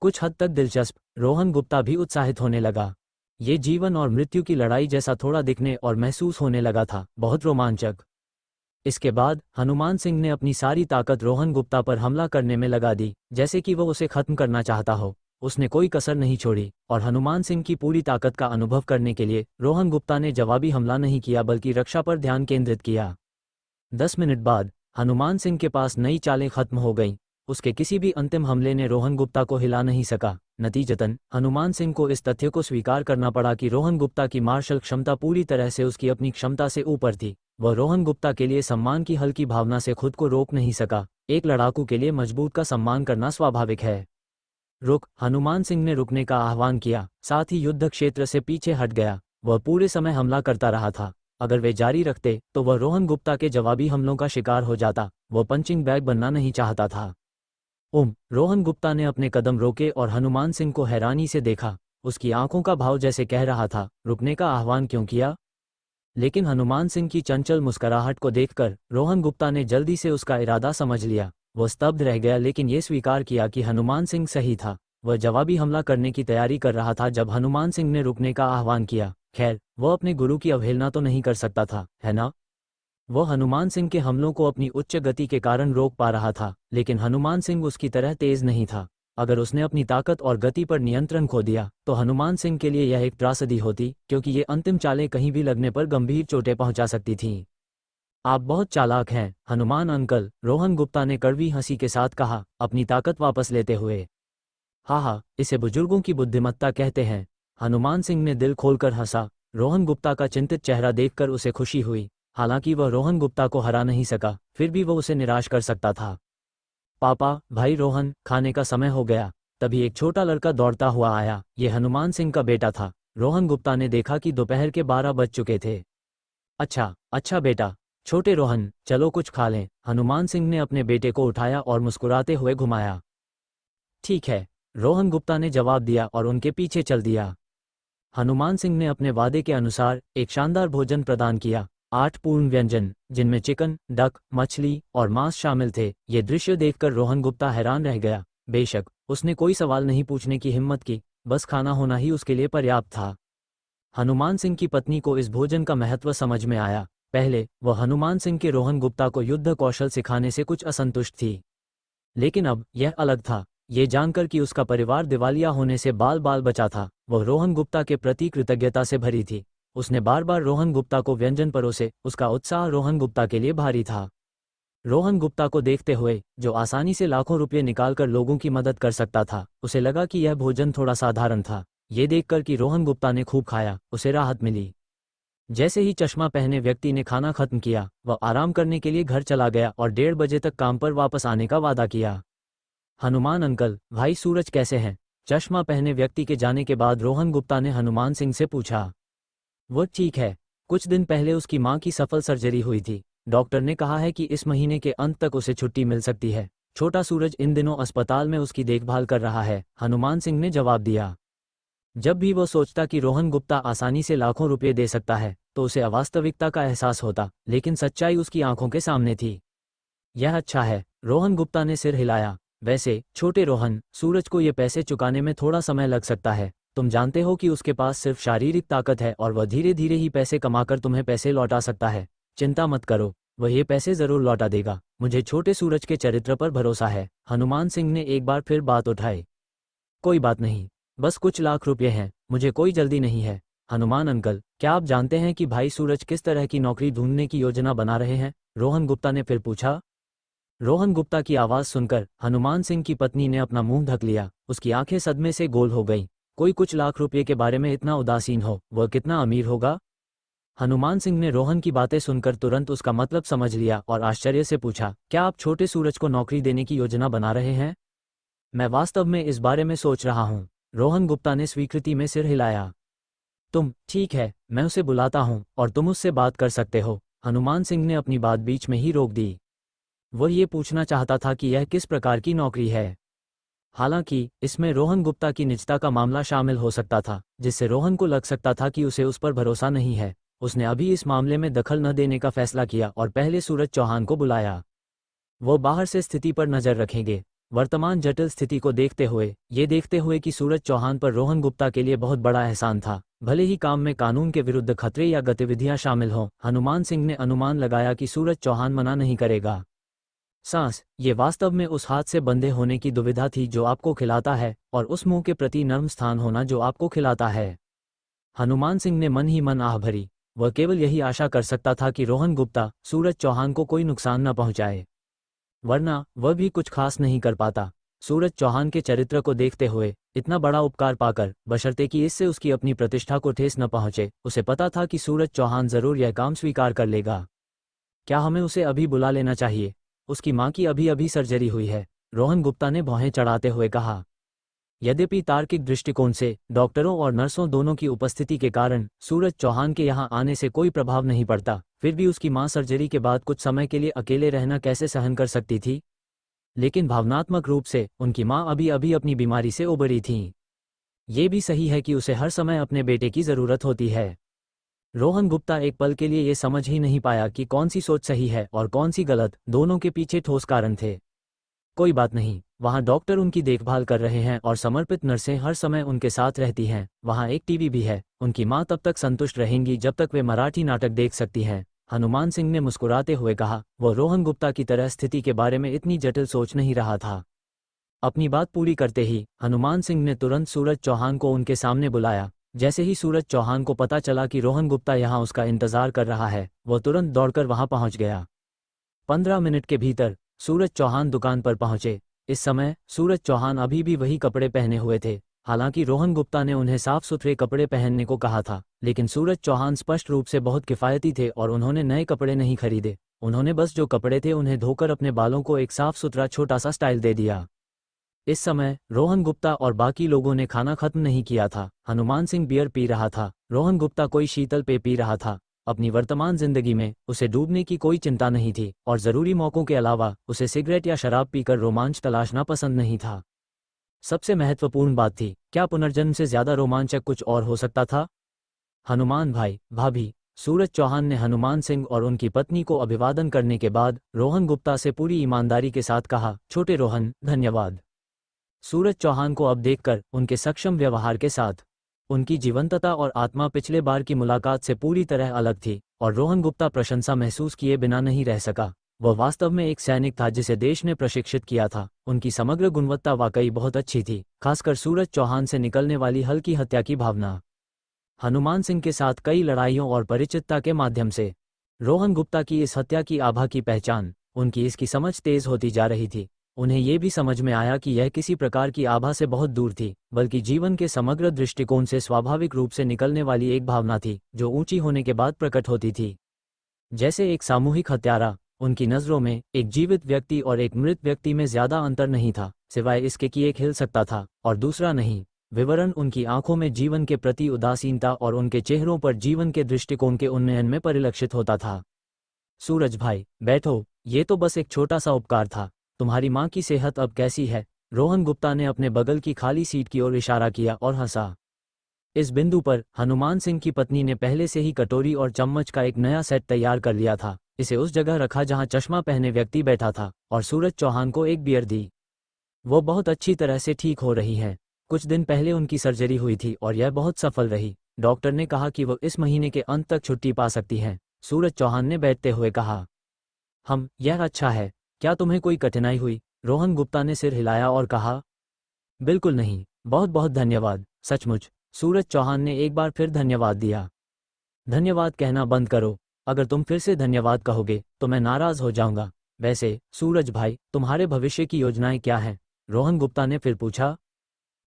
कुछ हद तक दिलचस्प, रोहन गुप्ता भी उत्साहित होने लगा। ये जीवन और मृत्यु की लड़ाई जैसा थोड़ा दिखने और महसूस होने लगा था, बहुत रोमांचक। इसके बाद हनुमान सिंह ने अपनी सारी ताकत रोहन गुप्ता पर हमला करने में लगा दी, जैसे कि वह उसे खत्म करना चाहता हो। उसने कोई कसर नहीं छोड़ी और हनुमान सिंह की पूरी ताकत का अनुभव करने के लिए रोहन गुप्ता ने जवाबी हमला नहीं किया, बल्कि रक्षा पर ध्यान केंद्रित किया। 10 मिनट बाद हनुमान सिंह के पास नई चालें खत्म हो गईं। उसके किसी भी अंतिम हमले ने रोहन गुप्ता को हिला नहीं सका। नतीजतन हनुमान सिंह को इस तथ्य को स्वीकार करना पड़ा कि रोहन गुप्ता की मार्शल क्षमता पूरी तरह से उसकी अपनी क्षमता से ऊपर थी। वह रोहन गुप्ता के लिए सम्मान की हल्की भावना से खुद को रोक नहीं सका। एक लड़ाकू के लिए मजबूत का सम्मान करना स्वाभाविक है। रुक, हनुमान सिंह ने रुकने का आह्वान किया, साथ ही युद्ध क्षेत्र से पीछे हट गया। वह पूरे समय हमला करता रहा था। अगर वे जारी रखते तो वह रोहन गुप्ता के जवाबी हमलों का शिकार हो जाता। वह पंचिंग बैग बनना नहीं चाहता था। रोहन गुप्ता ने अपने कदम रोके और हनुमान सिंह को हैरानी से देखा। उसकी आंखों का भाव जैसे कह रहा था, रुकने का आह्वान क्यों किया? लेकिन हनुमान सिंह की चंचल मुस्कुराहट को देखकर रोहन गुप्ता ने जल्दी से उसका इरादा समझ लिया। वह स्तब्ध रह गया, लेकिन ये स्वीकार किया कि हनुमान सिंह सही था। वह जवाबी हमला करने की तैयारी कर रहा था जब हनुमान सिंह ने रुकने का आह्वान किया। खैर, वह अपने गुरु की अवहेलना तो नहीं कर सकता था, है ना? वह हनुमान सिंह के हमलों को अपनी उच्च गति के कारण रोक पा रहा था, लेकिन हनुमान सिंह उसकी तरह तेज नहीं था। अगर उसने अपनी ताकत और गति पर नियंत्रण खो दिया तो हनुमान सिंह के लिए यह एक त्रासदी होती, क्योंकि ये अंतिम चालें कहीं भी लगने पर गंभीर चोटें पहुंचा सकती थीं। आप बहुत चालाक हैं, हनुमान अंकल, रोहन गुप्ता ने कड़वी हंसी के साथ कहा, अपनी ताकत वापस लेते हुए। हाँ, इसे बुजुर्गों की बुद्धिमत्ता कहते हैं। हनुमान सिंह ने दिल खोलकर हंसा। रोहन गुप्ता का चिंतित चेहरा देखकर उसे खुशी हुई। हालांकि वह रोहन गुप्ता को हरा नहीं सका, फिर भी वह उसे निराश कर सकता था। पापा, भाई रोहन, खाने का समय हो गया। तभी एक छोटा लड़का दौड़ता हुआ आया। ये हनुमान सिंह का बेटा था। रोहन गुप्ता ने देखा कि दोपहर के 12 बज चुके थे। अच्छा बेटा, छोटे रोहन, चलो कुछ खा लें। हनुमान सिंह ने अपने बेटे को उठाया और मुस्कुराते हुए घुमाया। ठीक है, रोहन गुप्ता ने जवाब दिया और उनके पीछे चल दिया। हनुमान सिंह ने अपने वादे के अनुसार एक शानदार भोजन प्रदान किया। 8 पूर्ण व्यंजन, जिनमें चिकन, डक, मछली और मांस शामिल थे। ये दृश्य देखकर रोहन गुप्ता हैरान रह गया। बेशक उसने कोई सवाल नहीं पूछने की हिम्मत की, बस खाना होना ही उसके लिए पर्याप्त था। हनुमान सिंह की पत्नी को इस भोजन का महत्व समझ में आया। पहले वह हनुमान सिंह के रोहन गुप्ता को युद्ध कौशल सिखाने से कुछ असंतुष्ट थी, लेकिन अब यह अलग था। ये जानकर कि उसका परिवार दिवालिया होने से बाल बाल बचा था, वह रोहन गुप्ता के प्रति कृतज्ञता से भरी थी। उसने बार बार रोहन गुप्ता को व्यंजन परोसे। उसका उत्साह रोहन गुप्ता के लिए भारी था। रोहन गुप्ता को देखते हुए, जो आसानी से लाखों रुपये निकालकर लोगों की मदद कर सकता था, उसे लगा कि यह भोजन थोड़ा साधारण था। ये देखकर कि रोहन गुप्ता ने खूब खाया, उसे राहत मिली। जैसे ही चश्मा पहने व्यक्ति ने खाना खत्म किया, वह आराम करने के लिए घर चला गया और 1:30 बजे तक काम पर वापस आने का वादा किया। हनुमान अंकल, भाई सूरज कैसे हैं? चश्मा पहने व्यक्ति के जाने के बाद रोहन गुप्ता ने हनुमान सिंह से पूछा। वो ठीक है। कुछ दिन पहले उसकी मां की सफल सर्जरी हुई थी। डॉक्टर ने कहा है कि इस महीने के अंत तक उसे छुट्टी मिल सकती है। छोटा सूरज इन दिनों अस्पताल में उसकी देखभाल कर रहा है, हनुमान सिंह ने जवाब दिया। जब भी वो सोचता कि रोहन गुप्ता आसानी से लाखों रुपये दे सकता है तो उसे अवास्तविकता का एहसास होता, लेकिन सच्चाई उसकी आंखों के सामने थी। यह अच्छा है, रोहन गुप्ता ने सिर हिलाया। वैसे छोटे रोहन, सूरज को ये पैसे चुकाने में थोड़ा समय लग सकता है। तुम जानते हो कि उसके पास सिर्फ शारीरिक ताकत है और वह धीरे धीरे ही पैसे कमाकर तुम्हें पैसे लौटा सकता है। चिंता मत करो, वह ये पैसे जरूर लौटा देगा। मुझे छोटे सूरज के चरित्र पर भरोसा है। हनुमान सिंह ने एक बार फिर बात उठाई। कोई बात नहीं, बस कुछ लाख रुपये हैं, मुझे कोई जल्दी नहीं है। हनुमान अंकल, क्या आप जानते हैं कि भाई सूरज किस तरह की नौकरी ढूंढने की योजना बना रहे हैं? रोहन गुप्ता ने फिर पूछा। रोहन गुप्ता की आवाज़ सुनकर हनुमान सिंह की पत्नी ने अपना मुंह ढक लिया। उसकी आंखें सदमे से गोल हो गईं। कोई कुछ लाख रुपये के बारे में इतना उदासीन हो, वह कितना अमीर होगा? हनुमान सिंह ने रोहन की बातें सुनकर तुरंत उसका मतलब समझ लिया और आश्चर्य से पूछा, क्या आप छोटे सूरज को नौकरी देने की योजना बना रहे हैं? मैं वास्तव में इस बारे में सोच रहा हूँ। रोहन गुप्ता ने स्वीकृति में सिर हिलाया। तुम, ठीक है, मैं उसे बुलाता हूँ और तुम उससे बात कर सकते हो। हनुमान सिंह ने अपनी बात बीच में ही रोक दी। वह ये पूछना चाहता था कि यह किस प्रकार की नौकरी है। हालांकि इसमें रोहन गुप्ता की निजता का मामला शामिल हो सकता था, जिससे रोहन को लग सकता था कि उसे उस पर भरोसा नहीं है। उसने अभी इस मामले में दखल न देने का फैसला किया और पहले सूरज चौहान को बुलाया। वो बाहर से स्थिति पर नजर रखेंगे। वर्तमान जटिल स्थिति को देखते हुए, ये देखते हुए कि सूरज चौहान पर रोहन गुप्ता के लिए बहुत बड़ा एहसान था, भले ही काम में कानून के विरुद्ध खतरे या गतिविधियां शामिल हों, हनुमान सिंह ने अनुमान लगाया कि सूरज चौहान मना नहीं करेगा। सांस, ये वास्तव में उस हाथ से बंधे होने की दुविधा थी जो आपको खिलाता है, और उस मुंह के प्रति नर्म स्थान होना जो आपको खिलाता है। हनुमान सिंह ने मन ही मन आह भरी। वह केवल यही आशा कर सकता था कि रोहन गुप्ता सूरज चौहान को कोई नुकसान न पहुंचाए, वरना वह भी कुछ खास नहीं कर पाता। सूरज चौहान के चरित्र को देखते हुए, इतना बड़ा उपकार पाकर, बशर्ते कि इससे उसकी अपनी प्रतिष्ठा को ठेस न पहुंचे, उसे पता था कि सूरज चौहान जरूर यह काम स्वीकार कर लेगा। क्या हमें उसे अभी बुला लेना चाहिए? उसकी मां की अभी अभी सर्जरी हुई है, रोहन गुप्ता ने भौहें चढ़ाते हुए कहा। यद्यपि तार्किक दृष्टिकोण से डॉक्टरों और नर्सों दोनों की उपस्थिति के कारण सूरज चौहान के यहाँ आने से कोई प्रभाव नहीं पड़ता, फिर भी उसकी मां सर्जरी के बाद कुछ समय के लिए अकेले रहना कैसे सहन कर सकती थी? लेकिन भावनात्मक रूप से उनकी मां अभी अभी अपनी बीमारी से उबरी थीं। ये भी सही है कि उसे हर समय अपने बेटे की जरूरत होती है। रोहन गुप्ता एक पल के लिए ये समझ ही नहीं पाया कि कौन सी सोच सही है और कौन सी गलत, दोनों के पीछे ठोस कारण थे। कोई बात नहीं, वहाँ डॉक्टर उनकी देखभाल कर रहे हैं और समर्पित नर्सें हर समय उनके साथ रहती हैं। वहाँ एक टीवी भी है, उनकी माँ तब तक संतुष्ट रहेंगी जब तक वे मराठी नाटक देख सकती हैं। हनुमान सिंह ने मुस्कुराते हुए कहा। वो रोहन गुप्ता की तरह स्थिति के बारे में इतनी जटिल सोच नहीं रहा था। अपनी बात पूरी करते ही हनुमान सिंह ने तुरंत सूरज चौहान को उनके सामने बुलाया। जैसे ही सूरज चौहान को पता चला कि रोहन गुप्ता यहाँ उसका इंतजार कर रहा है, वो तुरंत दौड़कर वहां पहुंच गया। 15 मिनट के भीतर सूरज चौहान दुकान पर पहुंचे। इस समय सूरज चौहान अभी भी वही कपड़े पहने हुए थे। हालांकि रोहन गुप्ता ने उन्हें साफ सुथरे कपड़े पहनने को कहा था, लेकिन सूरज चौहान स्पष्ट रूप से बहुत किफ़ायती थे और उन्होंने नए कपड़े नहीं खरीदे। उन्होंने बस जो कपड़े थे उन्हें धोकर अपने बालों को एक साफ सुथरा छोटा सा स्टाइल दे दिया। इस समय रोहन गुप्ता और बाकी लोगों ने खाना खत्म नहीं किया था। हनुमान सिंह बियर पी रहा था, रोहन गुप्ता कोई शीतल पेय पी रहा था। अपनी वर्तमान जिंदगी में उसे डूबने की कोई चिंता नहीं थी और ज़रूरी मौक़ों के अलावा उसे सिगरेट या शराब पीकर रोमांच तलाशना पसंद नहीं था। सबसे महत्वपूर्ण बात थी, क्या पुनर्जन्म से ज़्यादा रोमांचक कुछ और हो सकता था? हनुमान भाई, भाभी, सूरज चौहान ने हनुमान सिंह और उनकी पत्नी को अभिवादन करने के बाद रोहन गुप्ता से पूरी ईमानदारी के साथ कहा, छोटे रोहन, धन्यवाद। सूरज चौहान को अब देखकर उनके सक्षम व्यवहार के साथ उनकी जीवंतता और आत्मा पिछले बार की मुलाकात से पूरी तरह अलग थी और रोहन गुप्ता प्रशंसा महसूस किए बिना नहीं रह सका। वह वास्तव में एक सैनिक था जिसे देश ने प्रशिक्षित किया था। उनकी समग्र गुणवत्ता वाकई बहुत अच्छी थी, खासकर सूरज चौहान से निकलने वाली हल्की हत्या की भावना। हनुमान सिंह के साथ कई लड़ाइयों और परिचितता के माध्यम से रोहन गुप्ता की इस हत्या की आभा की पहचान, उनकी इसकी समझ तेज होती जा रही थी। उन्हें ये भी समझ में आया कि यह किसी प्रकार की आभा से बहुत दूर थी, बल्कि जीवन के समग्र दृष्टिकोण से स्वाभाविक रूप से निकलने वाली एक भावना थी जो ऊंची होने के बाद प्रकट होती थी। जैसे एक सामूहिक हत्यारा, उनकी नज़रों में एक जीवित व्यक्ति और एक मृत व्यक्ति में ज्यादा अंतर नहीं था, सिवाय इसके कि एक हिल सकता था और दूसरा नहीं। विवरण उनकी आंखों में जीवन के प्रति उदासीनता और उनके चेहरों पर जीवन के दृष्टिकोण के उन्नयन में परिलक्षित होता था। सूरज भाई, बैठो, ये तो बस एक छोटा सा उपकार था। तुम्हारी माँ की सेहत अब कैसी है? रोहन गुप्ता ने अपने बगल की खाली सीट की ओर इशारा किया और हंसा। इस बिंदु पर हनुमान सिंह की पत्नी ने पहले से ही कटोरी और चम्मच का एक नया सेट तैयार कर लिया था। इसे उस जगह रखा जहां चश्मा पहने व्यक्ति बैठा था और सूरज चौहान को एक बियर दी। वो बहुत अच्छी तरह से ठीक हो रही हैं। कुछ दिन पहले उनकी सर्जरी हुई थी और यह बहुत सफल रही। डॉक्टर ने कहा कि वो इस महीने के अंत तक छुट्टी पा सकती हैं। सूरज चौहान ने बैठते हुए कहा, यह अच्छा है। क्या तुम्हें कोई कठिनाई हुई? रोहन गुप्ता ने सिर हिलाया और कहा, बिल्कुल नहीं, बहुत बहुत धन्यवाद, सचमुच। सूरज चौहान ने एक बार फिर धन्यवाद दिया। धन्यवाद कहना बंद करो। अगर तुम फिर से धन्यवाद कहोगे तो मैं नाराज हो जाऊंगा। वैसे सूरज भाई, तुम्हारे भविष्य की योजनाएं क्या हैं? रोहन गुप्ता ने फिर पूछा।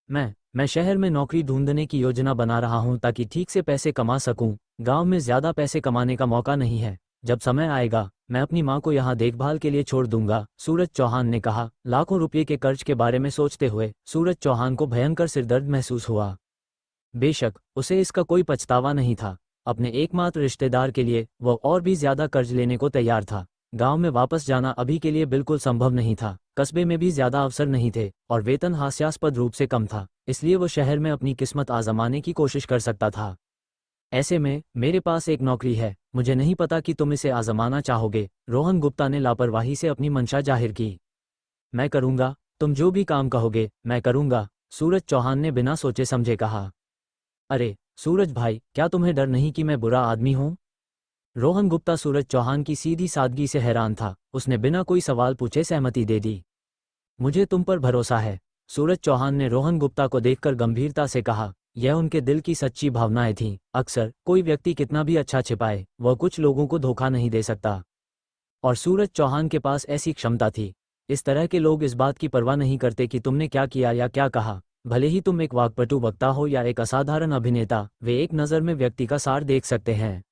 मैं शहर में नौकरी ढूंढने की योजना बना रहा हूं ताकि ठीक से पैसे कमा सकूं। गांव में ज्यादा पैसे कमाने का मौका नहीं है। जब समय आएगा मैं अपनी मां को यहां देखभाल के लिए छोड़ दूंगा, सूरज चौहान ने कहा। लाखों रुपये के कर्ज के बारे में सोचते हुए सूरज चौहान को भयंकर सिरदर्द महसूस हुआ। बेशक उसे इसका कोई पछतावा नहीं था। अपने एकमात्र रिश्तेदार के लिए वह और भी ज्यादा कर्ज लेने को तैयार था। गांव में वापस जाना अभी के लिए बिल्कुल संभव नहीं था। कस्बे में भी ज्यादा अवसर नहीं थे और वेतन हास्यास्पद रूप से कम था, इसलिए वो शहर में अपनी किस्मत आजमाने की कोशिश कर सकता था। ऐसे में मेरे पास एक नौकरी है, मुझे नहीं पता कि तुम इसे आजमाना चाहोगे। रोहन गुप्ता ने लापरवाही से अपनी मंशा जाहिर की। मैं करूंगा, तुम जो भी काम कहोगे मैं करूंगा, सूरज चौहान ने बिना सोचे समझे कहा। अरे सूरज भाई, क्या तुम्हें डर नहीं कि मैं बुरा आदमी हूं? रोहन गुप्ता सूरज चौहान की सीधी सादगी से हैरान था। उसने बिना कोई सवाल पूछे सहमति दे दी। मुझे तुम पर भरोसा है, सूरज चौहान ने रोहन गुप्ता को देखकर गंभीरता से कहा। यह उनके दिल की सच्ची भावनाएं थीं। अक्सर कोई व्यक्ति कितना भी अच्छा छिपाए, वह कुछ लोगों को धोखा नहीं दे सकता, और सूरज चौहान के पास ऐसी क्षमता थी। इस तरह के लोग इस बात की परवाह नहीं करते कि तुमने क्या किया या क्या कहा। भले ही तुम एक वाक्पटु वक्ता हो या एक असाधारण अभिनेता, वे एक नज़र में व्यक्ति का सार देख सकते हैं।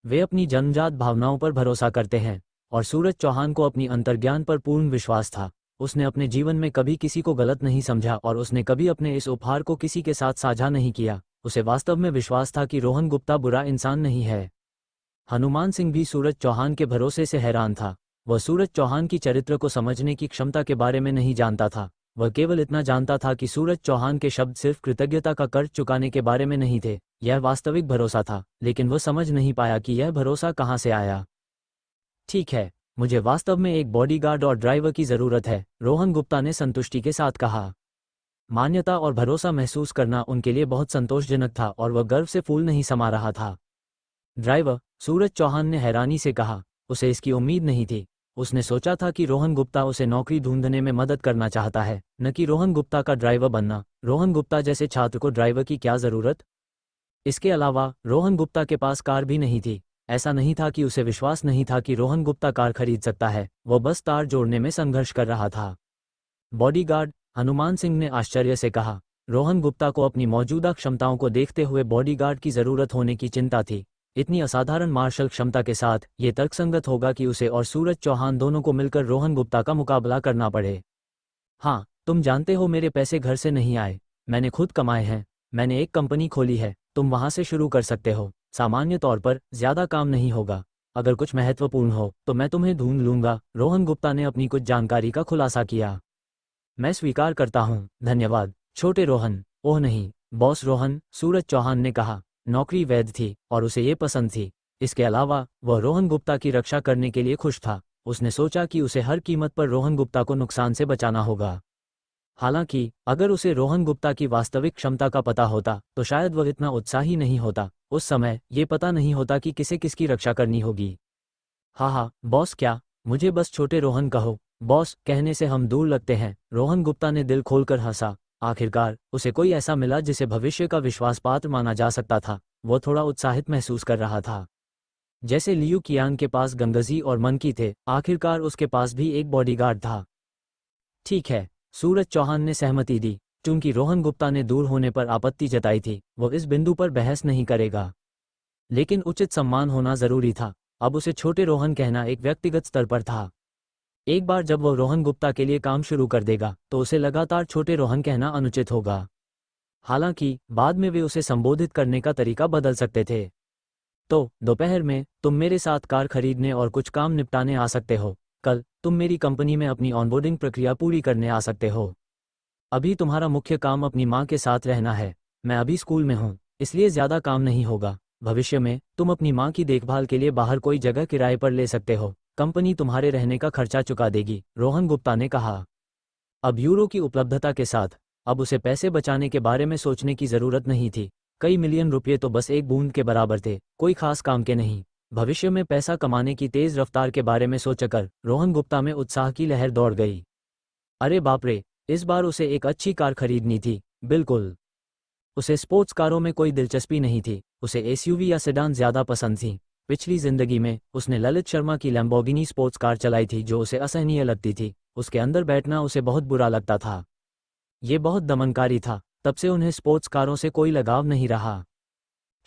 वे अपनी जन्मजात भावनाओं पर भरोसा करते हैं, और सूरज चौहान को अपनी अंतर्ज्ञान पर पूर्ण विश्वास था। उसने अपने जीवन में कभी किसी को गलत नहीं समझा और उसने कभी अपने इस उपहार को किसी के साथ साझा नहीं किया। उसे वास्तव में विश्वास था कि रोहन गुप्ता बुरा इंसान नहीं है। हनुमान सिंह भी सूरज चौहान के भरोसे से हैरान था। वह सूरज चौहान की चरित्र को समझने की क्षमता के बारे में नहीं जानता था। वह केवल इतना जानता था कि सूरज चौहान के शब्द सिर्फ कृतज्ञता का कर्ज चुकाने के बारे में नहीं थे, यह वास्तविक भरोसा था। लेकिन वह समझ नहीं पाया कि यह भरोसा कहाँ से आया। ठीक है, मुझे वास्तव में एक बॉडीगार्ड और ड्राइवर की ज़रूरत है, रोहन गुप्ता ने संतुष्टि के साथ कहा। मान्यता और भरोसा महसूस करना उनके लिए बहुत संतोषजनक था और वह गर्व से फूल नहीं समा रहा था। ड्राइवर, सूरज चौहान ने हैरानी से कहा। उसे इसकी उम्मीद नहीं थी। उसने सोचा था कि रोहन गुप्ता उसे नौकरी ढूंढने में मदद करना चाहता है, न कि रोहन गुप्ता का ड्राइवर बनना। रोहन गुप्ता जैसे छात्र को ड्राइवर की क्या ज़रूरत? इसके अलावा रोहन गुप्ता के पास कार भी नहीं थी। ऐसा नहीं था कि उसे विश्वास नहीं था कि रोहन गुप्ता कार खरीद सकता है, वो बस तार जोड़ने में संघर्ष कर रहा था। बॉडीगार्ड, हनुमान सिंह ने आश्चर्य से कहा। रोहन गुप्ता को अपनी मौजूदा क्षमताओं को देखते हुए बॉडीगार्ड की ज़रूरत होने की चिंता थी। इतनी असाधारण मार्शल क्षमता के साथ ये तर्कसंगत होगा कि उसे और सूरज चौहान दोनों को मिलकर रोहन गुप्ता का मुकाबला करना पड़े। हाँ, तुम जानते हो मेरे पैसे घर से नहीं आए, मैंने खुद कमाए हैं। मैंने एक कंपनी खोली है, तुम वहाँ से शुरू कर सकते हो। सामान्य तौर पर ज़्यादा काम नहीं होगा। अगर कुछ महत्वपूर्ण हो तो मैं तुम्हें ढूंढ लूंगा। रोहन गुप्ता ने अपनी कुछ जानकारी का खुलासा किया। मैं स्वीकार करता हूँ, धन्यवाद छोटे रोहन। ओह नहीं, बॉस रोहन, सूरज चौहान ने कहा। नौकरी वैध थी और उसे ये पसंद थी। इसके अलावा वह रोहन गुप्ता की रक्षा करने के लिए खुश था। उसने सोचा कि उसे हर कीमत पर रोहन गुप्ता को नुकसान से बचाना होगा। हालांकि अगर उसे रोहन गुप्ता की वास्तविक क्षमता का पता होता तो शायद वह इतना उत्साही नहीं होता। उस समय ये पता नहीं होता कि किसे किसकी रक्षा करनी होगी। हाँ, बॉस, क्या मुझे बस छोटे रोहन कहो। बॉस कहने से हम दूर लगते हैं। रोहन गुप्ता ने दिल खोलकर हंसा। आखिरकार उसे कोई ऐसा मिला जिसे भविष्य का विश्वास पात्र माना जा सकता था। वो थोड़ा उत्साहित महसूस कर रहा था। जैसे लियू कियांग के पास गंगजी और मनकी थे, आखिरकार उसके पास भी एक बॉडीगार्ड था। ठीक है, सूरज चौहान ने सहमति दी। चूंकि रोहन गुप्ता ने दूर होने पर आपत्ति जताई थी, वो इस बिंदु पर बहस नहीं करेगा। लेकिन उचित सम्मान होना जरूरी था। अब उसे छोटे रोहन कहना एक व्यक्तिगत स्तर पर था। एक बार जब वह रोहन गुप्ता के लिए काम शुरू कर देगा तो उसे लगातार छोटे रोहन कहना अनुचित होगा। हालांकि बाद में वे उसे संबोधित करने का तरीका बदल सकते थे। तो दोपहर में तुम मेरे साथ कार खरीदने और कुछ काम निपटाने आ सकते हो। कल तुम मेरी कंपनी में अपनी ऑनबोर्डिंग प्रक्रिया पूरी करने आ सकते हो। अभी तुम्हारा मुख्य काम अपनी माँ के साथ रहना है। मैं अभी स्कूल में हूँ, इसलिए ज़्यादा काम नहीं होगा। भविष्य में तुम अपनी माँ की देखभाल के लिए बाहर कोई जगह किराए पर ले सकते हो। कंपनी तुम्हारे रहने का खर्चा चुका देगी, रोहन गुप्ता ने कहा। अब यूरो की उपलब्धता के साथ अब उसे पैसे बचाने के बारे में सोचने की ज़रूरत नहीं थी। कई मिलियन रुपये तो बस एक बूंद के बराबर थे, कोई खास काम के नहीं। भविष्य में पैसा कमाने की तेज़ रफ्तार के बारे में सोचकर रोहन गुप्ता में उत्साह की लहर दौड़ गई। अरे बाप रे, इस बार उसे एक अच्छी कार खरीदनी थी। बिल्कुल, उसे स्पोर्ट्स कारों में कोई दिलचस्पी नहीं थी, उसे एसयूवी या सेडान ज़्यादा पसंद थी। पिछली जिंदगी में उसने ललित शर्मा की लैम्बोर्गिनी स्पोर्ट्स कार चलाई थी जो उसे असहनीय लगती थी। उसके अंदर बैठना उसे बहुत बुरा लगता था। ये बहुत दमनकारी था। तब से उन्हें स्पोर्ट्स कारों से कोई लगाव नहीं रहा।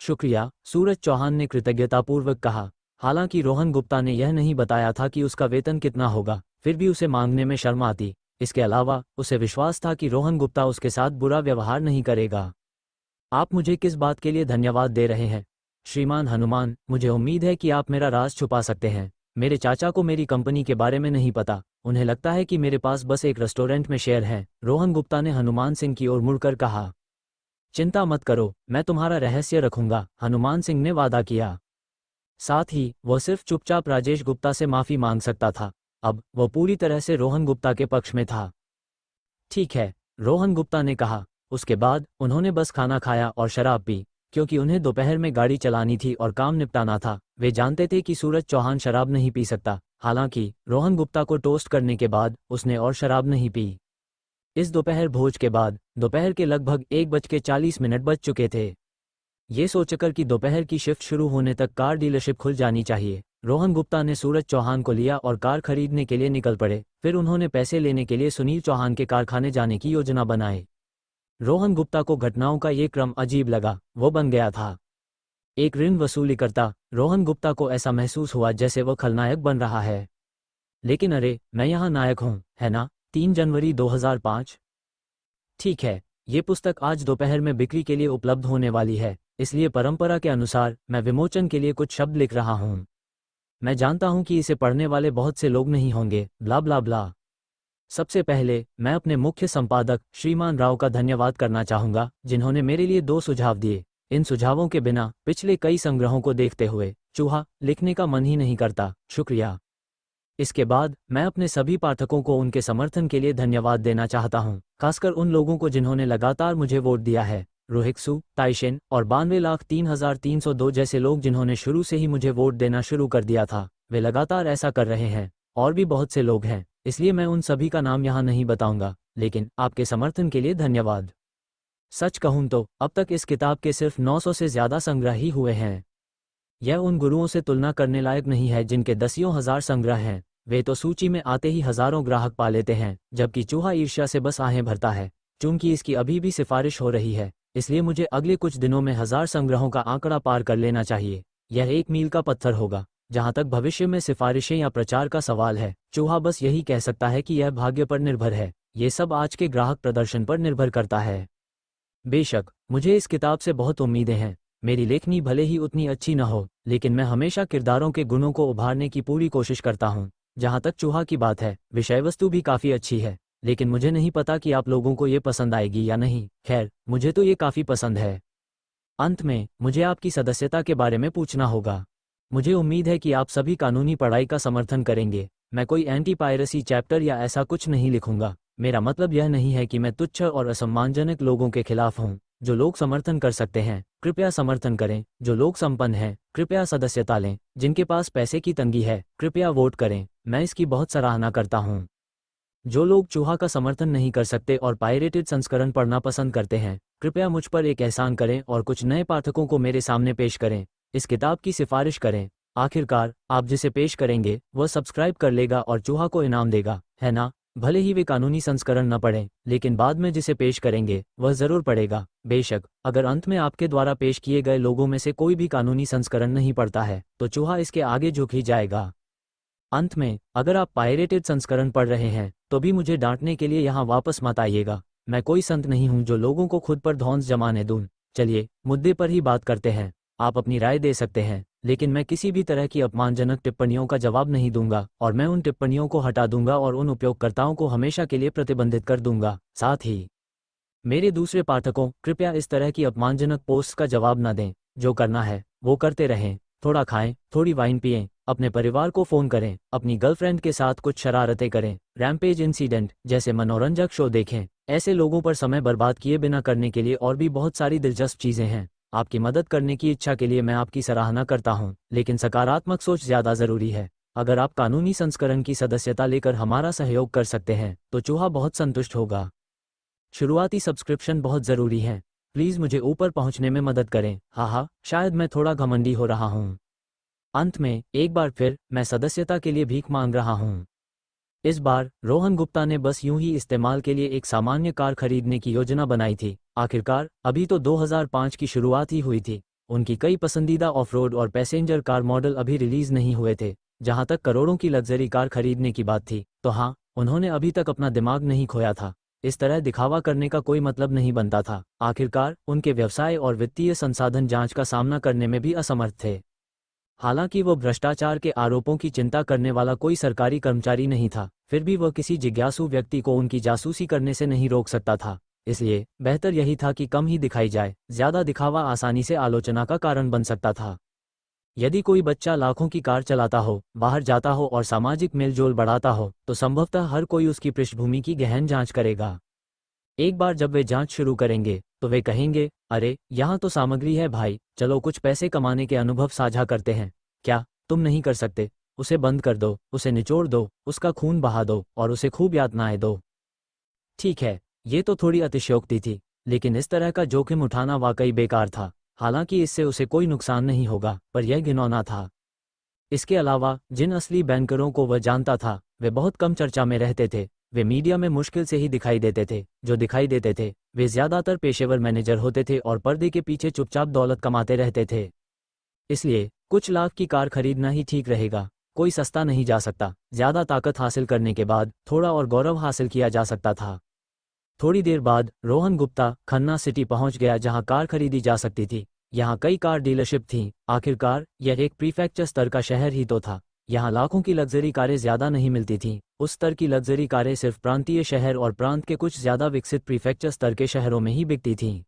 शुक्रिया, सूरज चौहान ने कृतज्ञतापूर्वक कहा। हालांकि रोहन गुप्ता ने यह नहीं बताया था कि उसका वेतन कितना होगा, फिर भी उसे मांगने में शर्म आती। इसके अलावा उसे विश्वास था कि रोहन गुप्ता उसके साथ बुरा व्यवहार नहीं करेगा। आप मुझे किस बात के लिए धन्यवाद दे रहे हैं श्रीमान हनुमान? मुझे उम्मीद है कि आप मेरा राज छुपा सकते हैं। मेरे चाचा को मेरी कंपनी के बारे में नहीं पता। उन्हें लगता है कि मेरे पास बस एक रेस्टोरेंट में शेयर है, रोहन गुप्ता ने हनुमान सिंह की ओर मुड़कर कहा। चिंता मत करो, मैं तुम्हारा रहस्य रखूंगा, हनुमान सिंह ने वादा किया। साथ ही वह सिर्फ चुपचाप राजेश गुप्ता से माफी मांग सकता था। अब वह पूरी तरह से रोहन गुप्ता के पक्ष में था। ठीक है, रोहन गुप्ता ने कहा। उसके बाद उन्होंने बस खाना खाया और शराब पी, क्योंकि उन्हें दोपहर में गाड़ी चलानी थी और काम निपटाना था। वे जानते थे कि सूरज चौहान शराब नहीं पी सकता। हालांकि रोहन गुप्ता को टोस्ट करने के बाद उसने और शराब नहीं पी। इस दोपहर भोज के बाद दोपहर के लगभग 1:40 बज चुके थे। ये सोचकर कि दोपहर की शिफ्ट शुरू होने तक कार डीलरशिप खुल जानी चाहिए, रोहन गुप्ता ने सूरज चौहान को लिया और कार खरीदने के लिए निकल पड़े। फिर उन्होंने पैसे लेने के लिए सुनील चौहान के कारखाने जाने की योजना बनाई। रोहन गुप्ता को घटनाओं का ये क्रम अजीब लगा। वो बन गया था एक ऋण वसूली करता। रोहन गुप्ता को ऐसा महसूस हुआ जैसे वह खलनायक बन रहा है। लेकिन अरे, मैं यहाँ नायक हूँ, है ना? 3 जनवरी 2005। ठीक है, ये पुस्तक आज दोपहर में बिक्री के लिए उपलब्ध होने वाली है, इसलिए परंपरा के अनुसार मैं विमोचन के लिए कुछ शब्द लिख रहा हूँ। मैं जानता हूँ कि इसे पढ़ने वाले बहुत से लोग नहीं होंगे, ब्ला ब्ला ब्ला। सबसे पहले मैं अपने मुख्य संपादक श्रीमान राव का धन्यवाद करना चाहूँगा, जिन्होंने मेरे लिए 2 सुझाव दिए। इन सुझावों के बिना पिछले कई संग्रहों को देखते हुए चूहा लिखने का मन ही नहीं करता। शुक्रिया। इसके बाद मैं अपने सभी पाठकों को उनके समर्थन के लिए धन्यवाद देना चाहता हूं, खासकर उन लोगों को जिन्होंने लगातार मुझे वोट दिया है। रोहिक्सु, ताइशेन और 92,03,302 जैसे लोग जिन्होंने शुरू से ही मुझे वोट देना शुरू कर दिया था, वे लगातार ऐसा कर रहे हैं। और भी बहुत से लोग हैं, इसलिए मैं उन सभी का नाम यहाँ नहीं बताऊंगा, लेकिन आपके समर्थन के लिए धन्यवाद। सच कहूँ तो अब तक इस किताब के सिर्फ 900 से ज़्यादा संग्रह ही हुए हैं। यह उन गुरुओं से तुलना करने लायक नहीं है जिनके दसियों हजार संग्रह हैं। वे तो सूची में आते ही हजारों ग्राहक पा लेते हैं, जबकि चूहा ईर्ष्या से बस आहें भरता है। चूंकि इसकी अभी भी सिफारिश हो रही है, इसलिए मुझे अगले कुछ दिनों में 1000 संग्रहों का आंकड़ा पार कर लेना चाहिए। यह एक मील का पत्थर होगा। जहां तक भविष्य में सिफारिशें या प्रचार का सवाल है, चूहा बस यही कह सकता है कि यह भाग्य पर निर्भर है। ये सब आज के ग्राहक प्रदर्शन पर निर्भर करता है। बेशक मुझे इस किताब से बहुत उम्मीदें हैं। मेरी लेखनी भले ही उतनी अच्छी न हो, लेकिन मैं हमेशा किरदारों के गुणों को उभारने की पूरी कोशिश करता हूँ। जहाँ तक चूहा की बात है, विषय वस्तु भी काफ़ी अच्छी है, लेकिन मुझे नहीं पता कि आप लोगों को ये पसंद आएगी या नहीं। खैर, मुझे तो ये काफ़ी पसंद है। अंत में मुझे आपकी सदस्यता के बारे में पूछना होगा। मुझे उम्मीद है कि आप सभी कानूनी पढ़ाई का समर्थन करेंगे। मैं कोई एंटी पायरेसी चैप्टर या ऐसा कुछ नहीं लिखूंगा। मेरा मतलब यह नहीं है कि मैं तुच्छ और असम्मानजनक लोगों के खिलाफ हूँ। जो लोग समर्थन कर सकते हैं, कृपया समर्थन करें। जो लोग संपन्न हैं, कृपया सदस्यता लें। जिनके पास पैसे की तंगी है, कृपया वोट करें। मैं इसकी बहुत सराहना करता हूँ। जो लोग चूहा का समर्थन नहीं कर सकते और पायरेटेड संस्करण पढ़ना पसंद करते हैं, कृपया मुझ पर एक एहसान करें और कुछ नए पाठकों को मेरे सामने पेश करें। इस किताब की सिफारिश करें। आखिरकार आप जिसे पेश करेंगे वह सब्सक्राइब कर लेगा और चूहा को इनाम देगा, है ना? भले ही वे कानूनी संस्करण न पढ़ें, लेकिन बाद में जिसे पेश करेंगे वह जरूर पढ़ेगा। बेशक अगर अंत में आपके द्वारा पेश किए गए लोगों में से कोई भी कानूनी संस्करण नहीं पढ़ता है, तो चूहा इसके आगे झुक ही जाएगा। अंत में अगर आप पायरेटेड संस्करण पढ़ रहे हैं, तो भी मुझे डांटने के लिए यहाँ वापस मत आइएगा। मैं कोई संत नहीं हूँ जो लोगों को खुद पर धौंस जमाने दूं। चलिए मुद्दे पर ही बात करते हैं। आप अपनी राय दे सकते हैं, लेकिन मैं किसी भी तरह की अपमानजनक टिप्पणियों का जवाब नहीं दूंगा और मैं उन टिप्पणियों को हटा दूंगा और उन उपयोगकर्ताओं को हमेशा के लिए प्रतिबंधित कर दूंगा। साथ ही मेरे दूसरे पाठकों, कृपया इस तरह की अपमानजनक पोस्ट्स का जवाब न दें। जो करना है वो करते रहें। थोड़ा खाएं, थोड़ी वाइन पिएं, अपने परिवार को फ़ोन करें, अपनी गर्लफ्रेंड के साथ कुछ शरारतें करें, रैम्पेज इंसिडेंट जैसे मनोरंजक शो देखें। ऐसे लोगों पर समय बर्बाद किए बिना करने के लिए और भी बहुत सारी दिलचस्प चीज़ें हैं। आपकी मदद करने की इच्छा के लिए मैं आपकी सराहना करता हूं, लेकिन सकारात्मक सोच ज़्यादा ज़रूरी है। अगर आप कानूनी संस्करण की सदस्यता लेकर हमारा सहयोग कर सकते हैं तो चूहा बहुत संतुष्ट होगा। शुरुआती सब्सक्रिप्शन बहुत ज़रूरी है। प्लीज़ मुझे ऊपर पहुंचने में मदद करें। हाहा, शायद मैं थोड़ा घमंडी हो रहा हूं। अंत में एक बार फिर मैं सदस्यता के लिए भीख मांग रहा हूं। इस बार रोहन गुप्ता ने बस यूं ही इस्तेमाल के लिए एक सामान्य कार खरीदने की योजना बनाई थी। आखिरकार अभी तो 2005 की शुरुआत ही हुई थी। उनकी कई पसंदीदा ऑफ-रोड और पैसेंजर कार मॉडल अभी रिलीज नहीं हुए थे। जहां तक करोड़ों की लग्जरी कार खरीदने की बात थी, तो हाँ, उन्होंने अभी तक अपना दिमाग नहीं खोया था। इस तरह दिखावा करने का कोई मतलब नहीं बनता था। आखिरकार उनके व्यवसाय और वित्तीय संसाधन जांच का सामना करने में भी असमर्थ थे। हालांकि वो भ्रष्टाचार के आरोपों की चिंता करने वाला कोई सरकारी कर्मचारी नहीं था, फिर भी वह किसी जिज्ञासु व्यक्ति को उनकी जासूसी करने से नहीं रोक सकता था। इसलिए बेहतर यही था कि कम ही दिखाई जाए। ज्यादा दिखावा आसानी से आलोचना का कारण बन सकता था। यदि कोई बच्चा लाखों की कार चलाता हो, बाहर जाता हो और सामाजिक मेलजोल बढ़ाता हो, तो संभवतः हर कोई उसकी पृष्ठभूमि की गहन जांच करेगा। एक बार जब वे जांच शुरू करेंगे तो वे कहेंगे, अरे यहाँ तो सामग्री है भाई, चलो कुछ पैसे कमाने के अनुभव साझा करते हैं। क्या तुम नहीं कर सकते? उसे बंद कर दो, उसे निचोड़ दो, उसका खून बहा दो और उसे खूब यातनाएं दो। ठीक है, ये तो थोड़ी अतिशयोक्ति थी, लेकिन इस तरह का जोखिम उठाना वाकई बेकार था। हालांकि इससे उसे कोई नुकसान नहीं होगा, पर यह घिनौना था। इसके अलावा जिन असली बैंकरों को वह जानता था वे बहुत कम चर्चा में रहते थे। वे मीडिया में मुश्किल से ही दिखाई देते थे। जो दिखाई देते थे वे ज्यादातर पेशेवर मैनेजर होते थे और पर्दे के पीछे चुपचाप दौलत कमाते रहते थे। इसलिए कुछ लाख की कार खरीदना ही ठीक रहेगा। कोई सस्ता नहीं जा सकता। ज्यादा ताकत हासिल करने के बाद थोड़ा और गौरव हासिल किया जा सकता था। थोड़ी देर बाद रोहन गुप्ता खन्ना सिटी पहुंच गया जहां कार खरीदी जा सकती थी। यहाँ कई कार डीलरशिप थीं। आखिरकार यह एक प्रीफेक्चर स्तर का शहर ही तो था। यहाँ लाखों की लग्जरी कारें ज्यादा नहीं मिलती थीं। उस स्तर की लग्जरी कारें सिर्फ प्रांतीय शहर और प्रांत के कुछ ज्यादा विकसित प्रीफेक्चर स्तर के शहरों में ही बिकती थीं।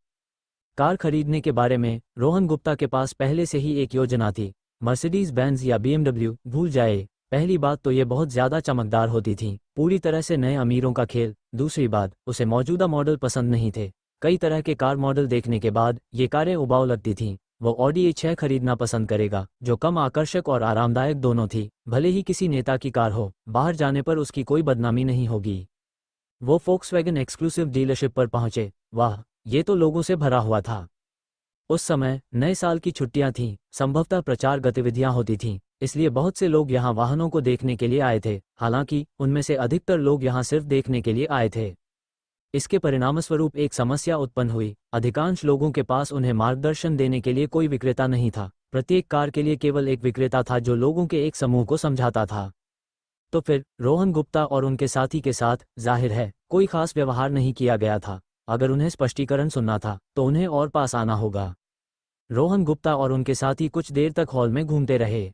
कार खरीदने के बारे में रोहन गुप्ता के पास पहले से ही एक योजना थी। मर्सिडीज बेंज या BMW भूल जाए। पहली बात तो ये बहुत ज्यादा चमकदार होती थीं, पूरी तरह से नए अमीरों का खेल। दूसरी बात, उसे मौजूदा मॉडल पसंद नहीं थे। कई तरह के कार मॉडल देखने के बाद ये कारें उबाऊ लगती थीं। वो ऑडी A6 खरीदना पसंद करेगा, जो कम आकर्षक और आरामदायक दोनों थी। भले ही किसी नेता की कार हो, बाहर जाने पर उसकी कोई बदनामी नहीं होगी। वो फोक्सवैगन एक्सक्लूसिव डीलरशिप पर पहुंचे। वाह, ये तो लोगों से भरा हुआ था। उस समय नए साल की छुट्टियां थीं, संभवतः प्रचार गतिविधियां होती थीं, इसलिए बहुत से लोग यहां वाहनों को देखने के लिए आए थे। हालांकि उनमें से अधिकतर लोग यहां सिर्फ देखने के लिए आए थे। इसके परिणामस्वरूप एक समस्या उत्पन्न हुई। अधिकांश लोगों के पास उन्हें मार्गदर्शन देने के लिए कोई विक्रेता नहीं था। प्रत्येक कार के लिए केवल एक विक्रेता था जो लोगों के एक समूह को समझाता था। तो फिर रोहन गुप्ता और उनके साथी के साथ जाहिर है कोई खास व्यवहार नहीं किया गया था। अगर उन्हें स्पष्टीकरण सुनना था तो उन्हें और पास आना होगा। रोहन गुप्ता और उनके साथी कुछ देर तक हॉल में घूमते रहे।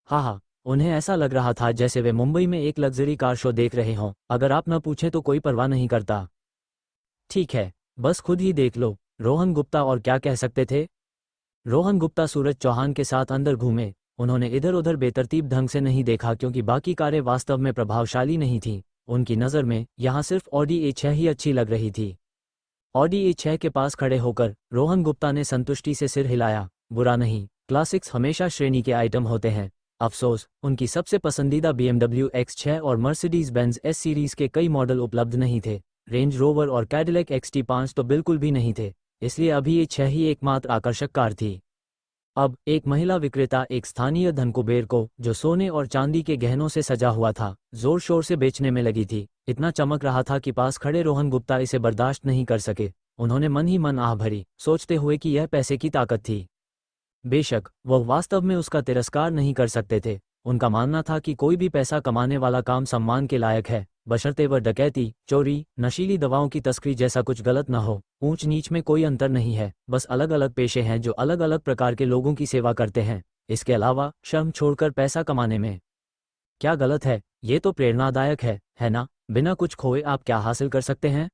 हाँ, उन्हें ऐसा लग रहा था जैसे वे मुंबई में एक लग्जरी कार शो देख रहे हों। अगर आप न पूछें तो कोई परवाह नहीं करता। ठीक है, बस खुद ही देख लो। रोहन गुप्ता और क्या कह सकते थे? रोहन गुप्ता सूरज चौहान के साथ अंदर घूमे। उन्होंने इधर उधर बेतरतीब ढंग से नहीं देखा क्योंकि बाकी कारें वास्तव में प्रभावशाली नहीं थीं। उनकी नज़र में यहाँ सिर्फ ऑडी A6 ही अच्छी लग रही थी। ऑडी A6 के पास खड़े होकर रोहन गुप्ता ने संतुष्टि से सिर हिलाया। बुरा नहीं, क्लासिक्स हमेशा श्रेणी के आइटम होते हैं। अफसोस, उनकी सबसे पसंदीदा BMW X6 और मर्सिडीज बेंज S सीरीज के कई मॉडल उपलब्ध नहीं थे। रेंज रोवर और कैडिलैक XT5 तो बिल्कुल भी नहीं थे। इसलिए अभी A6 ही एकमात्र आकर्षक कार थी। अब एक महिला विक्रेता एक स्थानीय धनकुबेर को, जो सोने और चांदी के गहनों से सजा हुआ था, जोर शोर से बेचने में लगी थी। इतना चमक रहा था कि पास खड़े रोहन गुप्ता इसे बर्दाश्त नहीं कर सके। उन्होंने मन ही मन आह भरी, सोचते हुए कि यह पैसे की ताकत थी। बेशक वह वास्तव में उसका तिरस्कार नहीं कर सकते थे। उनका मानना था कि कोई भी पैसा कमाने वाला काम सम्मान के लायक है, बशर्ते वह डकैती, चोरी, नशीली दवाओं की तस्करी जैसा कुछ गलत न हो। ऊंच नीच में कोई अंतर नहीं है, बस अलग अलग पेशे हैं जो अलग अलग प्रकार के लोगों की सेवा करते हैं। इसके अलावा शर्म छोड़कर पैसा कमाने में क्या गलत है? ये तो प्रेरणादायक है ना? बिना कुछ खोए आप क्या हासिल कर सकते हैं?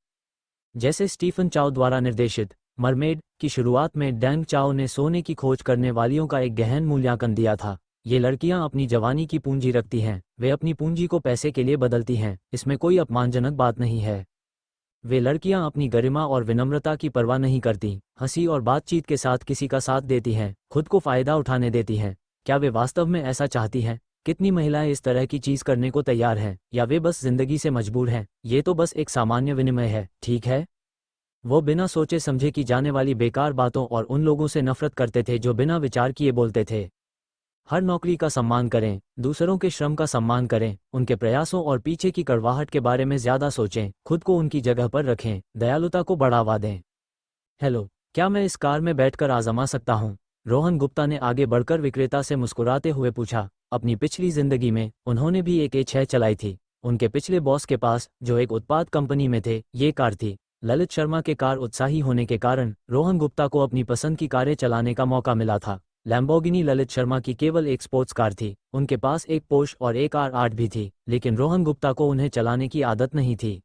जैसे स्टीफन चाओ द्वारा निर्देशित मरमेड की शुरुआत में डैंग चाओ ने सोने की खोज करने वालियों का एक गहन मूल्यांकन दिया था। ये लड़कियां अपनी जवानी की पूंजी रखती हैं, वे अपनी पूंजी को पैसे के लिए बदलती हैं, इसमें कोई अपमानजनक बात नहीं है। वे लड़कियां अपनी गरिमा और विनम्रता की परवाह नहीं करती, हंसी और बातचीत के साथ किसी का साथ देती हैं, खुद को फायदा उठाने देती हैं। क्या वे वास्तव में ऐसा चाहती हैं? कितनी महिलाएं इस तरह की चीज करने को तैयार हैं, या वे बस जिंदगी से मजबूर हैं? ये तो बस एक सामान्य विनिमय है, ठीक है। वो बिना सोचे समझे की जाने वाली बेकार बातों और उन लोगों से नफरत करते थे जो बिना विचार किए बोलते थे। हर नौकरी का सम्मान करें, दूसरों के श्रम का सम्मान करें, उनके प्रयासों और पीछे की कड़वाहट के बारे में ज्यादा सोचें, खुद को उनकी जगह पर रखें, दयालुता को बढ़ावा दें। हेलो, क्या मैं इस कार में बैठकर आजमा सकता हूँ? रोहन गुप्ता ने आगे बढ़कर विक्रेता से मुस्कुराते हुए पूछा। अपनी पिछली जिंदगी में उन्होंने भी एक A6 चलाई थी। उनके पिछले बॉस के पास, जो एक उत्पाद कंपनी में थे, ये कार थी। ललित शर्मा के कार उत्साही होने के कारण रोहन गुप्ता को अपनी पसंद की कारें चलाने का मौका मिला था। लैम्बोर्गिनी ललित शर्मा की केवल एक स्पोर्ट्स कार थी। उनके पास एक पोर्श और एक R8 भी थी, लेकिन रोहन गुप्ता को उन्हें चलाने की आदत नहीं थी।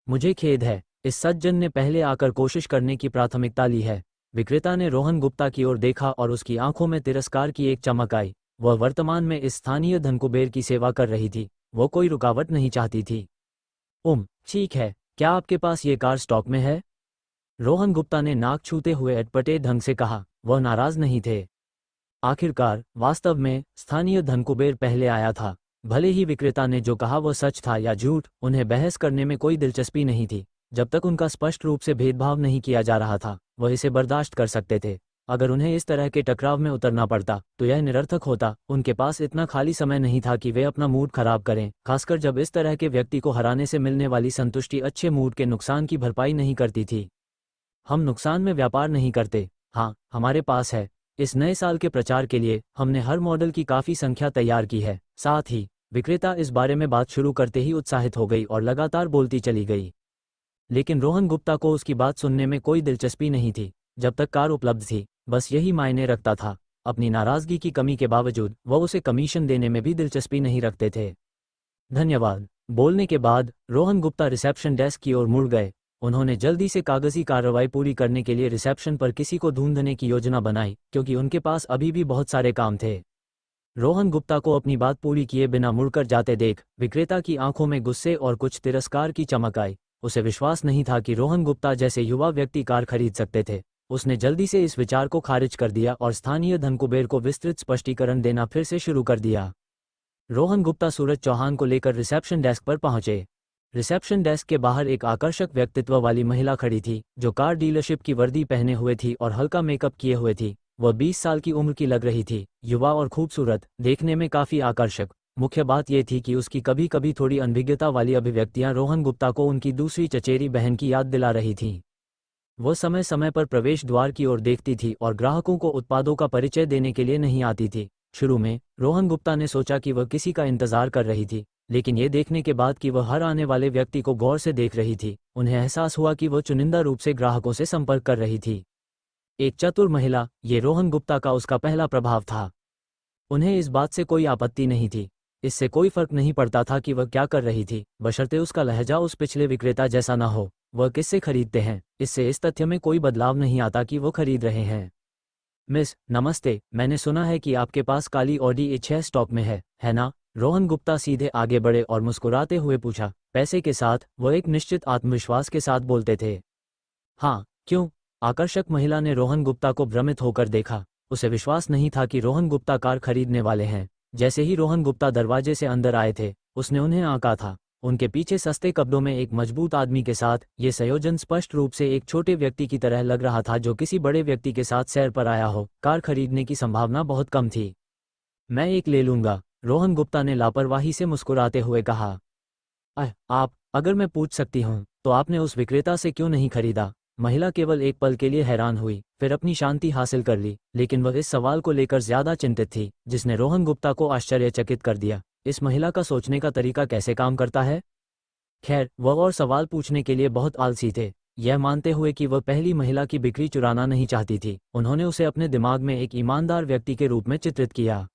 मुझे खेद है, इस सज्जन ने पहले आकर कोशिश करने की प्राथमिकता ली है। विक्रेता ने रोहन गुप्ता की ओर देखा और उसकी आंखों में तिरस्कार की एक चमक आई। वह वर्तमान में इस स्थानीय धनकुबेर की सेवा कर रही थी, वो कोई रुकावट नहीं चाहती थी। ठीक है, क्या आपके पास ये कार स्टॉक में है? रोहन गुप्ता ने नाक छूते हुए अटपटे ढंग से कहा। वह नाराज नहीं थे। आखिरकार, वास्तव में, स्थानीय धनकुबेर पहले आया था। भले ही विक्रेता ने जो कहा वह सच था या झूठ, उन्हें बहस करने में कोई दिलचस्पी नहीं थी। जब तक उनका स्पष्ट रूप से भेदभाव नहीं किया जा रहा था, वह इसे बर्दाश्त कर सकते थे। अगर उन्हें इस तरह के टकराव में उतरना पड़ता, तो यह निरर्थक होता। उनके पास इतना खाली समय नहीं था कि वे अपना मूड खराब करें, खासकर जब इस तरह के व्यक्ति को हराने से मिलने वाली संतुष्टि अच्छे मूड के नुकसान की भरपाई नहीं करती थी। हम नुकसान में व्यापार नहीं करते। हाँ, हमारे पास है। इस नए साल के प्रचार के लिए हमने हर मॉडल की काफ़ी संख्या तैयार की है। साथ ही, विक्रेता इस बारे में बात शुरू करते ही उत्साहित हो गई और लगातार बोलती चली गई। लेकिन रोहन गुप्ता को उसकी बात सुनने में कोई दिलचस्पी नहीं थी। जब तक कार उपलब्ध थी, बस यही मायने रखता था। अपनी नाराजगी की कमी के बावजूद वह उसे कमीशन देने में भी दिलचस्पी नहीं रखते थे। धन्यवाद बोलने के बाद रोहन गुप्ता रिसेप्शन डेस्क की ओर मुड़ गए। उन्होंने जल्दी से कागजी कार्रवाई पूरी करने के लिए रिसेप्शन पर किसी को ढूंढने की योजना बनाई, क्योंकि उनके पास अभी भी बहुत सारे काम थे। रोहन गुप्ता को अपनी बात पूरी किए बिना मुड़कर जाते देख विक्रेता की आंखों में गुस्से और कुछ तिरस्कार की चमक आई। उसे विश्वास नहीं था कि रोहन गुप्ता जैसे युवा व्यक्ति कार खरीद सकते थे। उसने जल्दी से इस विचार को खारिज कर दिया और स्थानीय धनकुबेर को विस्तृत स्पष्टीकरण देना फिर से शुरू कर दिया। रोहन गुप्ता सूरज चौहान को लेकर रिसेप्शन डेस्क पर पहुंचे। रिसेप्शन डेस्क के बाहर एक आकर्षक व्यक्तित्व वाली महिला खड़ी थी, जो कार डीलरशिप की वर्दी पहने हुए थी और हल्का मेकअप किए हुए थी। वह 20 साल की उम्र की लग रही थी, युवा और खूबसूरत, देखने में काफी आकर्षक। मुख्य बात यह थी कि उसकी कभी कभी थोड़ी अनभिज्ञता वाली अभिव्यक्तियां रोहन गुप्ता को उनकी दूसरी चचेरी बहन की याद दिला रही थीं। वह समय समय पर प्रवेश द्वार की ओर देखती थी और ग्राहकों को उत्पादों का परिचय देने के लिए नहीं आती थी। शुरू में रोहन गुप्ता ने सोचा कि वह किसी का इंतजार कर रही थी, लेकिन ये देखने के बाद कि वह हर आने वाले व्यक्ति को गौर से देख रही थी, उन्हें एहसास हुआ कि वह चुनिंदा रूप से ग्राहकों से संपर्क कर रही थी। एक चतुर महिला, ये रोहन गुप्ता का उसका पहला प्रभाव था। उन्हें इस बात से कोई आपत्ति नहीं थी। इससे कोई फर्क नहीं पड़ता था कि वह क्या कर रही थी, बशर्ते उसका लहजा उस पिछले विक्रेता जैसा न हो। वह किससे खरीदते हैं, इससे इस तथ्य में कोई बदलाव नहीं आता कि वो खरीद रहे हैं। मिस, नमस्ते, मैंने सुना है कि आपके पास काली ऑडी A6 स्टॉक में है ना? रोहन गुप्ता सीधे आगे बढ़े और मुस्कुराते हुए पूछा। पैसे के साथ वह एक निश्चित आत्मविश्वास के साथ बोलते थे। हाँ, क्यों? आकर्षक महिला ने रोहन गुप्ता को भ्रमित होकर देखा। उसे विश्वास नहीं था कि रोहन गुप्ता कार खरीदने वाले हैं। जैसे ही रोहन गुप्ता दरवाजे से अंदर आए थे, उसने उन्हें आंका था। उनके पीछे सस्ते कपड़ों में एक मजबूत आदमी के साथ ये संयोजन स्पष्ट रूप से एक छोटे व्यक्ति की तरह लग रहा था जो किसी बड़े व्यक्ति के साथ सैर पर आया हो। कार खरीदने की संभावना बहुत कम थी। मैं एक ले लूंगा, रोहन गुप्ता ने लापरवाही से मुस्कुराते हुए कहा। आप, अगर मैं पूछ सकती हूँ, तो आपने उस विक्रेता से क्यों नहीं खरीदा? महिला केवल एक पल के लिए हैरान हुई, फिर अपनी शांति हासिल कर ली, लेकिन वह इस सवाल को लेकर ज्यादा चिंतित थी, जिसने रोहन गुप्ता को आश्चर्यचकित कर दिया। इस महिला का सोचने का तरीका कैसे काम करता है? खैर, वह और सवाल पूछने के लिए बहुत आलसी थे। यह मानते हुए कि वह पहली महिला की बिक्री चुराना नहीं चाहती थी, उन्होंने उसे अपने दिमाग में एक ईमानदार व्यक्ति के रूप में चित्रित किया।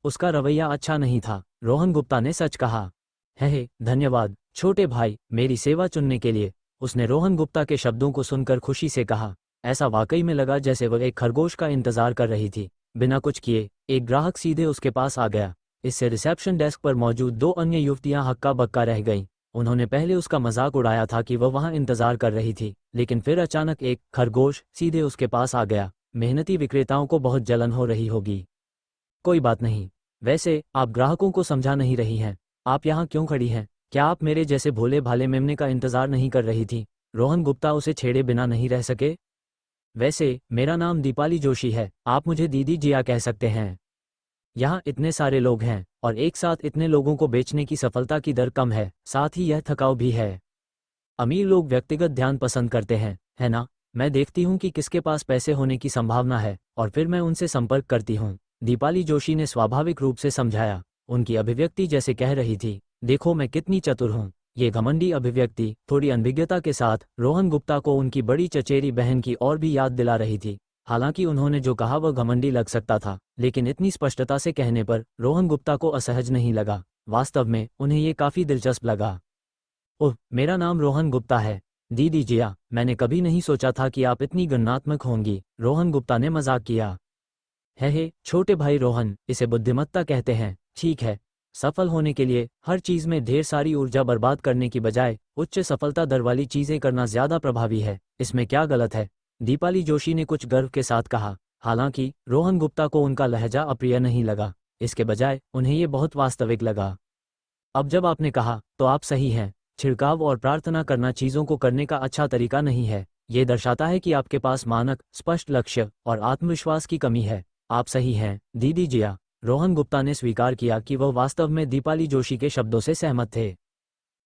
उसका रवैया अच्छा नहीं था, रोहन गुप्ता ने सच कहा। धन्यवाद छोटे भाई, मेरी सेवा चुनने के लिए। उसने रोहन गुप्ता के शब्दों को सुनकर खुशी से कहा। ऐसा वाकई में लगा जैसे वह एक खरगोश का इंतजार कर रही थी। बिना कुछ किए एक ग्राहक सीधे उसके पास आ गया। इससे रिसेप्शन डेस्क पर मौजूद 2 अन्य युवतियां हक्का बक्का रह गईं। उन्होंने पहले उसका मजाक उड़ाया था कि वह वहां इंतजार कर रही थी, लेकिन फिर अचानक एक खरगोश सीधे उसके पास आ गया। मेहनती विक्रेताओं को बहुत जलन हो रही होगी। कोई बात नहीं। वैसे आप ग्राहकों को समझा नहीं रही हैं। आप यहाँ क्यों खड़ी हैं? क्या आप मेरे जैसे भोले भाले मेमने का इंतजार नहीं कर रही थी? रोहन गुप्ता उसे छेड़े बिना नहीं रह सके। वैसे मेरा नाम दीपाली जोशी है, आप मुझे दीदी जिया कह सकते हैं। यहाँ इतने सारे लोग हैं और एक साथ इतने लोगों को बेचने की सफलता की दर कम है, साथ ही यह थकाऊ भी है। अमीर लोग व्यक्तिगत ध्यान पसंद करते हैं, है ना? मैं देखती हूँ कि किसके पास पैसे होने की संभावना है और फिर मैं उनसे संपर्क करती हूँ, दीपाली जोशी ने स्वाभाविक रूप से समझाया। उनकी अभिव्यक्ति जैसे कह रही थी, देखो मैं कितनी चतुर हूँ। ये घमंडी अभिव्यक्ति थोड़ी अनभिज्ञता के साथ रोहन गुप्ता को उनकी बड़ी चचेरी बहन की और भी याद दिला रही थी। हालांकि उन्होंने जो कहा वह घमंडी लग सकता था, लेकिन इतनी स्पष्टता से कहने पर रोहन गुप्ता को असहज नहीं लगा। वास्तव में उन्हें ये काफी दिलचस्प लगा। ओह, मेरा नाम रोहन गुप्ता है दीदी जिया। मैंने कभी नहीं सोचा था कि आप इतनी गणनात्मक होंगी, रोहन गुप्ता ने मजाक किया। हे छोटे भाई रोहन, इसे बुद्धिमत्ता कहते हैं। ठीक है, सफल होने के लिए हर चीज में ढेर सारी ऊर्जा बर्बाद करने की बजाय उच्च सफलता दर वाली चीजें करना ज्यादा प्रभावी है। इसमें क्या गलत है? दीपाली जोशी ने कुछ गर्व के साथ कहा। हालांकि रोहन गुप्ता को उनका लहजा अप्रिय नहीं लगा, इसके बजाय उन्हें ये बहुत वास्तविक लगा। अब जब आपने कहा तो आप सही हैं। छिड़काव और प्रार्थना करना चीजों को करने का अच्छा तरीका नहीं है। ये दर्शाता है कि आपके पास मानक, स्पष्ट लक्ष्य और आत्मविश्वास की कमी है। आप सही हैं दीदी जिया। रोहन गुप्ता ने स्वीकार किया कि वह वास्तव में दीपाली जोशी के शब्दों से सहमत थे।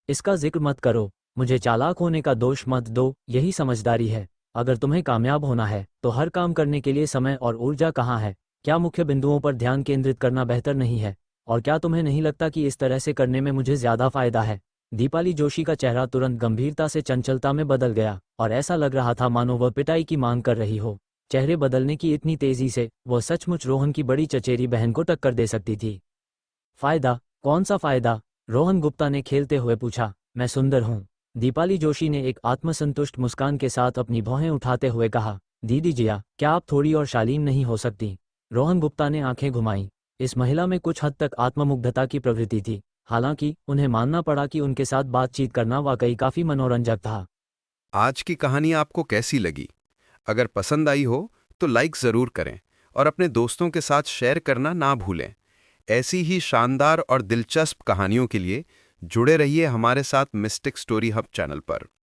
इसका जिक्र मत करो, मुझे चालाक होने का दोष मत दो, यही समझदारी है। अगर तुम्हें कामयाब होना है तो हर काम करने के लिए समय और ऊर्जा कहाँ है? क्या मुख्य बिंदुओं पर ध्यान केंद्रित करना बेहतर नहीं है? और क्या तुम्हें नहीं लगता कि इस तरह से करने में मुझे ज्यादा फायदा है? दीपाली जोशी का चेहरा तुरंत गंभीरता से चंचलता में बदल गया और ऐसा लग रहा था मानो वह पिटाई की मांग कर रही हो। चेहरे बदलने की इतनी तेजी से वह सचमुच रोहन की बड़ी चचेरी बहन को टक्कर दे सकती थी। फायदा? कौन सा फायदा? रोहन गुप्ता ने खेलते हुए पूछा। मैं सुंदर हूँ, दीपाली जोशी ने एक आत्मसंतुष्ट मुस्कान के साथ अपनी भौहें उठाते हुए कहा। दीदी जिया, क्या आप थोड़ी और शालीन नहीं हो सकती? रोहन गुप्ता ने आंखें घुमाई। इस महिला में कुछ हद तक आत्ममुग्धता की प्रवृत्ति थी। हालांकि उन्हें मानना पड़ा कि उनके साथ बातचीत करना वाकई काफी मनोरंजक था। आज की कहानी आपको कैसी लगी? अगर पसंद आई हो तो लाइक जरूर करें और अपने दोस्तों के साथ शेयर करना ना भूलें। ऐसी ही शानदार और दिलचस्प कहानियों के लिए जुड़े रहिए हमारे साथ मिस्टिक स्टोरी हब चैनल पर।